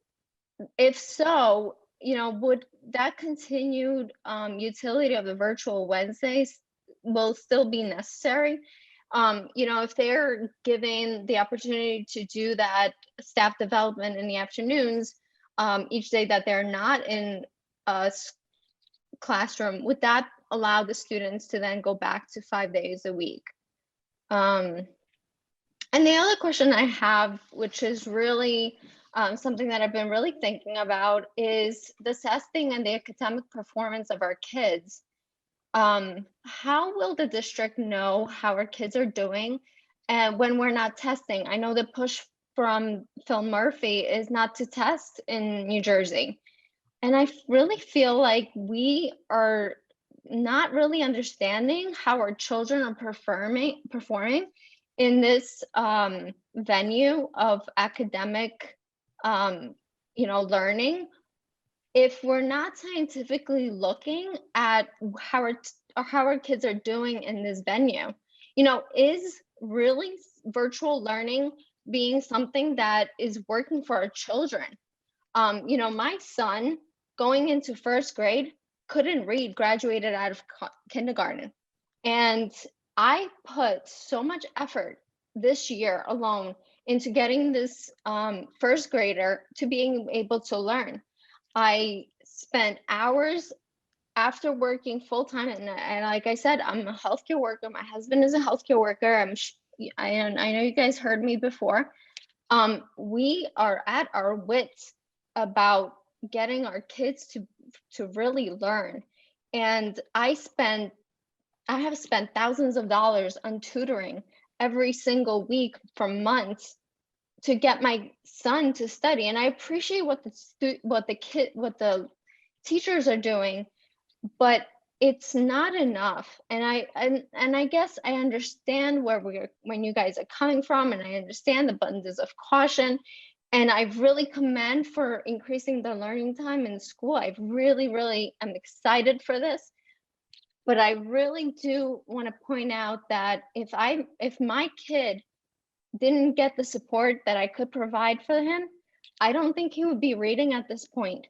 [SPEAKER 14] if so, would that continued utility of the virtual Wednesdays will still be necessary? If they're given the opportunity to do that staff development in the afternoons, each day that they're not in a classroom, would that allow the students to then go back to 5 days a week? And the other question I have, which is really something that I've been really thinking about, is the testing and the academic performance of our kids. How will the district know how our kids are doing and when we're not testing? I know the push from Phil Murphy is not to test in New Jersey. And I really feel like we are not really understanding how our children are performing in this venue of academic learning, if we're not scientifically looking at how our kids are doing in this venue. Is really virtual learning being something that is working for our children? My son, going into first grade, couldn't read, graduated out of kindergarten. And I put so much effort this year alone into getting this first grader to being able to learn. I spent hours after working full time, and like I said, I'm a healthcare worker. My husband is a healthcare worker. I know you guys heard me before. We are at our wits about getting our kids to really learn, and I have spent thousands of dollars on tutoring every single week for months to get my son to study. And I appreciate what the teachers are doing, but it's not enough. And I guess I understand when you guys are coming from, and I understand the abundance of caution. And I really commend for increasing the learning time in school. I really, really am excited for this. But I really do want to point out that if my kid didn't get the support that I could provide for him, I don't think he would be reading at this point.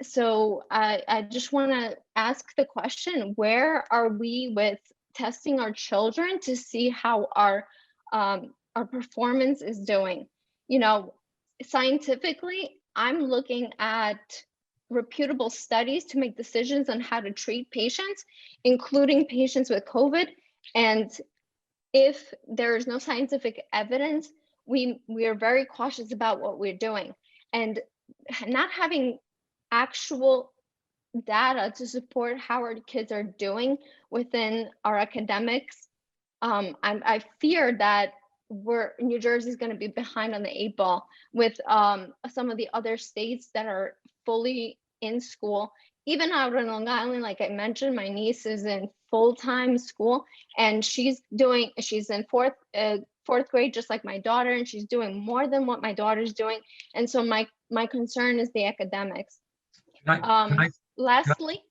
[SPEAKER 14] So I just want to ask the question, where are we with testing our children to see how our performance is doing? Scientifically, I'm looking at reputable studies to make decisions on how to treat patients, including patients with COVID. And if there is no scientific evidence, we are very cautious about what we're doing. And not having actual data to support how our kids are doing within our academics, I fear that New Jersey is going to be behind on the 8 ball with some of the other states that are fully in school. Even out on Long Island, like I mentioned, my niece is in full-time school, and she's in fourth grade, just like my daughter, and she's doing more than what my daughter's doing. And so my concern is the academics. Lastly,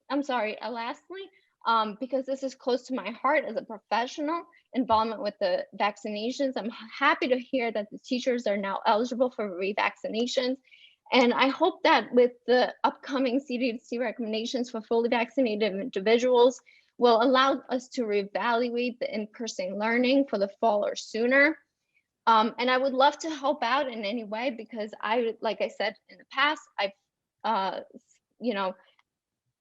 [SPEAKER 14] because this is close to my heart as a professional, involvement with the vaccinations, I'm happy to hear that the teachers are now eligible for revaccinations. And I hope that with the upcoming CDC recommendations for fully vaccinated individuals will allow us to reevaluate the in-person learning for the fall or sooner. And I would love to help out in any way, because like I said in the past,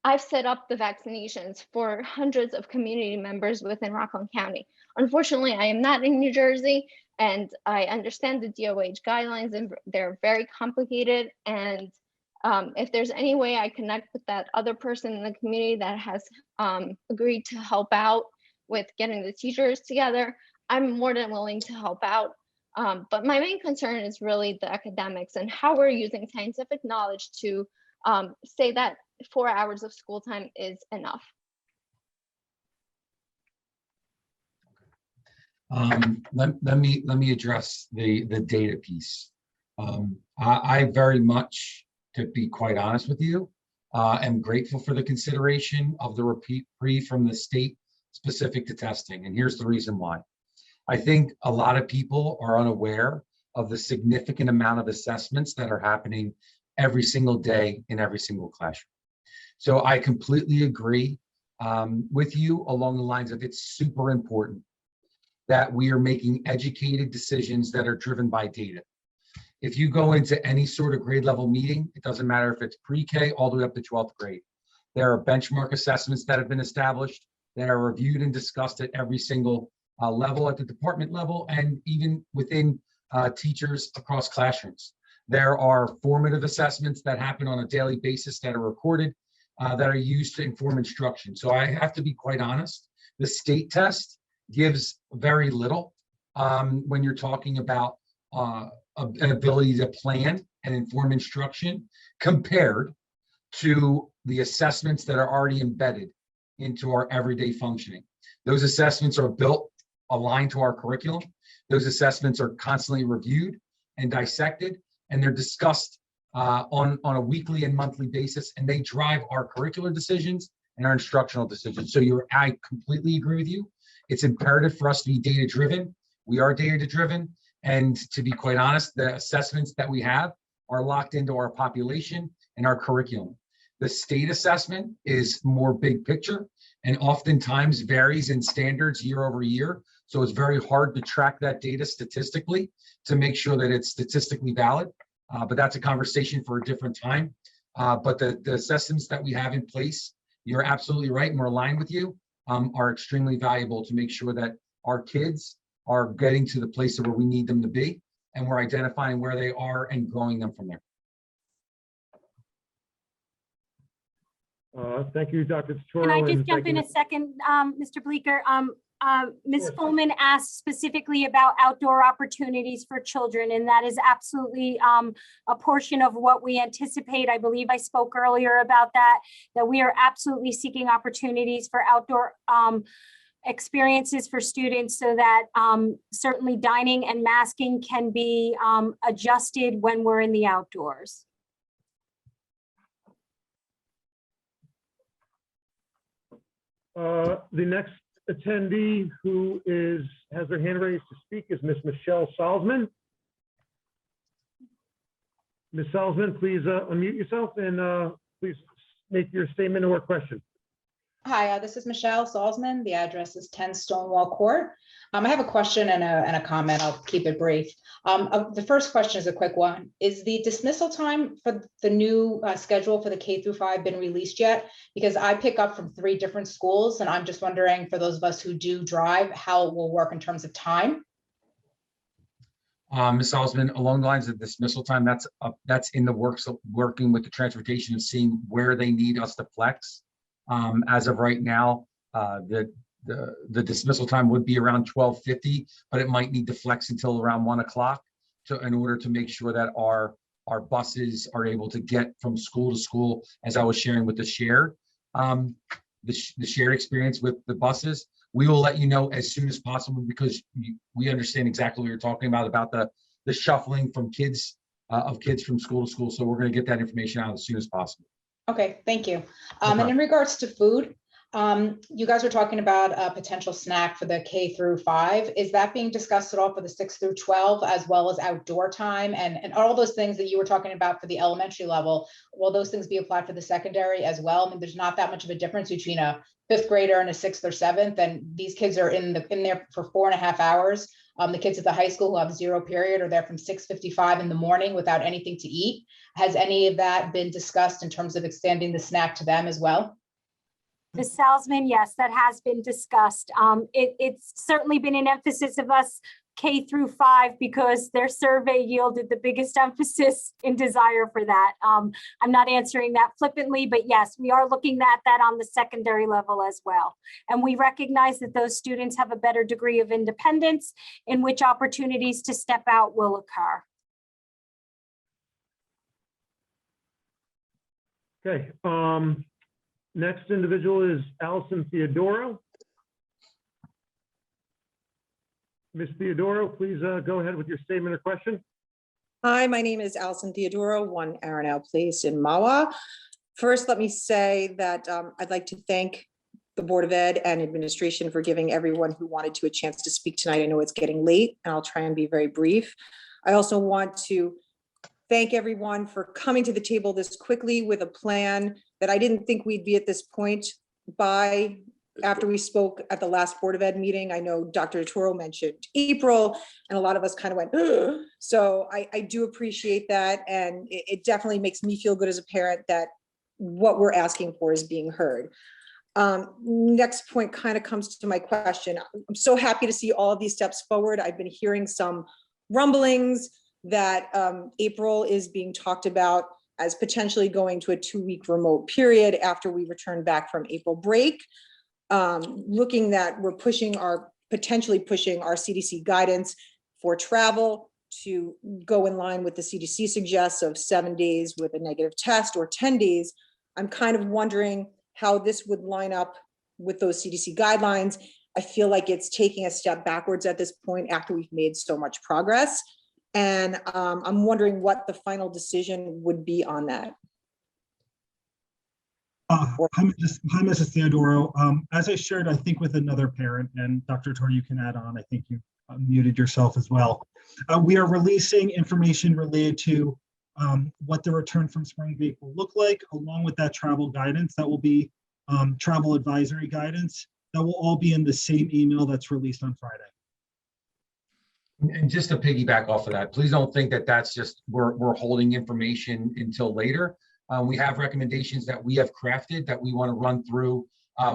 [SPEAKER 14] I've set up the vaccinations for hundreds of community members within Rockland County. Unfortunately, I am not in New Jersey, and I understand the DOH guidelines, and they're very complicated. And if there's any way I connect with that other person in the community that has agreed to help out with getting the teachers together, I'm more than willing to help out. But my main concern is really the academics and how we're using scientific knowledge to say that 4 hours of school time is enough.
[SPEAKER 8] Let me address the data piece. I very much, to be quite honest with you, am grateful for the consideration of the reprieve from the state specific to testing. And here's the reason why. I think a lot of people are unaware of the significant amount of assessments that are happening every single day in every single classroom. So I completely agree with you along the lines of it's super important that we are making educated decisions that are driven by data. If you go into any sort of grade level meeting, it doesn't matter if it's pre-K all the way up to 12th grade. There are benchmark assessments that have been established that are reviewed and discussed at every single level, at the department level, and even within teachers across classrooms. There are formative assessments that happen on a daily basis that are recorded that are used to inform instruction. So I have to be quite honest, the state test gives very little when you're talking about an ability to plan and inform instruction compared to the assessments that are already embedded into our everyday functioning. Those assessments are built aligned to our curriculum. Those assessments are constantly reviewed and dissected, and they're discussed on a weekly and monthly basis, and they drive our curricular decisions and our instructional decisions. So I completely agree with you. It's imperative for us to be data-driven. We are data-driven, and to be quite honest, the assessments that we have are locked into our population and our curriculum. The state assessment is more big picture and oftentimes varies in standards year over year. So it's very hard to track that data statistically to make sure that it's statistically valid. But that's a conversation for a different time. But the assessments that we have in place, you're absolutely right, and we're aligned with you, are extremely valuable to make sure that our kids are getting to the place where we need them to be, and we're identifying where they are and growing them from there.
[SPEAKER 2] Thank you, Dr. Toro.
[SPEAKER 7] Can I just
[SPEAKER 2] and
[SPEAKER 7] jump
[SPEAKER 2] thank
[SPEAKER 7] in
[SPEAKER 2] you,
[SPEAKER 7] a second, Mr. Bleeker? Ms.
[SPEAKER 2] Sure.
[SPEAKER 7] Fullman asked specifically about outdoor opportunities for children, and that is absolutely a portion of what we anticipate. I believe I spoke earlier about that we are absolutely seeking opportunities for outdoor experiences for students so that certainly dining and masking can be adjusted when we're in the outdoors.
[SPEAKER 2] The next attendee who has their hand raised to speak is Ms. Michelle Salzman. Ms. Salzman, please unmute yourself and please make your statement or question.
[SPEAKER 15] Hi, this is Michelle Salzman. The address is 10 Stonewall Court. I have a question and a comment. I'll keep it brief. The first question is a quick one. Is the dismissal time for the new schedule for the K-5 been released yet? Because I pick up from 3 different schools, and I'm just wondering, for those of us who do drive, how it will work in terms of time.
[SPEAKER 8] Ms. Salzman, along the lines of dismissal time, that's in the works of working with the transportation and seeing where they need us to flex. As of right now, the dismissal time would be around 12:50, but it might need to flex until around 1 o'clock in order to make sure that our buses are able to get from school to school, as I was sharing with the shared experience with the buses. We will let you know as soon as possible because we understand exactly what you're talking about the shuffling from kids from school to school. So we're going to get that information out as soon as possible.
[SPEAKER 15] Okay, thank you. And in regards to food, you guys were talking about a potential snack for the K-5. Is that being discussed at all for the 6 through 12, as well as outdoor time and all those things that you were talking about for the elementary level? Will those things be applied for the secondary as well? I mean, there's not that much of a difference between a 5th grader and a 6th or 7th, and these kids are in there for 4.5 hours. The kids at the high school who have 0 period are there from 6:55 in the morning without anything to eat. Has any of that been discussed in terms of extending the snack to them as well?
[SPEAKER 7] Ms. Salzman, yes, that has been discussed. It's certainly been an emphasis of us K-5 because their survey yielded the biggest emphasis and desire for that. I'm not answering that flippantly, but yes, we are looking at that on the secondary level as well. And we recognize that those students have a better degree of independence in which opportunities to step out will occur.
[SPEAKER 2] Okay. Next individual is Allison Theodoro. Ms. Theodoro, please go ahead with your statement or question.
[SPEAKER 16] Hi, my name is Allison Theodoro, 1 Arenal Place in Mahwah. First, let me say that I'd like to thank the Board of Ed and administration for giving everyone who wanted to a chance to speak tonight. I know it's getting late, and I'll try and be very brief. I also want to thank everyone for coming to the table this quickly with a plan that I didn't think we'd be at this point by after we spoke at the last Board of Ed meeting. I know Dr. Toro mentioned April, and a lot of us kind of went, ugh. So I do appreciate that. And it definitely makes me feel good as a parent that what we're asking for is being heard. Next point kind of comes to my question. I'm so happy to see all of these steps forward. I've been hearing some rumblings that April is being talked about as potentially going to a 2-week remote period after we return back from April break. Looking that we're potentially pushing our CDC guidance for travel to go in line with the CDC suggests of 7 days with a negative test or 10 days. I'm kind of wondering how this would line up with those CDC guidelines. I feel like it's taking a step backwards at this point after we've made so much progress. And I'm wondering what the final decision would be on that.
[SPEAKER 6] Hi, Mrs. Theodoro. As I shared, I think with another parent, and Dr. Tor, you can add on, I think you muted yourself as well. We are releasing information related to what the return from spring break will look like, along with that travel guidance. That will be travel advisory guidance. That will all be in the same email that's released on Friday.
[SPEAKER 8] And just to piggyback off of that, please don't think that that's just, we're holding information until later. We have recommendations that we have crafted that we want to run through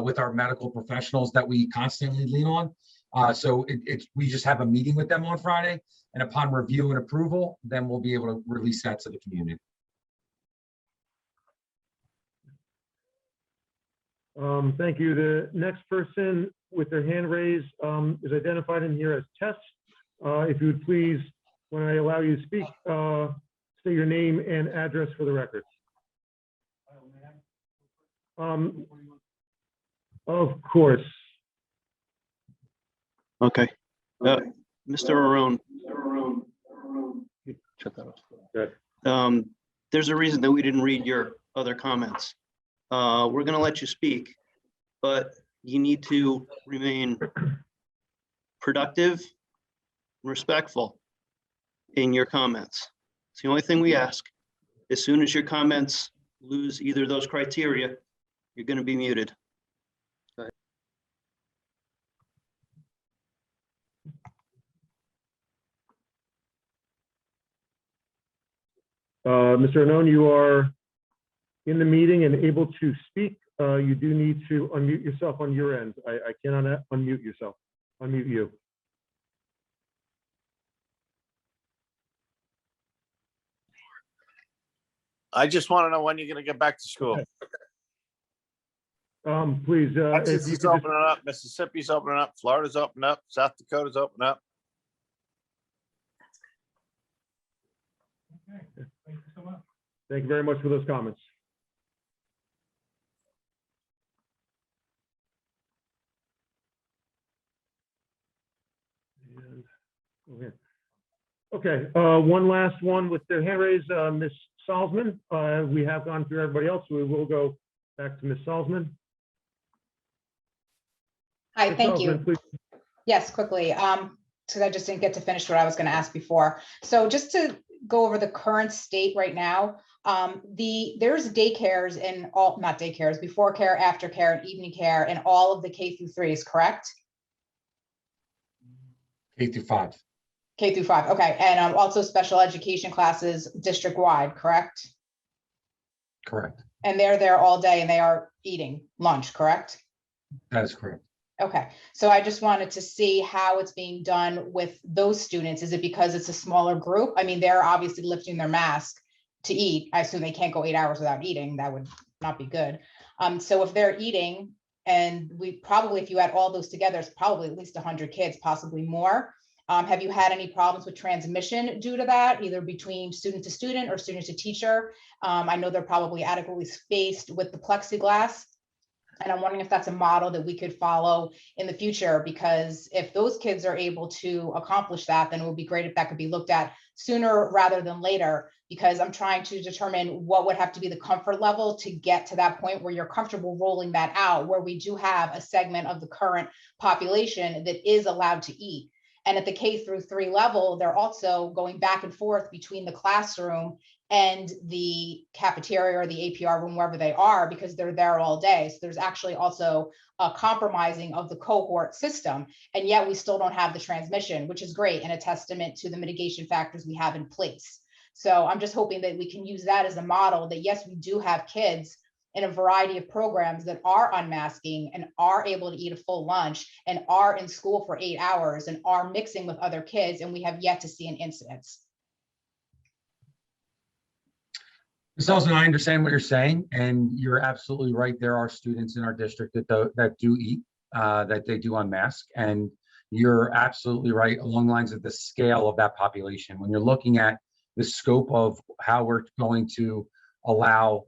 [SPEAKER 8] with our medical professionals that we constantly lean on. So we just have a meeting with them on Friday, and upon review and approval, then we'll be able to release that to the community.
[SPEAKER 2] Thank you. The next person with their hand raised is identified in here as Tess. If you would please, when I allow you to speak, say your name and address for the record. Of course.
[SPEAKER 17] Okay. Mr. Arone. Shut that off. There's a reason that we didn't read your other comments. We're going to let you speak, but you need to remain productive, respectful in your comments. It's the only thing we ask. As soon as your comments lose either of those criteria, you're going to be muted.
[SPEAKER 2] Mr. Arone, you are in the meeting and able to speak. You do need to unmute yourself on your end. I cannot unmute yourself. Unmute you.
[SPEAKER 18] I just want to know when you're going to get back to school.
[SPEAKER 2] Please.
[SPEAKER 18] Texas is opening up. Mississippi's opening up. Florida's opening up. South Dakota's opening up.
[SPEAKER 2] Okay. Thank you so much. Thank you very much for those comments. Okay, one last one with their hand raised, Ms. Salzman. We have gone through everybody else, so we will go back to Ms. Salzman.
[SPEAKER 15] Hi,
[SPEAKER 2] Ms.
[SPEAKER 15] thank
[SPEAKER 2] Salzman,
[SPEAKER 15] you.
[SPEAKER 2] please.
[SPEAKER 15] Yes, quickly, because I just didn't get to finish what I was going to ask before. So just to go over the current state right now, there's daycares in all, not daycares, before care, after care, and evening care in all of the K through 3s, correct?
[SPEAKER 8] K through 5.
[SPEAKER 15] K through 5, okay. And also special education classes district-wide, correct?
[SPEAKER 8] Correct.
[SPEAKER 15] And they're there all day and they are eating lunch, correct?
[SPEAKER 8] That is correct.
[SPEAKER 15] Okay, so I just wanted to see how it's being done with those students. Is it because it's a smaller group? I mean, they're obviously lifting their mask to eat. I assume they can't go 8 hours without eating. That would not be good. So if they're eating, and we probably, if you add all those together, it's probably at least 100 kids, possibly more. Have you had any problems with transmission due to that, either between student to student or student to teacher? I know they're probably adequately spaced with the plexiglass. And I'm wondering if that's a model that we could follow in the future, because if those kids are able to accomplish that, then it would be great if that could be looked at sooner rather than later, because I'm trying to determine what would have to be the comfort level to get to that point where you're comfortable rolling that out, where we do have a segment of the current population that is allowed to eat. And at the K-3 level, they're also going back and forth between the classroom and the cafeteria or the APR room, wherever they are, because they're there all day. So there's actually also a compromising of the cohort system. And yet we still don't have the transmission, which is great and a testament to the mitigation factors we have in place. So I'm just hoping that we can use that as a model that, yes, we do have kids in a variety of programs that are unmasking and are able to eat a full lunch and are in school for 8 hours and are mixing with other kids, and we have yet to see an incidence.
[SPEAKER 8] Ms. Elson, I understand what you're saying, and you're absolutely right. There are students in our district that do eat, that they do unmask, and you're absolutely right along the lines of the scale of that population. When you're looking at the scope of how we're going to allow,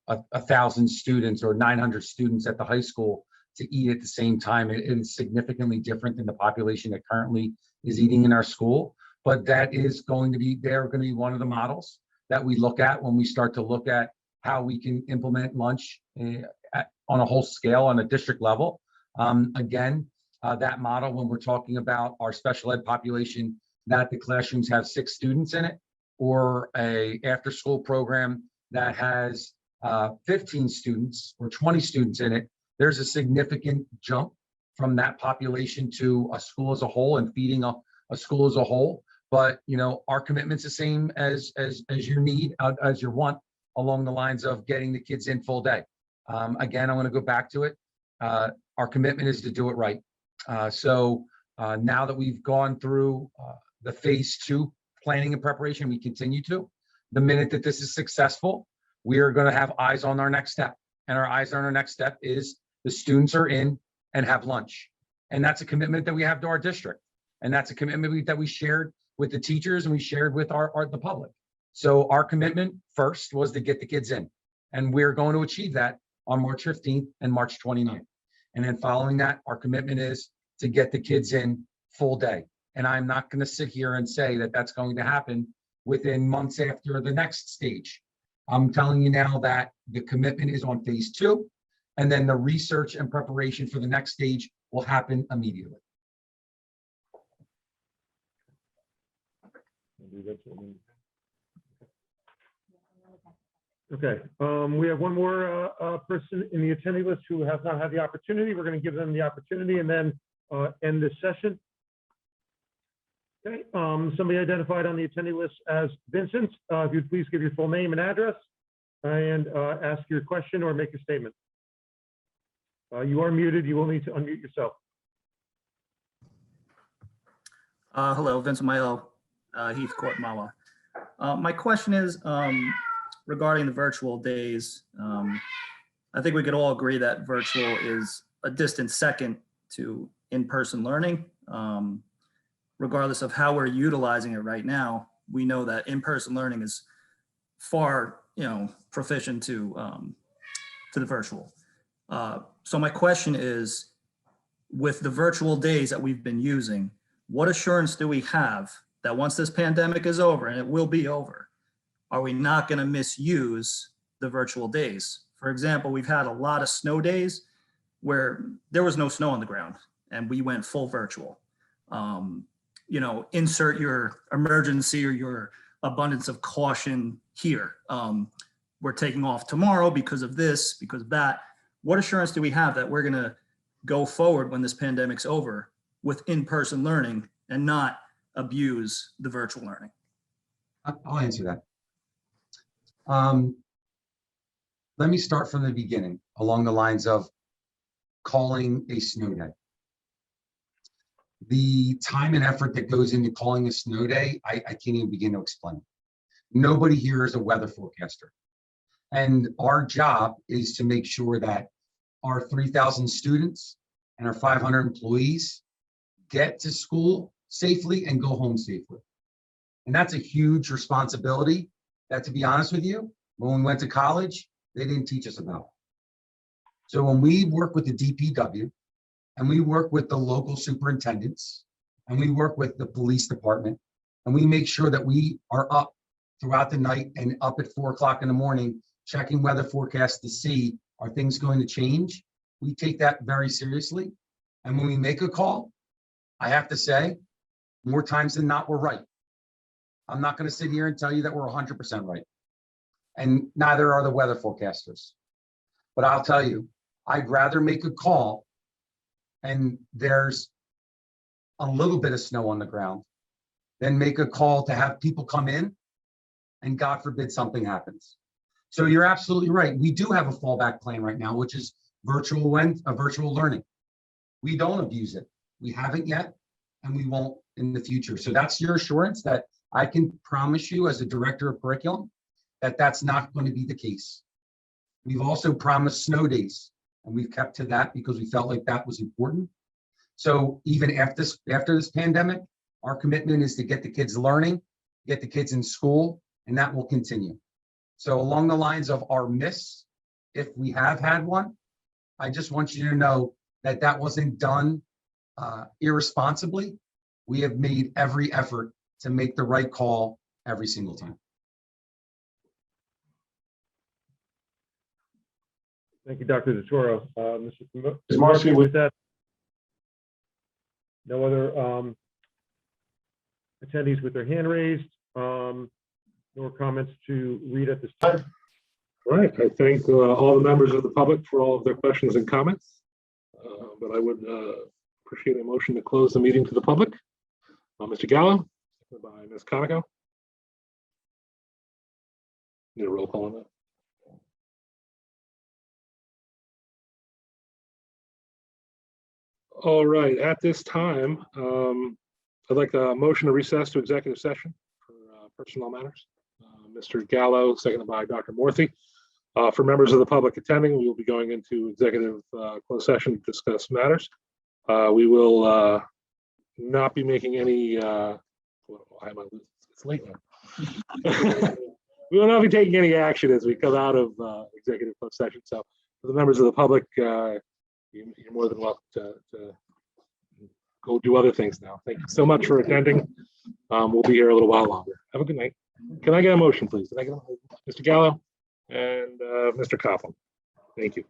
[SPEAKER 8] 1,000 students or 900 students at the high school to eat at the same time, it is significantly different than the population that currently is eating in our school. But that is going to be, they're going to be one of the models that we look at when we start to look at how we can implement lunch on a whole scale on a district level. Again, that model, when we're talking about our special ed population, that the classrooms have 6 students in it, or a after-school program that has 15 students or 20 students in it, there's a significant jump from that population to a school as a whole and feeding a school as a whole. But our commitment's the same as your need, as your want, along the lines of getting the kids in full day. Again, I want to go back to it. Our commitment is to do it right. So now that we've gone through the phase 2 planning and preparation, we continue to. The minute that this is successful, we are going to have eyes on our next step. And our eyes on our next step is the students are in and have lunch. And that's a commitment that we have to our district. And that's a commitment that we shared with the teachers and we shared with the public. So our commitment first was to get the kids in. And we're going to achieve that on March 15th and March 29th. And then following that, our commitment is to get the kids in full day. And I'm not going to sit here and say that that's going to happen within months after the next stage. I'm telling you now that the commitment is on phase 2, and then the research and preparation for the next stage will happen immediately.
[SPEAKER 2] Okay, we have one more person in the attendee list who has not had the opportunity. We're going to give them the opportunity and then end this session. Okay, somebody identified on the attendee list as Vincent. If you'd please give your full name and address and ask your question or make a statement. You are muted. You will need to unmute yourself.
[SPEAKER 19] Hello, Vincent Milo, Heath Court, Malwa. My question is regarding the virtual days. I think we could all agree that virtual is a distant second to in-person learning. Regardless of how we're utilizing it right now, we know that in-person learning is far, proficient to the virtual. So my question is, with the virtual days that we've been using, what assurance do we have that once this pandemic is over, and it will be over, are we not going to misuse the virtual days? For example, we've had a lot of snow days where there was no snow on the ground and we went full virtual. Insert your emergency or your abundance of caution here. We're taking off tomorrow because of this, because of that. What assurance do we have that we're going to go forward when this pandemic's over with in-person learning and not abuse the virtual learning?
[SPEAKER 8] I'll answer that. Let me start from the beginning along the lines of calling a snow day. The time and effort that goes into calling a snow day, I can't even begin to explain. Nobody here is a weather forecaster. And our job is to make sure that our 3,000 students and our 500 employees get to school safely and go home safely. And that's a huge responsibility that, to be honest with you, when we went to college, they didn't teach us about. So when we work with the DPW and we work with the local superintendents and we work with the police department and we make sure that we are up throughout the night and up at 4 o'clock in the morning, checking weather forecasts to see, are things going to change? We take that very seriously. And when we make a call, I have to say, More times than not, we're right. I'm not going to sit here and tell you that we're 100% right. And neither are the weather forecasters. But I'll tell you, I'd rather make a call and there's a little bit of snow on the ground than make a call to have people come in and God forbid something happens. So you're absolutely right. We do have a fallback plan right now, which is virtual learning. We don't abuse it. We haven't yet, and we won't in the future. So that's your assurance that I can promise you as a director of curriculum that that's not going to be the case. We've also promised snow days, and we've kept to that because we felt like that was important. So even after this pandemic, our commitment is to get the kids learning, get the kids in school, and that will continue. So along the lines of our miss, if we have had one, I just want you to know that that wasn't done irresponsibly. We have made every effort to make the right call every single time.
[SPEAKER 2] Thank you, Dr. DeToro. Mr.
[SPEAKER 1] Ms. Marcy,
[SPEAKER 2] with that, no other attendees with their hand raised, nor comments to read at this time.
[SPEAKER 1] All right, I thank all the members of the public for all of their questions and comments. But I would appreciate a motion to close the meeting to the public. Mr. Gallo, seconded by Ms. Conoco. Need a roll call on that? All right, at this time, I'd like a motion to recess to executive session for personnel matters. Mr. Gallo, seconded by Dr. Morthy. For members of the public attending, we will be going into executive closed session to discuss matters. We will not be making any, it's late now. We will not be taking any action as we come out of executive closed session. So for the members of the public, you're more than welcome to go do other things now. Thank you so much for attending. We'll be here a little while longer. Have a good night. Can I get a motion, please? Can I get a motion? Mr. Gallo and Mr. Coughlin. Thank you.